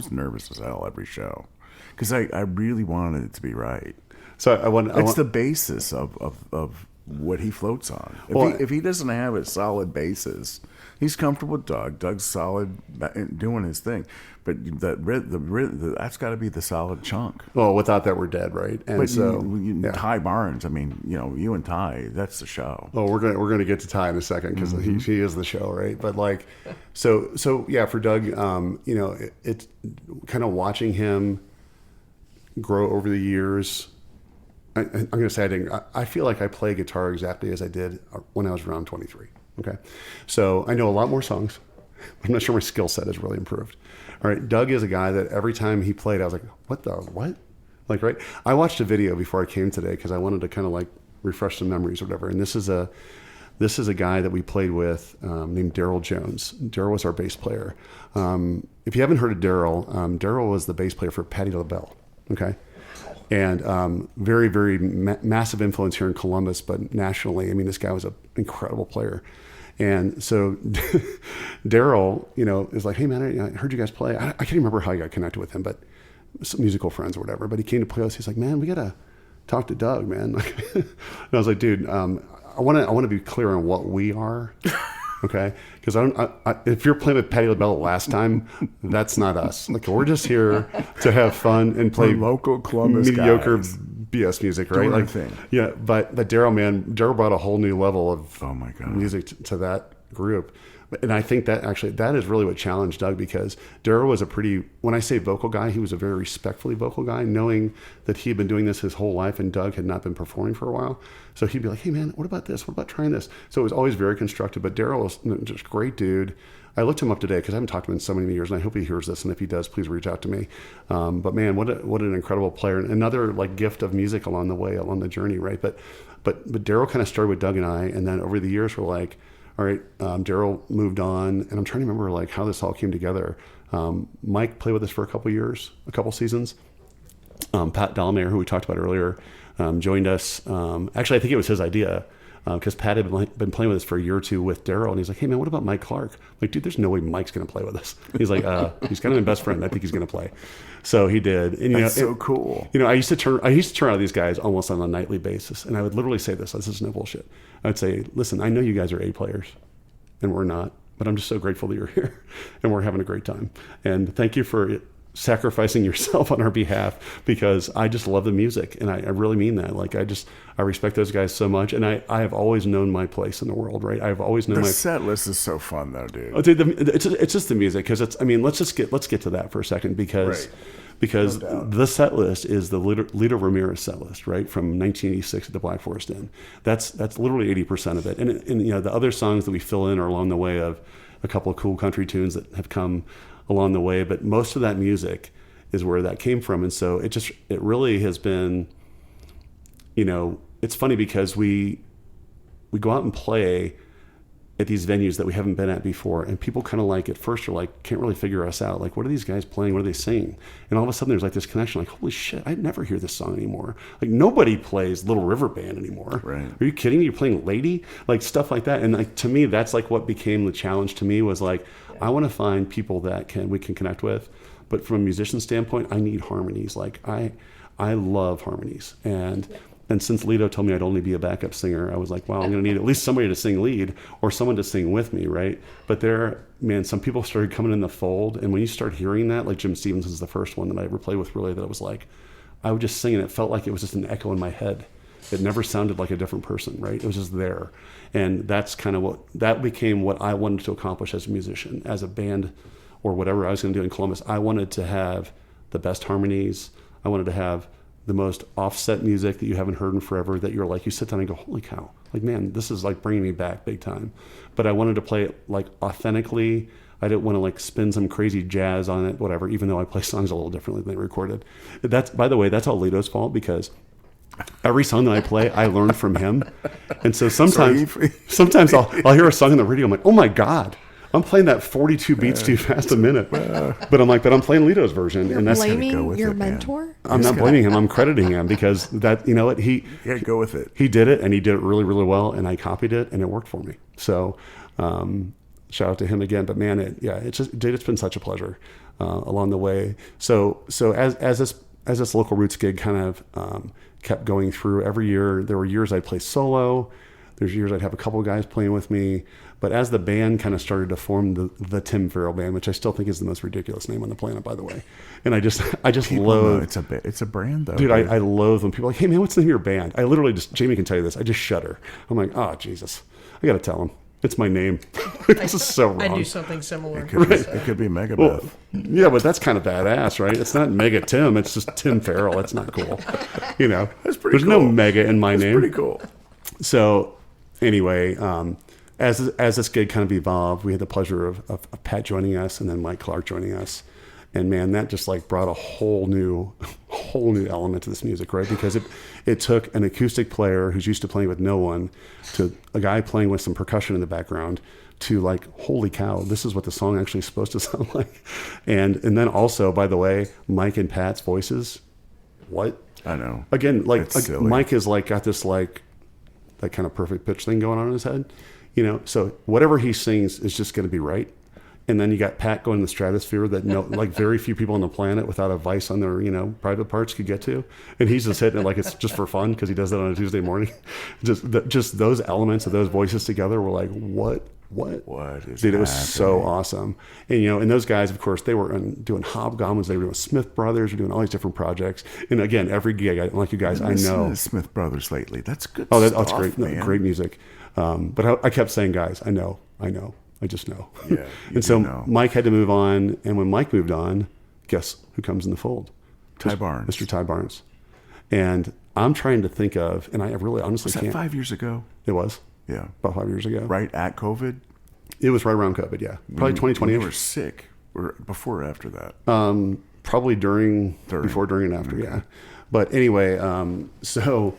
nervous as hell every show because I really wanted it to be right. So It's the basis of what he floats on. If he doesn't have a solid basis, he's comfortable with Doug. Doug's solid doing his thing, but that's got to be the solid chunk. Well, without that, we're dead, right? And But so Ty Barnes, I mean, you and Ty, that's the show. Oh, we're gonna get to Ty in a second because he is the show, right? But like, so yeah, for Doug, it's kind of watching him grow over the years. I'm gonna say I feel like I play guitar exactly as I did when I was around 23. Okay, so I know a lot more songs. I'm not sure my skill set has really improved. All right, Doug is a guy that every time he played, I was like, what? Like, right? I watched a video before I came today because I wanted to kind of like refresh some memories or whatever. And this is a guy that we played with named Daryl Jones. Daryl was our bass player. If you haven't heard of Daryl, Daryl was the bass player for Patti LaBelle. Okay. And very, very massive influence here in Columbus, but nationally, I mean, this guy was an incredible player. And so Daryl, is like, hey, man, I heard you guys play. I can't remember how I got connected with him, but some musical friends or whatever. But he came to play with us. He's like, man, we got to talk to Doug, man. And I was like, dude, I want to be clear on what we are. Okay, because if you're playing with Patti LaBelle last time, that's not us. Like, we're just here to have fun and play local Columbus mediocre guys. BS music, right? Doing Like, our thing. yeah. But Daryl brought a whole new level of Oh my God. music to that group. And I think that is really what challenged Doug, because Daryl was when I say vocal guy, he was a very respectfully vocal guy, knowing that he had been doing this his whole life and Doug had not been performing for a while. So he'd be like, hey man, what about this? What about trying this? So it was always very constructive, but Daryl was just a great dude. I looked him up today because I haven't talked to him in so many years, and I hope he hears this. And if he does, please reach out to me. But man, what an incredible player, and another like gift of music along the journey, right? But Daryl kind of started with Doug and I, and then over the years we're like, all right, Daryl moved on, and I'm trying to remember like how this all came together. Mike played with us for a couple seasons. Pat Dahlmeyer, who we talked about earlier, joined us. Actually, I think it was his idea, because Pat had been playing with us for a year or two with Daryl, and he's like, hey man, what about Mike Clark? I'm like, dude, there's no way Mike's going to play with us. He's like, he's kind of my best friend. I think he's going to play. So he did. And, That's so cool. I used to turn out these guys almost on a nightly basis, and I would literally say this is no bullshit. I would say, listen, I know you guys are A players, and we're not, but I'm just so grateful that you're here, and we're having a great time. And thank you for sacrificing yourself on our behalf, because I just love the music, and I really mean that. Like, I respect those guys so much, and I have always known my place in the world, right? I've always known the set list is so fun though, dude. Oh, dude, it's just the music, because let's get to that for a second, because the set list is the Lito Ramirez set list, right, from 1986 at the Black Forest Inn. That's literally 80% of it, and the other songs that we fill in are along the way of a couple of cool country tunes that have come along the way, but most of that music is where that came from. And so it really has been, it's funny because we go out and play at these venues that we haven't been at before, and people kind of like at first are like, can't really figure us out. Like, what are these guys playing? What are they singing? And all of a sudden there's like this connection, like, holy shit, I never hear this song anymore. Like, nobody plays Little River Band anymore. Right. Are you kidding me? You're playing Lady? Like, stuff like that. And like, to me, that's like what became the challenge to me, was like, I want to find people that we can connect with. But from a musician standpoint, I need harmonies. Like, I love harmonies. And since Lito told me I'd only be a backup singer, I was like, wow, I'm going to need at least somebody to sing lead or someone to sing with me, right? But some people started coming in the fold. And when you start hearing that, like Jim Stevens is the first one that I ever played with, really, that was like, I would just sing and it felt like it was just an echo in my head. It never sounded like a different person, right? It was just there. And that's kind of that became what I wanted to accomplish as a musician, as a band, or whatever I was going to do in Columbus. I wanted to have the best harmonies. I wanted to have the most offset music that you haven't heard in forever, that you're like, you sit down and go, holy cow, like, man, this is like bringing me back big time. But I wanted to play it like authentically. I didn't want to like spin some crazy jazz on it, whatever, even though I play songs a little differently than they recorded. That's, by the way, that's all Lito's fault, because every song that I play, I learned from him. And so sometimes I'll hear a song on the radio. I'm like, oh my God, I'm playing that 42 beats too fast a minute. But I'm playing Lito's version. You're and that's blaming your mentor? I'm not blaming him. I'm crediting him, because that, you know what, You gotta go with it. he did it, and he did it really, really well, and I copied it, and it worked for me. So, shout out to him again. But man, it's been such a pleasure along the way. So as this local roots gig kind of kept going through, every year there were years I'd play solo. There's years I'd have a couple of guys playing with me. But as the band kind of started to form, the Tim Farrel Band, which I still think is the most ridiculous name on the planet, by the way, and I just loathe. It's a brand, though, dude. I loathe when people are like, hey man, what's the name of your band? I literally Jamie can tell you this. I just shudder. I'm like, oh Jesus, I got to tell him. It's my name. This is so wrong. I do something similar. It could be Megabeth. Well, yeah, but that's kind of badass, right? It's not Mega Tim. It's just Tim Farrell. That's not cool. You know, That's pretty there's cool. no Mega in my name. Pretty cool. So anyway, as this gig kind of evolved, we had the pleasure of Pat joining us, and then Mike Clark joining us. And man, that just like brought a whole new element to this music, right? Because it took an acoustic player who's used to playing with no one, to a guy playing with some percussion in the background, to like, holy cow, this is what the song actually is supposed to sound like. And then also, by the way, Mike and Pat's voices, what? I know. Again, like Silly. Mike is like got this like that kind of perfect pitch thing going on in his head, you know. So whatever he sings is just going to be right. And then you got Pat going in the stratosphere that like very few people on the planet without a vice on their, you know, private parts could get to. And he's just hitting it like it's just for fun, because he does that on a Tuesday morning. Just those elements of those voices together were like, what is dude, it was so awesome. And, you know, and those guys, of course, they were doing Hobgoblins. They were doing Smith Brothers. We're doing all these different projects. And again, every gig, like you guys, I know. The Smith Brothers lately. That's good That's stuff, great. man. Great music. But I kept saying, guys, I know. I just know. Yeah, and so know. Mike had to move on. And when Mike moved on, guess who comes in the fold? Ty Barnes. Mr. Ty Barnes. And I'm trying to think of, and I really honestly Was that can't. 5 years ago? It was. Yeah. About 5 years ago. Right at COVID? It was right around COVID, yeah. Probably 2020. You were sick. Or before or after that? Probably before, during, and after, yeah. But anyway, so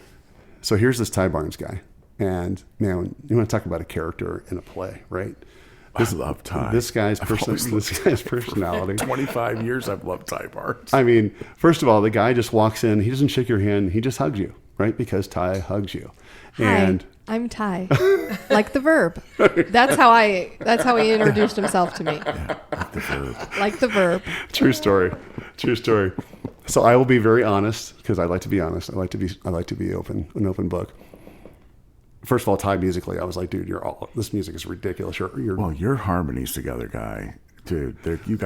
here's this Ty Barnes guy. And man, you want to talk about a character in a play, right? I love Ty. This guy's personality. 25 years I've loved Ty Barnes. I mean, first of all, the guy just walks in. He doesn't shake your hand. He just hugs you, right? Because Ty hugs you. Hi, And I'm Ty. Like the verb. That's how he introduced himself to me. Like the verb. Like the verb. True story. So I will be very honest, because I like to be honest. I like to be an open book. First of all, Ty, musically, I was like, dude, this music is ridiculous. Well, your harmonies together, guy. Dude, you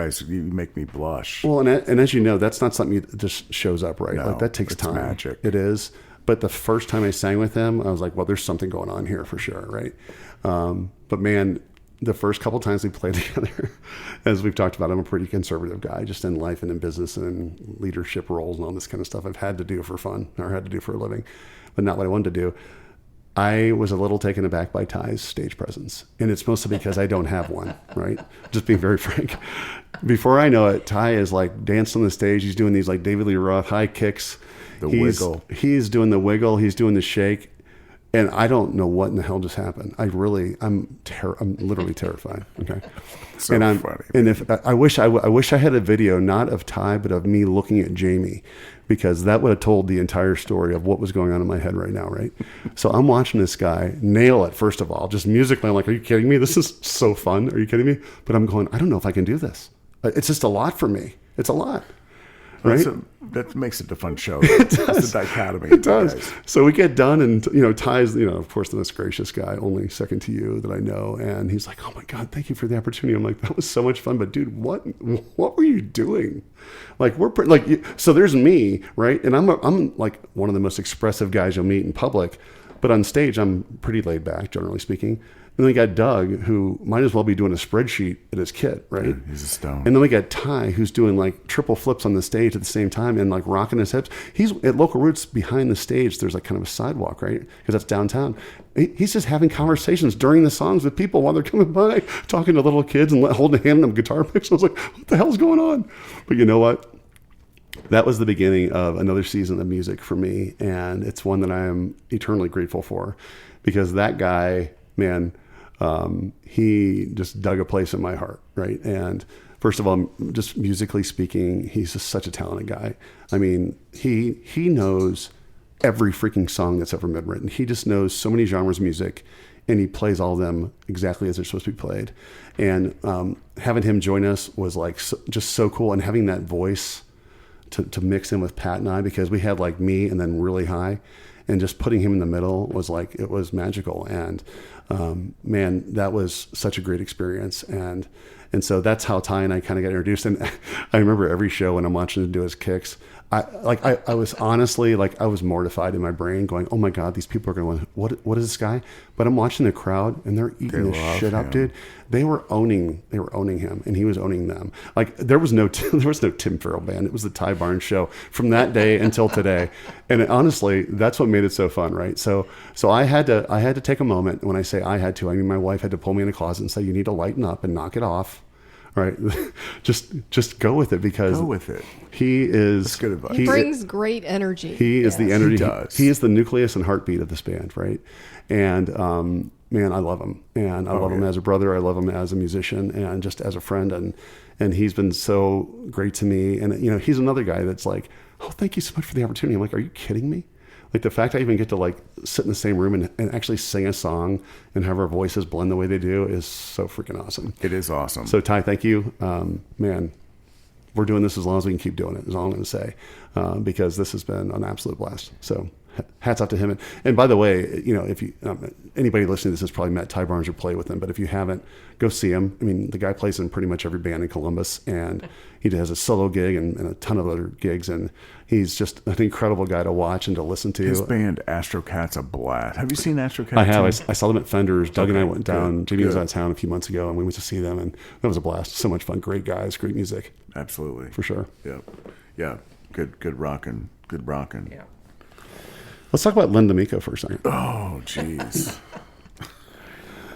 make me blush. Well, and as you know, that's not something that just shows up, right? No, like that takes it's time. magic. It is. But the first time I sang with him, I was like, well, there's something going on here for sure, right? But man, the first couple times we played together, as we've talked about, I'm a pretty conservative guy, just in life and in business and in leadership roles and all this kind of stuff I've had to do for fun, or had to do for a living, but not what I wanted to do. I was a little taken aback by Ty's stage presence. And it's mostly because I don't have one, right? Just being very frank. Before I know it, Ty is like dancing on the stage. He's doing these like David Lee Roth high kicks. Wiggle. He's doing the wiggle. He's doing the shake. And I don't know what in the hell just happened. I'm literally terrified. Okay. So funny. And if I wish I had a video, not of Ty, but of me looking at Jamie, because that would have told the entire story of what was going on in my head right now. Right. So I'm watching this guy nail it. First of all, just musically, I'm like, are you kidding me? This is so fun. Are you kidding me? But I'm going, I don't know if I can do this. It's just a lot for me. It's a lot. right? That makes it a fun show. It's a dichotomy. It does. So we get done, and Ty's, of course, the most gracious guy, only second to you that I know. And he's like, "Oh my God, thank you for the opportunity." I'm like, "That was so much fun." But dude, what were you doing? Like so there's me, right? And I'm like one of the most expressive guys you'll meet in public, but on stage I'm pretty laid back, generally speaking. And then we got Doug, who might as well be doing a spreadsheet at his kit, right? Yeah, he's a stone. And then we got Ty, who's doing like triple flips on the stage at the same time and like rocking his hips. He's at Local Roots behind the stage. There's like kind of a sidewalk, right? Because that's downtown. He's just having conversations during the songs with people while they're coming by, talking to little kids and holding a hand in them guitar picks. I was like, what the hell's going on? But you know what? That was the beginning of another season of music for me. And it's one that I am eternally grateful for, because that guy, man, he just dug a place in my heart, right? And first of all, just musically speaking, he's just such a talented guy. I mean, he knows every freaking song that's ever been written. He just knows so many genres of music, and he plays all of them exactly as they're supposed to be played. And having him join us was like just so cool, and having that voice to mix in with Pat and I, because we had like me and then really high, and just putting him in the middle was like, it was magical. And man, that was such a great experience. And so that's how Ty and I kind of got introduced. And I remember every show when I'm watching him do his kicks, I was honestly like, I was mortified in my brain going, oh my God, these people are going, what is this guy? But I'm watching the crowd and they're eating this shit up, dude. They were owning him, and he was owning them. Like there was no Tim Farrell band. It was the Ty Barnes show from that day until today. And honestly, that's what made it so fun, right? So I had to take a moment. When I say I had to, I mean my wife had to pull me in the closet and say, you need to lighten up and knock it off. Right, just go with it, because he is. That's good advice. He brings great energy. He is the energy. He does. He is the nucleus and heartbeat of this band, right? And man, I love him, and I love him as a brother. I love him as a musician, and just as a friend. And he's been so great to me. And he's another guy that's like, oh, thank you so much for the opportunity. I'm like, are you kidding me? Like the fact I even get to like sit in the same room and actually sing a song and have our voices blend the way they do is so freaking awesome. It is awesome. So Ty, thank you. Man, we're doing this as long as we can keep doing it, is all I'm going to say, because this has been an absolute blast. So hats off to him. And by the way, if you anybody listening to this has probably met Ty Barnes or played with him, but if you haven't, go see him. I mean, the guy plays in pretty much every band in Columbus, and he has a solo gig and a ton of other gigs, and he's just an incredible guy to watch and to listen to. His band Astro Cat's a blast. Have you seen Astro Cat? I have. I saw them at Fenders. Doug and I went down. Jamie was out of town a few months ago, and we went to see them, and that was a blast. So much fun. Great guys. Great music. Absolutely. For sure. Yeah. Good rocking. Yeah. Let's talk about Len D'Amico for a second. Oh, jeez.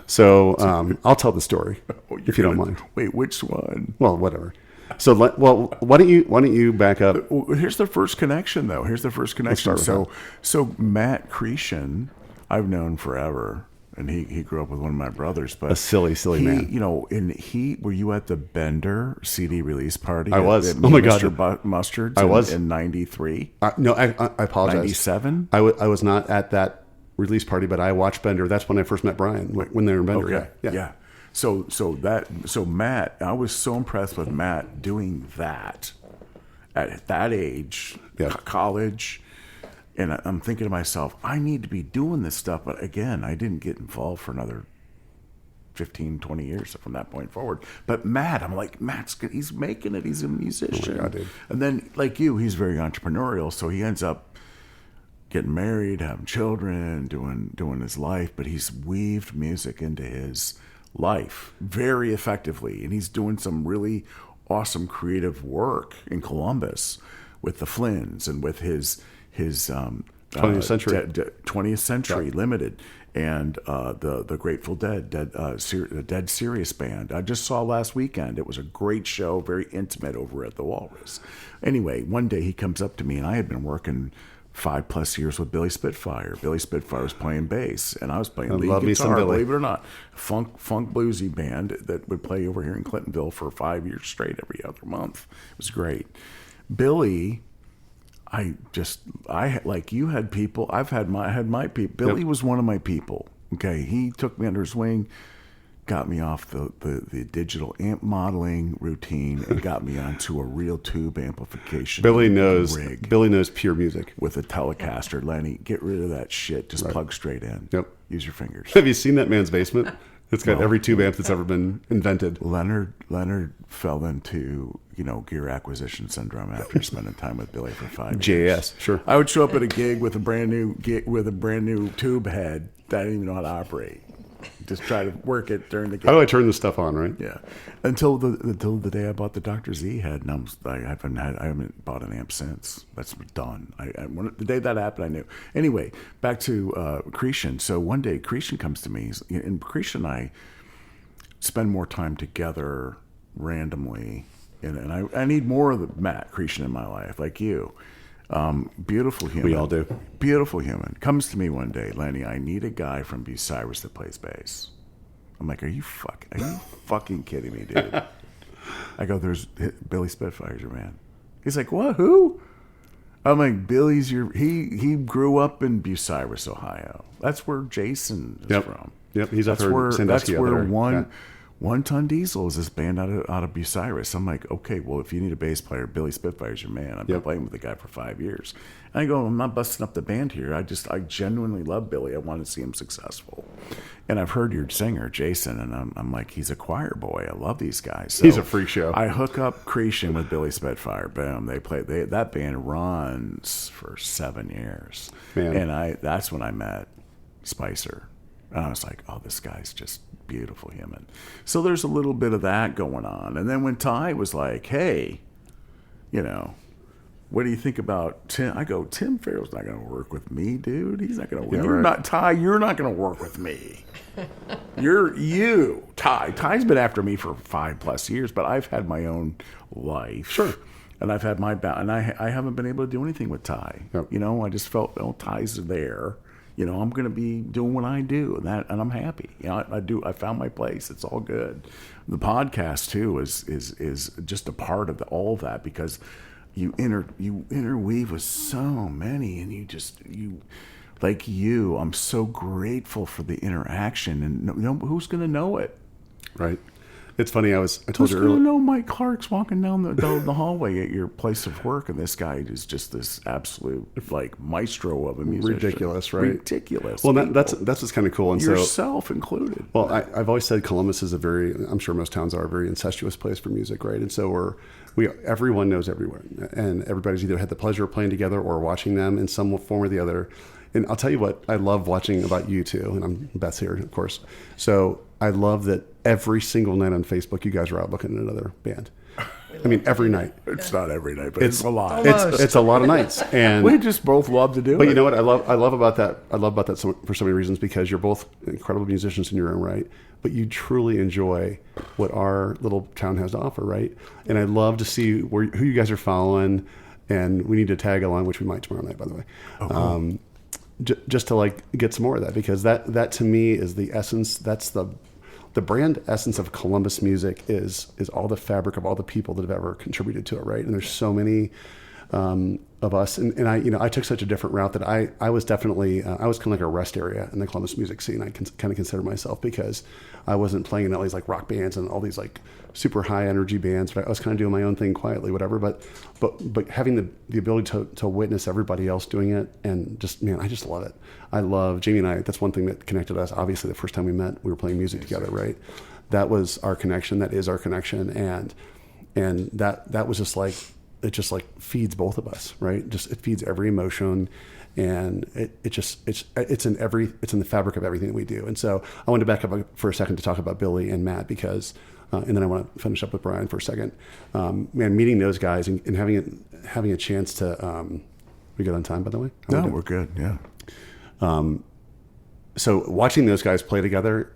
So I'll tell the story if you don't mind. Wait, which one? Well, whatever. So, why don't you back up? Well, here's the first connection, though. So Matt Cretion, I've known forever, and he grew up with one of my brothers. But a silly man. Were you at the Bender CD release party? I was. At Oh my Mr. God, Mustard's. I was in '93. No, I apologize. '97. I was not at that release party, but I watched Bender. That's when I first met Brian, when they were in Bender. Okay. Yeah. So Matt, I was so impressed with Matt doing that at that age, college. And I'm thinking to myself, I need to be doing this stuff. But again, I didn't get involved for another 15, 20 years from that point forward. But Matt, I'm like, Matt's good. He's making it. He's a musician. Oh my God, dude. And then, like you, he's very entrepreneurial. So he ends up getting married, having children, doing his life. But he's weaved music into his life very effectively. And he's doing some really awesome creative work in Columbus with the Flynns and with his 20th Century 20th Century Limited and the Grateful Dead Dead Serious Band. I just saw last weekend. It was a great show, very intimate over at the Walrus. Anyway, one day he comes up to me, and I had been working 5+ years with Billy Spitfire. Billy Spitfire was playing bass, and I was playing lead guitar, believe it or not. Funk bluesy band that would play over here in Clintonville for 5 years straight every other month. It was great. Billy, like you had people, I had my people. Billy was one of my people. Okay, he took me under his wing, got me off the digital amp modeling routine and got me onto a real tube amplification rig Billy knows pure music. with a Telecaster. Lenny, get rid of that shit. Just plug straight in. Yep. Use your fingers. Have you seen that man's basement? It's got every tube amp that's ever been invented. Leonard fell into gear acquisition syndrome after spending time with Billy for 5 years. JS, sure. I would show up at a gig with a brand new tube head that I didn't even know how to operate. Just try to work it during the gig. How do I turn this stuff on, right? Yeah, until the day I bought the Dr. Z head, and I haven't bought an amp since. That's done. The day that happened, I knew. Anyway, back to Cretion. So one day, Cretion comes to me, and Cretion and I spend more time together randomly, and I need more of the Matt Cretion in my life, like you. Beautiful human. We all do. Beautiful human. Comes to me one day, Lenny, I need a guy from Bucyrus that plays bass. I'm like, are you fucking kidding me, dude? I go, there's Billy Spitfire's your man. He's like, what? Who? I'm like, Billy's he grew up in Bucyrus, Ohio. That's where Jason is from. Yep, he's that's up there. where Sandusky that's where up there. One Ton Diesel is this band out of Bucyrus. I'm like, okay, well, if you need a bass player, Billy Spitfire's your man. I've been playing with the guy for 5 years. And I go, I'm not busting up the band here. I genuinely love Billy. I want to see him successful. And I've heard your singer, Jason, and I'm like, he's a choir boy. I love these guys. So He's a freak show. I hook up Cretion with Billy Spitfire. Boom. That band runs for 7 years. Man. And that's when I met Spicer. And I was like, oh, this guy's just beautiful human. So there's a little bit of that going on. And then when Ty was like, hey, what do you think about Tim? I go, Tim Farrell's not going to work with me, dude. He's not going to work. You're not going to work with me. Ty. Ty's been after me for 5+ years, but I've had my own life. Sure. And I've had my and I haven't been able to do anything with Ty. Yep. I just felt, Ty's there. I'm going to be doing what I do, and I'm happy. I found my place. It's all good. The podcast too is just a part of all of that, because you interweave with so many, and I'm so grateful for the interaction, and who's going to know it? Right. It's funny. I told Who's you going to earlier. know Mike Clark's walking down the hallway at your place of work, and this guy is just this absolute maestro of a musician. Ridiculous, right? Ridiculous. Well, that's what's kind of cool. And yourself included. Well, I've always said Columbus is I'm sure most towns are a very incestuous place for music, right? And so everyone knows everyone, and everybody's either had the pleasure of playing together or watching them in some form or the other. And I'll tell you what I love watching about you two, and Beth's here, of course. So I love that every single night on Facebook, you guys are out looking at another band. I mean, every night. It's not every night, but it's a lot. It's a lot of nights, and we just both love to do it. But you know what I love about that? I love about that for so many reasons, because you're both incredible musicians in your own right, but you truly enjoy what our little town has to offer, right? And I love to see who you guys are following, and we need to tag along, which we might tomorrow night, by the way. Oh, cool. Just to get some more of that, because that to me is the essence. That's the brand essence of Columbus music is all the fabric of all the people that have ever contributed to it, right? And there's so many of us, and I took such a different route that I was definitely I was kind of like a rest area in the Columbus music scene. I kind of consider myself, because I wasn't playing in all these rock bands and all these super high energy bands, but I was kind of doing my own thing quietly, whatever. But having the ability to witness everybody else doing it, and I just love it. I love Jamie and I. That's one thing that connected us. Obviously, the first time we met, we were playing music together, right? That was our connection. That is our connection, and that was just it just feeds both of us, right? It feeds every emotion, and it's in the fabric of everything that we do. And so I wanted to back up for a second to talk about Billy and Matt, because and then I want to finish up with Brian for a second. Man, meeting those guys and having a chance to we good on time, by the way? No, we're good. Yeah. So watching those guys play together,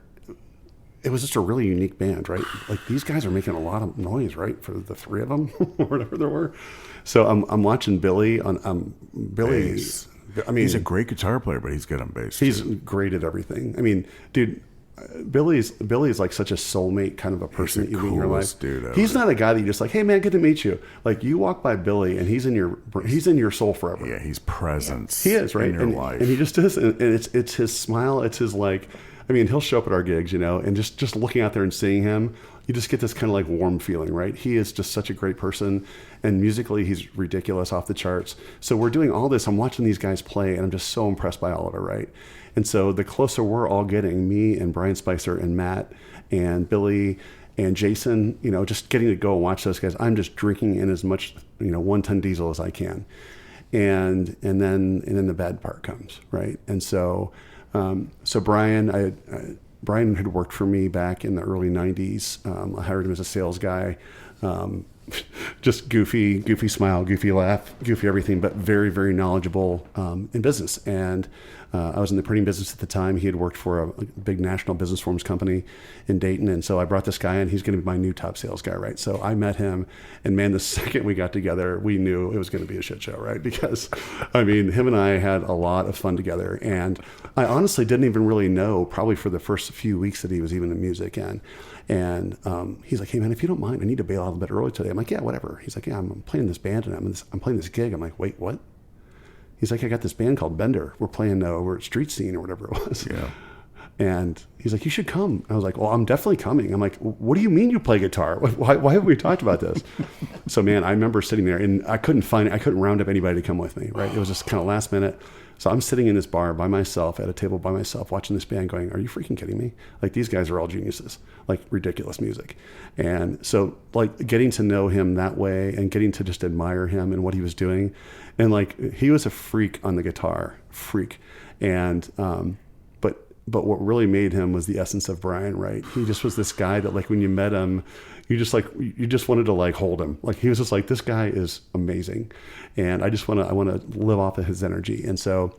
it was just a really unique band, right? These guys are making a lot of noise, right? For the three of them, or whatever there were. So I'm watching Billy on Billy. Bass. I mean, he's a great guitar player, but he's good on bass. He's great at everything. I mean, dude, Billy is like such a soulmate kind of a person that you meet in your life. Dude he's not a guy that you just hey man, good to meet you. You walk by Billy and he's in your soul forever. Yeah, he's presence. He is, right? In your life. And he just is, and it's his smile. It's his I mean, he'll show up at our gigs, you know, and just looking out there and seeing him, you just get this kind of like warm feeling, right? He is just such a great person, and musically he's ridiculous, off the charts. So we're doing all this. I'm watching these guys play, and I'm just so impressed by all of it, right? And so the closer we're all getting, me and Brian Spicer and Matt and Billy and Jason, you know, just getting to go and watch those guys, I'm just drinking in as much, you know, 1-ton diesel as I can. And then the bad part comes, right? And so Brian had worked for me back in the early 90s. I hired him as a sales guy. Just goofy smile, goofy laugh, goofy everything, but very, very knowledgeable in business. And I was in the printing business at the time. He had worked for a big national business forms company in Dayton. And so I brought this guy in. He's going to be my new top sales guy, right? So I met him, and man, the second we got together, we knew it was going to be a shit show, right? Because, I mean, him and I had a lot of fun together. And I honestly didn't even really know, probably for the first few weeks, that he was even in music. And he's like, hey, man, if you don't mind, I need to bail out a bit early today. I'm like, yeah, whatever. He's like, yeah, I'm playing this band, and I'm playing this gig. I'm like, wait, what? He's like, I got this band called Bender. We're playing over at Street Scene or whatever it was. Yeah. And he's like, you should come. I was like, well, I'm definitely coming. I'm like, what do you mean you play guitar? Why haven't we talked about this? So, man, I remember sitting there, and I couldn't round up anybody to come with me, right? It was just kind of last minute. So I'm sitting in this bar by myself, at a table by myself, watching this band going, are you freaking kidding me? Like, these guys are all geniuses, like ridiculous music. And so, like, getting to know him that way and getting to just admire him and what he was doing. And like, he was a freak on the guitar, freak. And, but what really made him was the essence of Brian, right? He just was this guy that, like, when you met him, you just wanted to like hold him. Like, he was just like, this guy is amazing. And I want to live off of his energy. And so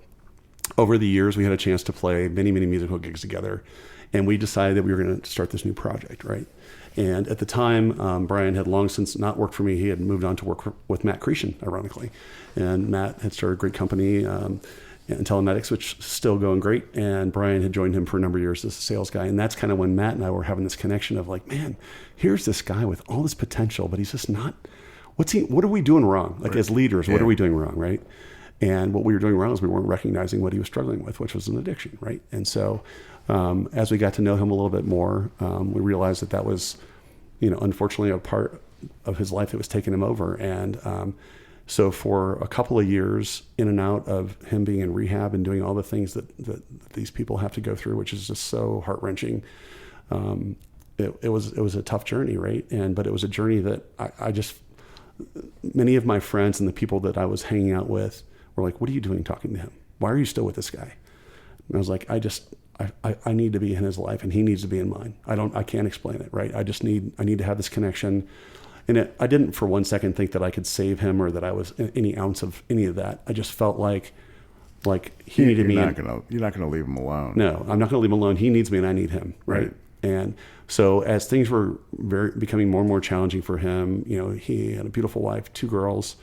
over the years, we had a chance to play many, many musical gigs together. And we decided that we were going to start this new project, right? And at the time, Brian had long since not worked for me. He had moved on to work with Matt Cretion, ironically. And Matt had started a great company in telematics, which is still going great. And Brian had joined him for a number of years as a sales guy. And that's kind of when Matt and I were having this connection of like, man, here's this guy with all this potential, but he's just not, what are we doing wrong? Like, as leaders, what are we doing wrong, right? And what we were doing wrong is we weren't recognizing what he was struggling with, which was an addiction, right? And so as we got to know him a little bit more, we realized that was, you know, unfortunately a part of his life that was taking him over. And so for a couple of years, in and out of him being in rehab and doing all the things that these people have to go through, which is just so heart-wrenching, it was a tough journey, right? But it was a journey that I just, many of my friends and the people that I was hanging out with were like, what are you doing talking to him? Why are you still with this guy? And I was like, I need to be in his life, and he needs to be in mine. I can't explain it, right? I need to have this connection. And I didn't for one second think that I could save him or that I was any ounce of any of that. I just felt like he needed me. You're not gonna leave him alone. No, I'm not gonna leave him alone. He needs me, and I need him, right? And so as things were becoming more and more challenging for him, you know, he had a beautiful wife, 2 girls,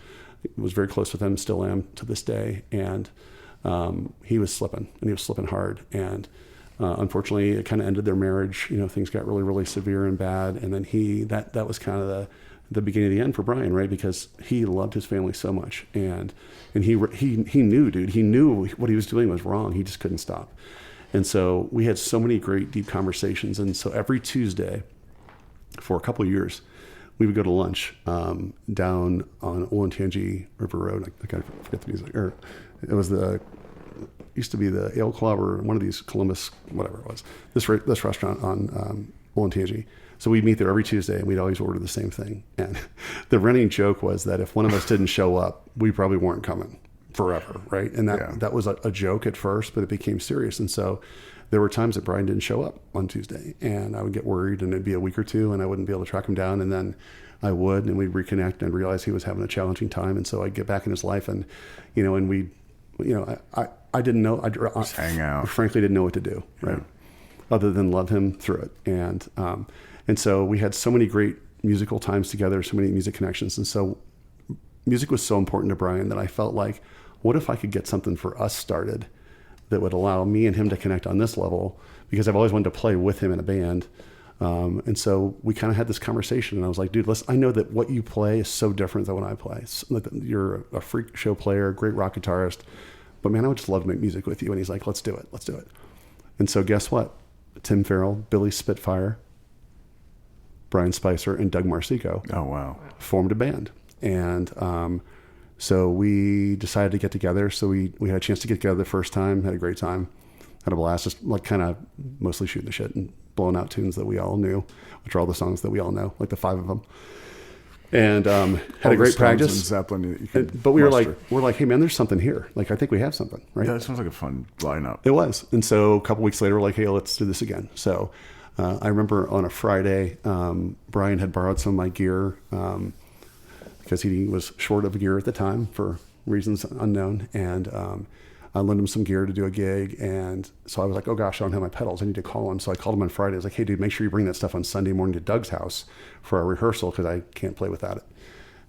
was very close with them, still am to this day, and he was slipping, and he was slipping hard, and unfortunately, it kind of ended their marriage. You know, things got really, really severe and bad, and then that was kind of the beginning of the end for Brian, right? Because he loved his family so much, and he knew, dude, he knew what he was doing was wrong. He just couldn't stop. And so we had so many great, deep conversations. And so every Tuesday for a couple of years, we would go to lunch down on Olentangy River Road. I forget the music. Or it was used to be the Ale Club or one of these Columbus, whatever it was. This restaurant on Olentangy. So we'd meet there every Tuesday, and we'd always order the same thing. And the running joke was that if one of us didn't show up, we probably weren't coming forever, right? And that was a joke at first, but it became serious. And so there were times that Brian didn't show up on Tuesday, and I would get worried, and it'd be a week or two, and I wouldn't be able to track him down. And then I would, and we'd reconnect and realize he was having a challenging time. And so I'd get back in his life, and, you know, and we, you know, I didn't know, I just hang out. Frankly, didn't know what to do, right? Other than love him through it. And so we had so many great musical times together, so many music connections. And so music was so important to Brian that I felt like, what if I could get something for us started that would allow me and him to connect on this level? Because I've always wanted to play with him in a band. And so we kind of had this conversation, and I was like, dude, I know that what you play is so different than what I play. You're a freak show player, great rock guitarist, but man, I would just love to make music with you. And he's like, let's do it. And so guess what? Tim Farrell, Billy Spitfire, Brian Spicer, and Doug Marsico Oh, wow. formed a band. And so we decided to get together. So we had a chance to get together the first time, had a great time, had a blast, just like kind of mostly shooting the shit and blowing out tunes that we all knew, which are all the songs that we all know, like the 5 of them. And had All a the great Stones practice. and Zeppelin you could But we're muster. like, hey man, there's something here. Like, I think we have something, right? Yeah, that sounds like a fun lineup. It was. And so a couple weeks later, we're like, hey, let's do this again. So I remember on a Friday, Brian had borrowed some of my gear because he was short of gear at the time for reasons unknown. And I lent him some gear to do a gig. And so I was like, oh gosh, I don't have my pedals. I need to call him. So I called him on Friday. I was like, hey dude, make sure you bring that stuff on Sunday morning to Doug's house for our rehearsal because I can't play without it.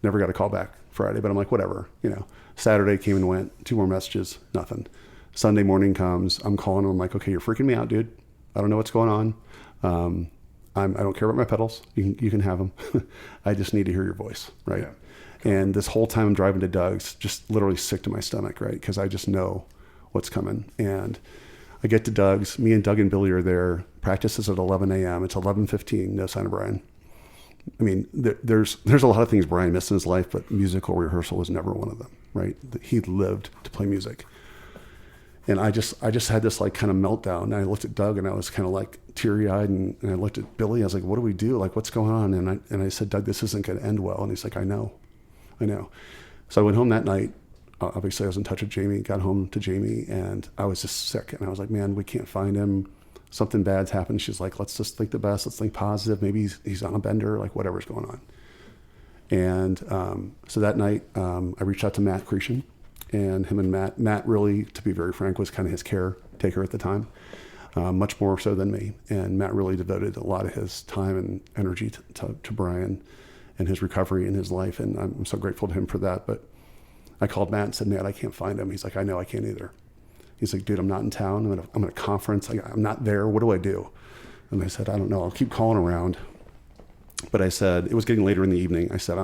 Never got a call back Friday, but I'm like, whatever, Saturday came and went, 2 more messages, nothing. Sunday morning comes, I'm calling him. I'm like, okay, you're freaking me out, dude. I don't know what's going on. I don't care about my pedals. You can have them. I just need to hear your voice, right? Yeah. And this whole time I'm driving to Doug's, just literally sick to my stomach, right? Because I just know what's coming. And I get to Doug's. Me and Doug and Billy are there. Practice is at 11 a.m. It's 11:15. No sign of Brian. I mean, there's a lot of things Brian missed in his life, but musical rehearsal was never one of them, right? He lived to play music. And I just had this like kind of meltdown. And I looked at Doug and I was kind of like teary eyed and I looked at Billy. I was like, what do we do? Like, what's going on? And I said, Doug, this isn't going to end well. And he's like, I know. So I went home that night. Obviously I was in touch with Jamie, got home to Jamie and I was just sick. And I was like, man, we can't find him. Something bad's happened. She's like, let's just think the best. Let's think positive. Maybe he's on a bender, like whatever's going on. And so that night I reached out to Matt Cretion. And him and Matt really, to be very frank, was kind of his caretaker at the time, much more so than me. And Matt really devoted a lot of his time and energy to Brian and his recovery in his life. And I'm so grateful to him for that. But I called Matt and said, Matt, I can't find him. He's like, I know, I can't either. He's like, dude, I'm not in town. I'm at a conference. I'm not there. What do I do? And I said, I don't know. I'll keep calling around. But I said, it was getting later in the evening. I said,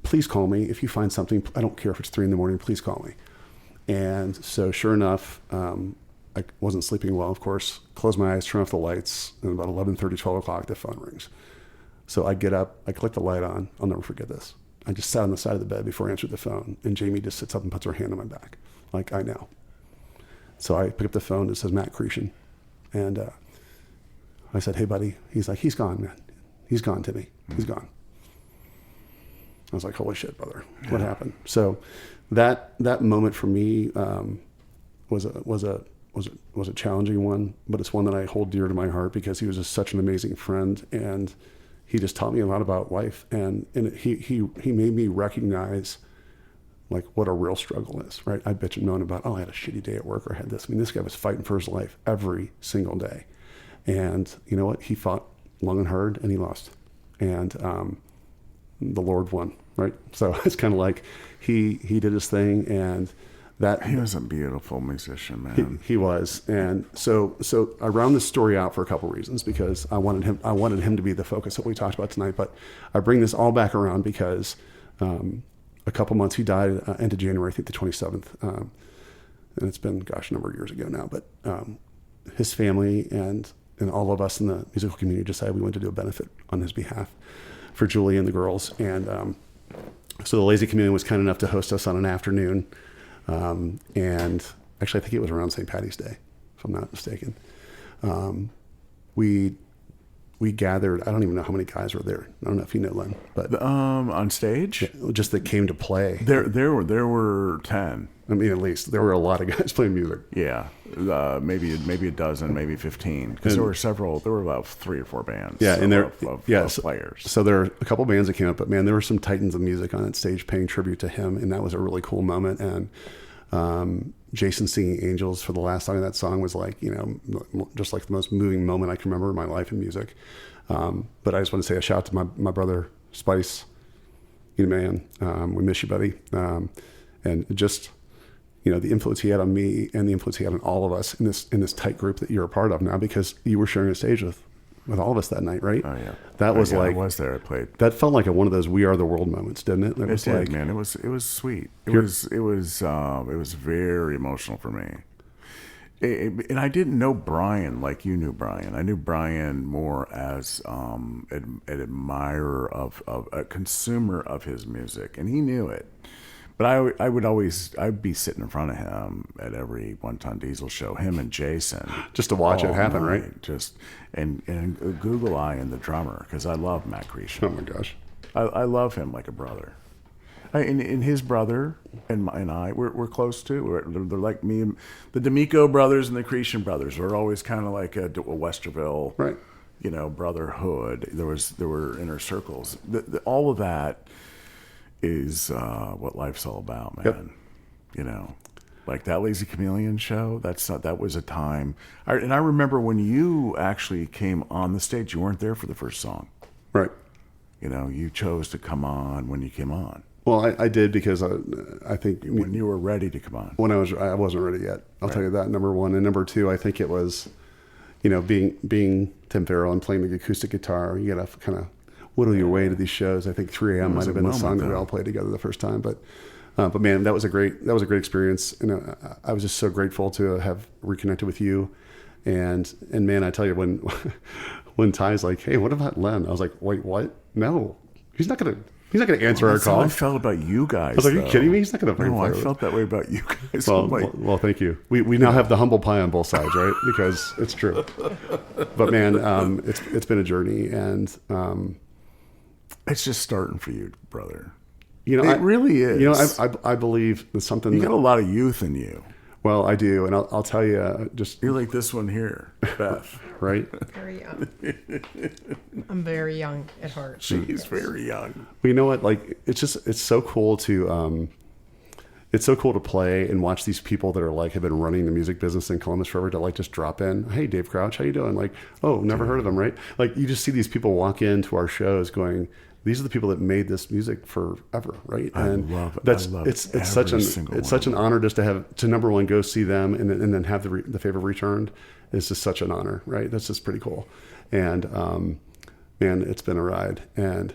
please call me if you find something. I don't care if it's 3 a.m. Please call me. And so sure enough, I wasn't sleeping well, of course, close my eyes, turn off the lights, and about 11:30, 12 o'clock, the phone rings. So I get up, I click the light on. I'll never forget this. I just sat on the side of the bed before I answered the phone, and Jamie just sits up and puts her hand on my back. Like, I know. So I pick up the phone, it says Matt Cretion. And I said, hey buddy. He's like, he's gone, man. He's gone, Timmy. He's gone. I was like, holy shit, brother, what happened? So that moment for me was a challenging one, but it's one that I hold dear to my heart because he was just such an amazing friend, and he just taught me a lot about life, and he made me recognize like what a real struggle is, right? I bitch and moan about, I had a shitty day at work or I had this. I mean, this guy was fighting for his life every single day, and you know what? He fought long and hard, and he lost, and the Lord won. Right. So it's kind of like he did his thing, and that He was a beautiful musician, man. he was. And so I round this story out for a couple of reasons because I wanted him to be the focus that we talked about tonight. But I bring this all back around because a couple months, he died end of January, I think the 27th. And it's been, a number of years ago now, but his family and all of us in the musical community decided we wanted to do a benefit on his behalf for Julie and the girls. And so the Lazy Community was kind enough to host us on an afternoon. And actually, I think it was around St. Paddy's Day, if I'm not mistaken. We gathered, I don't even know how many guys were there. I don't know if you know, Len. But On stage? just that came to play. There were 10. I mean, at least. There were a lot of guys playing music. Yeah. Maybe a dozen, maybe 15. Because there were about 3 or 4 bands. Yeah, and there of players. So there are a couple bands that came up, but man, there were some titans of music on that stage paying tribute to him, and that was a really cool moment. And Jason singing Angels for the last song of that song was like, just like the most moving moment I can remember in my life in music. But I just want to say a shout out to my brother Spice. You man, we miss you, buddy. And just the influence he had on me and the influence he had on all of us in this tight group that you're a part of now, because you were sharing a stage with all of us that night, right? Oh yeah, that was like I was there. I played. That felt like one of those "We Are the World" moments, didn't it? It did, man. It was sweet. It was very emotional for me. And I didn't know Brian like you knew Brian. I knew Brian more as an admirer of a consumer of his music, and he knew it. But I'd be sitting in front of him at every One Ton Diesel show, him and Jason, Just to watch it all happen, night, right? Just and Google Eye and the drummer, because I love Matt Creation. Oh my gosh. I love him like a brother. And his brother and I, we're close too. They're like me and the D'Amico brothers and the Creation brothers. We're always kind of like a Westerville, Right. brotherhood. There were inner circles. All of that is what life's all about, man. Yep. Like that Lazy Chameleon show. That was a time. And I remember when you actually came on the stage. You weren't there for the first song. Right. You chose to come on when you came on. Well, I did because I think When you were ready to come on. when I wasn't ready yet. I'll tell you that, number one. And number two, I think it was, being Tim Farrell and playing the acoustic guitar, you got to kind of whittle your way to these shows. I think 3 a.m. might have been the song that we all played together the first time. But man, that was a great experience. I was just so grateful to have reconnected with you. And man, I tell you, when Ty's like, "Hey, what about Len?" I was like, "Wait, what? No, he's not gonna answer our That's how call." I felt about you guys. I was like, "Are you though. kidding me? He's not gonna play." No, I felt that way about you guys. Well, I'm like, well, thank you. We now have the humble pie on both sides, right? Because it's true. But man, it's been a journey, and it's just starting for you, brother. it It really is. I believe there's something. You got a lot of youth in you. Well, I do, and I'll tell you, just You're like this one here, Beth. right. Very young. I'm very young at heart. She's very young. Well, you know what? Like, it's so cool to play and watch these people that are like have been running the music business in Columbus forever to like just drop in. Hey, Dave Crouch, how you doing? Like, oh, never heard of them, right? Like, you just see these people walk into our shows going, these are the people that made this music forever, right? And it's such an honor just to number one, go see them and then have the favor returned. It's just such an honor, right? That's just pretty cool. And man, it's been a ride, and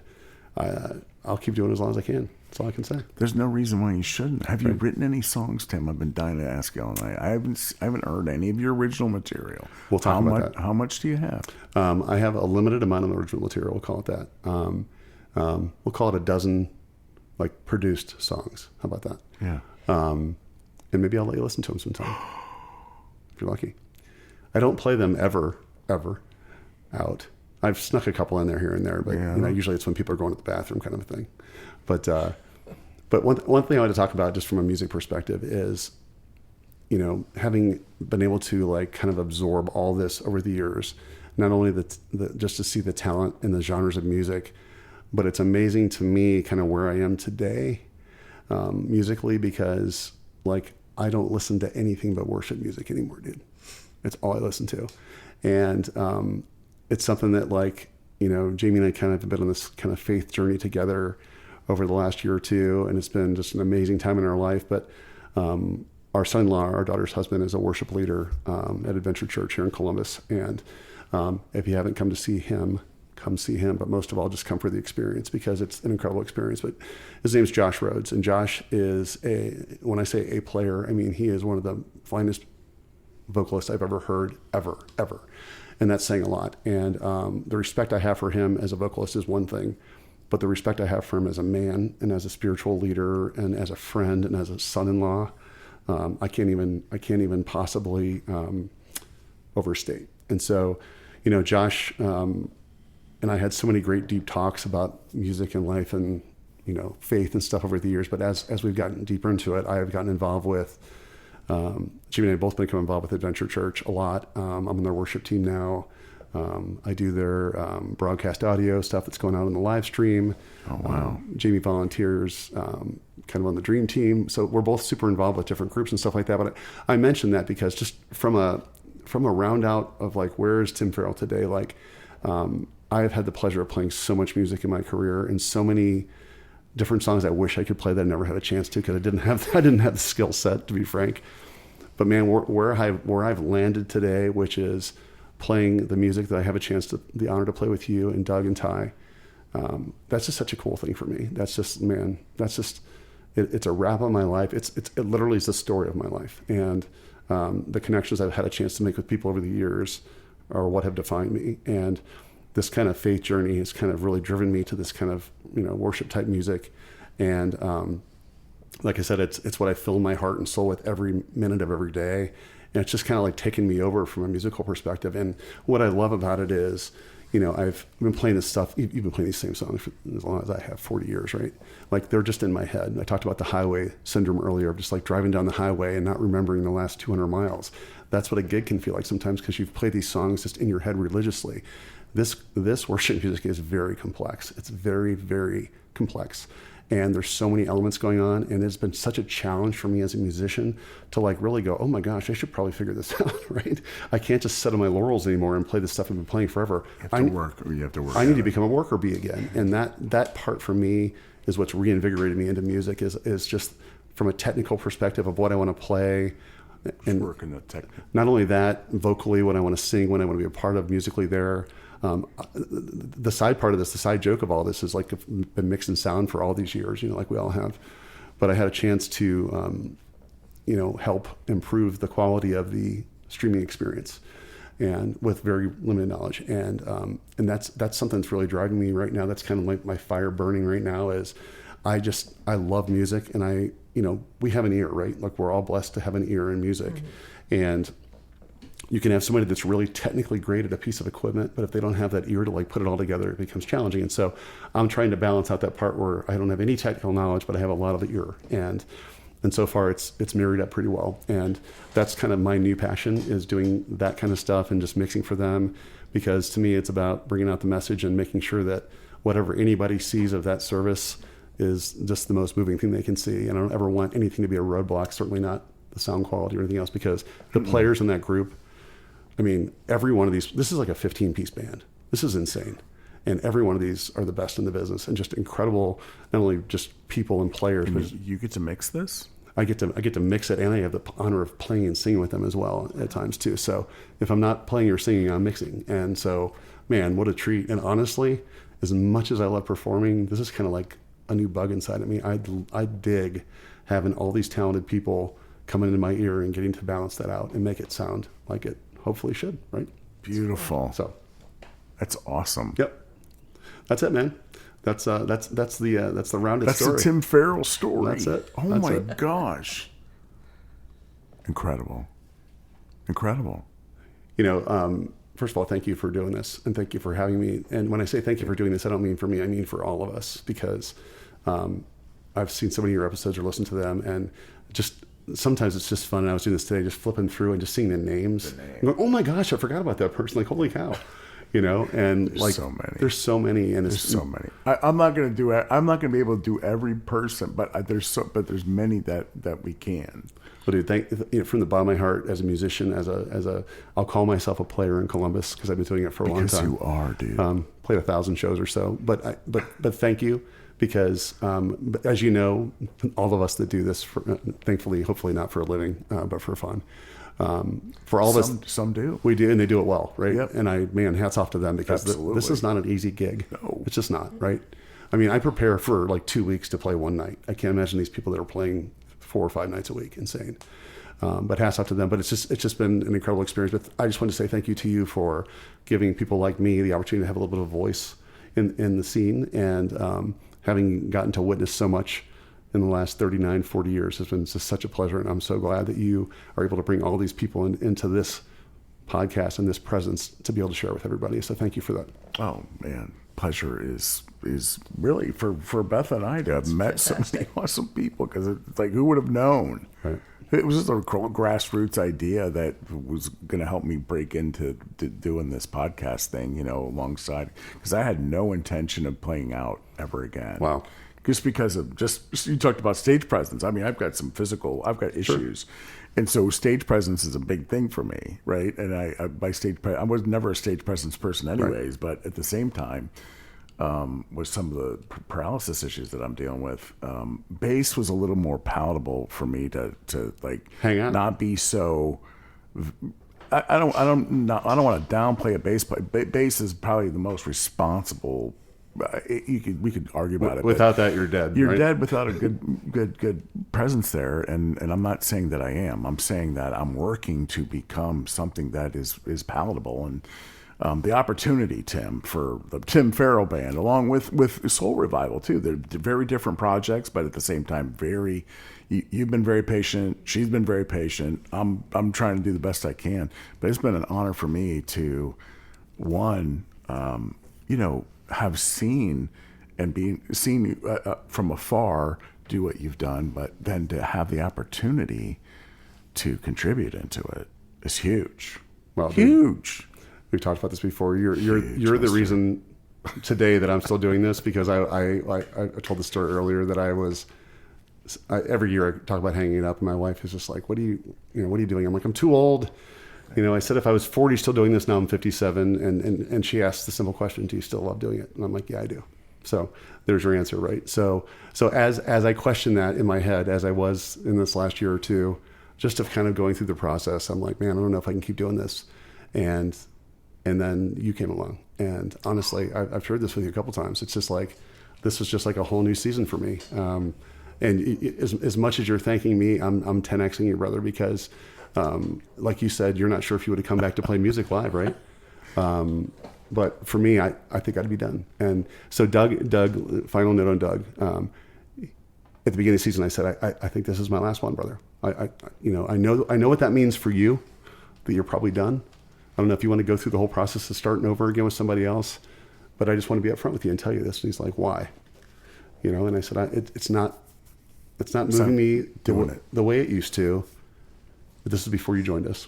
I'll keep doing it as long as I can. That's all I can say. There's no reason why you shouldn't. Have you written any songs, Tim? I've been dying to ask you all night. I haven't heard any of your original material. We'll talk about that. How much do you have? I have a limited amount of original material. We'll call it that. We'll call it a dozen, like, produced songs. How about that? Yeah. And maybe I'll let you listen to them sometime if you're lucky. I don't play them ever out. I've snuck a couple in there here and there, but usually it's when people are going to the bathroom, kind of a thing. But one thing I want to talk about just from a music perspective is, having been able to like kind of absorb all this over the years, not only just to see the talent in the genres of music, but it's amazing to me kind of where I am today musically, because like I don't listen to anything but worship music anymore, dude. It's all I listen to. And it's something that like, Jamie and I kind of have been on this kind of faith journey together over the last year or two, and it's been just an amazing time in our life. But our son-in-law, our daughter's husband, is a worship leader at Adventure Church here in Columbus. And if you haven't come to see him, come see him. But most of all, just come for the experience, because it's an incredible experience. But his name's Josh Rhodes, and Josh is when I say a player, I mean he is one of the finest vocalists I've ever heard, ever. And that's saying a lot. And the respect I have for him as a vocalist is one thing, but the respect I have for him as a man and as a spiritual leader and as a friend and as a son-in-law, I can't even possibly overstate. And so, Josh and I had so many great deep talks about music and life and, faith and stuff over the years. But as we've gotten deeper into it, I have gotten involved with, Jimmy and I have both become involved with Adventure Church a lot. I'm on their worship team now. I do their broadcast audio stuff that's going on in the live stream. Oh, wow. Jamie volunteers kind of on the dream team. So we're both super involved with different groups and stuff like that. But I mentioned that because just from a round out of like, where is Tim Farrell today? Like, I have had the pleasure of playing so much music in my career and so many different songs I wish I could play that I never had a chance to, because I didn't have the skill set, to be frank. But man, where I've landed today, which is playing the music that I have a chance to, the honor to play with you and Doug and Ty, that's just such a cool thing for me. That's just, man, it's a wrap on my life. It literally is the story of my life. And the connections I've had a chance to make with people over the years are what have defined me. And this kind of faith journey has kind of really driven me to this kind of, worship type music. And like I said, it's what I fill my heart and soul with every minute of every day. And it's just kind of like taking me over from a musical perspective. And what I love about it is, I've been playing this stuff. You've been playing these same songs for as long as I have, 40 years, right? Like they're just in my head. I talked about the highway syndrome earlier, of just like driving down the highway and not remembering the last 200 miles. That's what a gig can feel like sometimes, because you've played these songs just in your head religiously. This worship music is very complex. It's very, very complex. And there's so many elements going on, and it's been such a challenge for me as a musician to like really go, oh my gosh, I should probably figure this out, right? I can't just sit on my laurels anymore and play the stuff I've been playing forever. You have to work. I need to become a worker bee again, and that part for me is what's reinvigorated me into music. Is just from a technical perspective of what I want to play, and working the technique. Not only that, vocally, what I want to sing, what I want to be a part of musically there. The side part of this, the side joke of all this is like I've been mixing sound for all these years, like we all have. But I had a chance to, help improve the quality of the streaming experience, and with very limited knowledge. And that's something that's really driving me right now. That's kind of like my fire burning right now is I love music, and we have an ear, right? Like we're all blessed to have an ear in music. Mm-hmm. And you can have somebody that's really technically great at a piece of equipment, but if they don't have that ear to like put it all together, it becomes challenging. And so I'm trying to balance out that part where I don't have any technical knowledge, but I have a lot of the ear. And so far it's married up pretty well. And that's kind of my new passion, is doing that kind of stuff and just mixing for them, because to me, it's about bringing out the message and making sure that whatever anybody sees of that service is just the most moving thing they can see. And I don't ever want anything to be a roadblock, certainly not the sound quality or anything else, because the players in that group, I mean, every one of these, this is like a 15-piece band. This is insane. And every one of these are the best in the business, and just incredible, not only just people and players, but you get to mix this? I get to mix it, and I have the honor of playing and singing with them as well at times too. So if I'm not playing or singing, I'm mixing. And so, man, what a treat. And honestly, as much as I love performing, this is kind of like a new bug inside of me. I dig having all these talented people coming into my ear and getting to balance that out and make it sound like it hopefully should, right? Beautiful. So that's awesome. Yep. That's it, man. That's the rounded story. That's the Tim Farrell story. That's it. Oh That's my it. gosh. Incredible. First of all, thank you for doing this, and thank you for having me. And when I say thank you for doing this, I don't mean for me, I mean for all of us, because I've seen so many of your episodes or listened to them, and just sometimes it's just fun. And I was doing this today, just flipping through and just seeing the names. And going, oh my gosh, I forgot about that person. Like, holy cow. And there's like so many. There's so many, and there's so many. I'm not going to do it. I'm not going to be able to do every person, but there's many that we can. Well, dude, from the bottom of my heart, as a musician, as a, I'll call myself a player in Columbus, because I've been doing it for a long time. Because you are, dude. Played 1,000 shows or so, but thank you, because as you know, all of us that do this, thankfully, hopefully not for a living, but for fun. For all of us, some do. We do, and they do it well, right? Yep. And hats off to them, because this is not an easy gig. No. It's just not, right? I mean, I prepare for like 2 weeks to play one night. I can't imagine these people that are playing 4 or 5 nights a week. Insane. But hats off to them. But it's just been an incredible experience. But I just want to say thank you to you for giving people like me the opportunity to have a little bit of voice in the scene, and having gotten to witness so much in the last 39, 40 years has been just such a pleasure. And I'm so glad that you are able to bring all these people into this podcast and this presence to be able to share with everybody. So thank you for that. Oh man, pleasure is really for Beth and I to have met so many awesome people, because it's like, who would have known? Right. It was just a grassroots idea that was going to help me break into doing this podcast thing, alongside, because I had no intention of playing out ever again. Wow. Just because of you talked about stage presence. I mean, I've got issues. Sure. And so stage presence is a big thing for me, right? And I was never a stage presence person anyways, right. But at the same time, with some of the paralysis issues that I'm dealing with, bass was a little more palatable for me to like hang on, not be so. I don't want to downplay a bass player. Bass is probably the most responsible we could argue about it. Without that, you're dead. You're right? dead without a good presence there, and I'm not saying that I am. I'm saying that I'm working to become something that is palatable, and the opportunity, Tim, for the Tim Farrell Band, along with Soul Revival too. They're very different projects, but at the same time, you've been very patient. She's been very patient. I'm trying to do the best I can, but it's been an honor for me to have seen you from afar do what you've done, but then to have the opportunity to contribute into it is huge. Well, huge. We've talked about this before. You're the reason today that I'm still doing this, because I told the story earlier that every year I talk about hanging it up, and my wife is just like, what are you doing? I'm like, I'm too old. I said if I was 40 still doing this, now I'm 57, and she asked the simple question, do you still love doing it? And I'm like, yeah, I do. So there's your answer, right? So as I question that in my head, as I was in this last year or two, just of kind of going through the process, I'm like, man, I don't know if I can keep doing this. And then you came along, and honestly, I've shared this with you a couple times. It's just like, this was just like a whole new season for me. And as much as you're thanking me, I'm 10xing you, brother, because like you said, you're not sure if you would have come back to play music live, right? But for me, I think I'd be done. And so Doug, final note on Doug. At the beginning of the season, I said, I think this is my last one, brother. I know what that means for you, that you're probably done. I don't know if you want to go through the whole process of starting over again with somebody else, but I just want to be upfront with you and tell you this. And he's like, why? And I said, it's not moving me the way it used to. But this is before you joined us.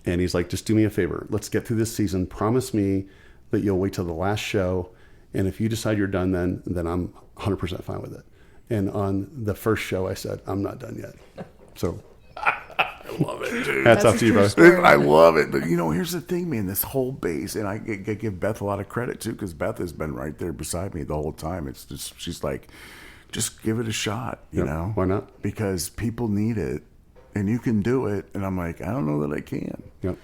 And he's like, just do me a favor. Let's get through this season. Promise me that you'll wait till the last show. And if you decide you're done then I'm 100% fine with it. And on the first show, I said, I'm not done yet. So I love it, dude. Hats off to you, brother. I love it. But, here's the thing, man. This whole bass, and I give Beth a lot of credit, too, because Beth has been right there beside me the whole time. It's just, she's like, just give it a shot, you know? Why not? Because people need it, and you can do it. And I'm like, I don't know that I can. Yep.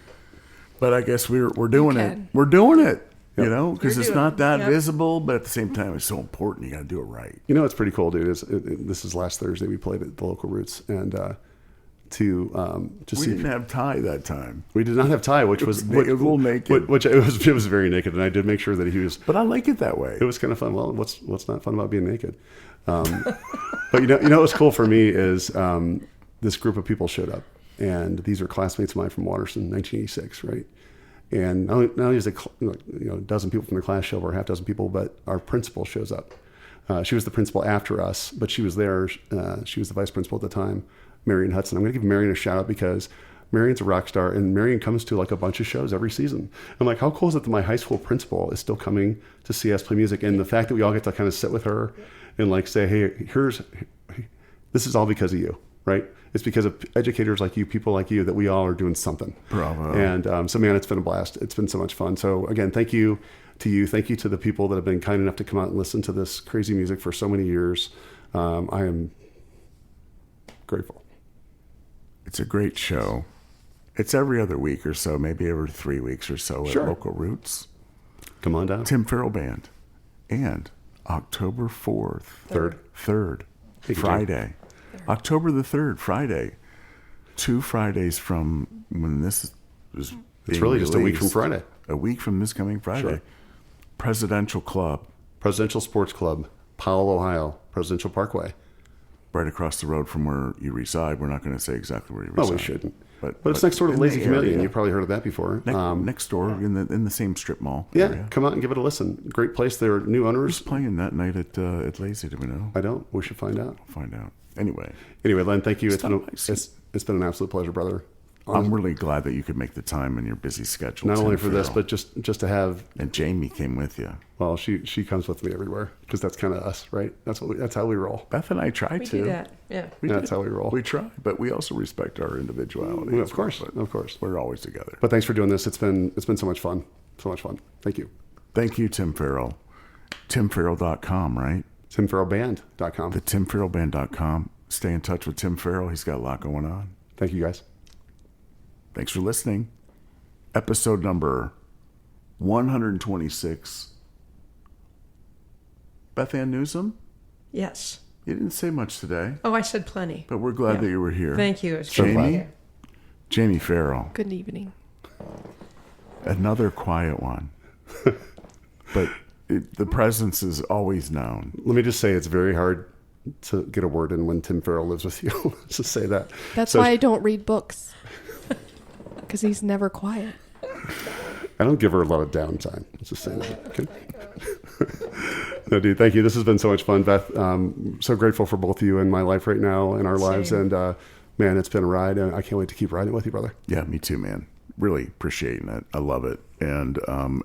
But I guess we're doing it. We're doing it. Yep. Because it's not that visible, but at the same time, it's so important. You got to do it right. It's pretty cool, dude. This is last Thursday. We played at the local Roots, and we didn't have Ty that time. We did not have Ty, which was a little naked. Which it was very naked, and I did make sure that he was. But I like it that way. It was kind of fun. Well, what's not fun about being naked? But what was cool for me is this group of people showed up, and these are classmates of mine from Waterston, 1986, right? And not only is a dozen people from the class show up, or a half dozen people, but our principal shows up. She was the principal after us, but she was there. She was the vice principal at the time, Marion Hudson. I'm going to give Marion a shout out because Marion's a rock star, and Marion comes to like a bunch of shows every season. I'm like, how cool is it that my high school principal is still coming to see us play music? And the fact that we all get to kind of sit with her and like say, hey, this is all because of you, right? It's because of educators like you, people like you, that we all are doing something. Bravo. And so, man, it's been a blast. It's been so much fun. So, again, thank you to you. Thank you to the people that have been kind enough to come out and listen to this crazy music for so many years. I am grateful. It's a great show. It's every other week or so, maybe every 3 weeks or so at Local Roots. Come on down. Tim Farrell Band. And October 4th. 3rd. Friday. October the 3rd, Friday. 2 Fridays from when this is being It's really just a week from Friday. A week from this coming Friday. Sure. Presidential Sports Club, Powell, Ohio, Presidential Parkway. Right across the road from where you reside. We're not going to say exactly where you reside. Oh, we shouldn't. But it's next door to in Lazy the Chameleon. area. You've probably heard of that before. Next door in the same strip mall. Yeah, area. come out and give it a listen. Great place. There are new owners. Who's playing that night at Lazy? Do we know? I don't. We should find out. Find out. Anyway, Len, thank you. It's been an absolute pleasure, brother. I'm really glad that you could make the time in your busy schedule. Not only for this, but just to have. And Jamie came with you. Well, she comes with me everywhere because that's kind of us, right? That's how we roll. Beth and I try We to. do that. Yeah. That's how we roll. We try, but we also respect our individuality. Of course. We're always together. But thanks for doing this. It's been so much fun. So much fun. Thank you. Thank you, Tim Farrell. TimFarrell.com, right? TimFarrellBand.com. The TimFarrellBand.com. Stay in touch with Tim Farrell. He's got a lot going on. Thank you, guys. Thanks for listening. Episode number 126 Beth Ann Newsom? Yes. You didn't say much today, Oh, I said plenty. but we're glad Yeah. that you were here. Thank you. It's So great to be Jamie? here. Jamie Farrell, Good evening. another quiet one. But the presence is always known. Let me just say it's very hard to get a word in when Tim Farrell lives with you. Let's just say that. That's So why I don't read books. Because he's never quiet. I don't give her a lot of downtime. Let's just say that. Okay. No, dude, thank you. This has been so much fun, Beth. So grateful for both of you in my life right now, in our lives. Same. And man, it's been a ride. And I can't wait to keep riding it with you, brother. Yeah, me too, man. Really appreciating it. I love it. And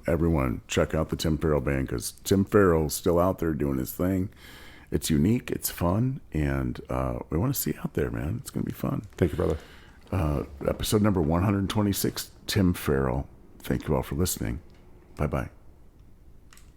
everyone, check out the Tim Farrell Band because Tim Farrell's still out there doing his thing. It's unique, it's fun, and we want to see you out there, man. It's going to be fun. Thank you, brother. Episode number 126, Tim Farrell. Thank you all for listening. Bye-bye.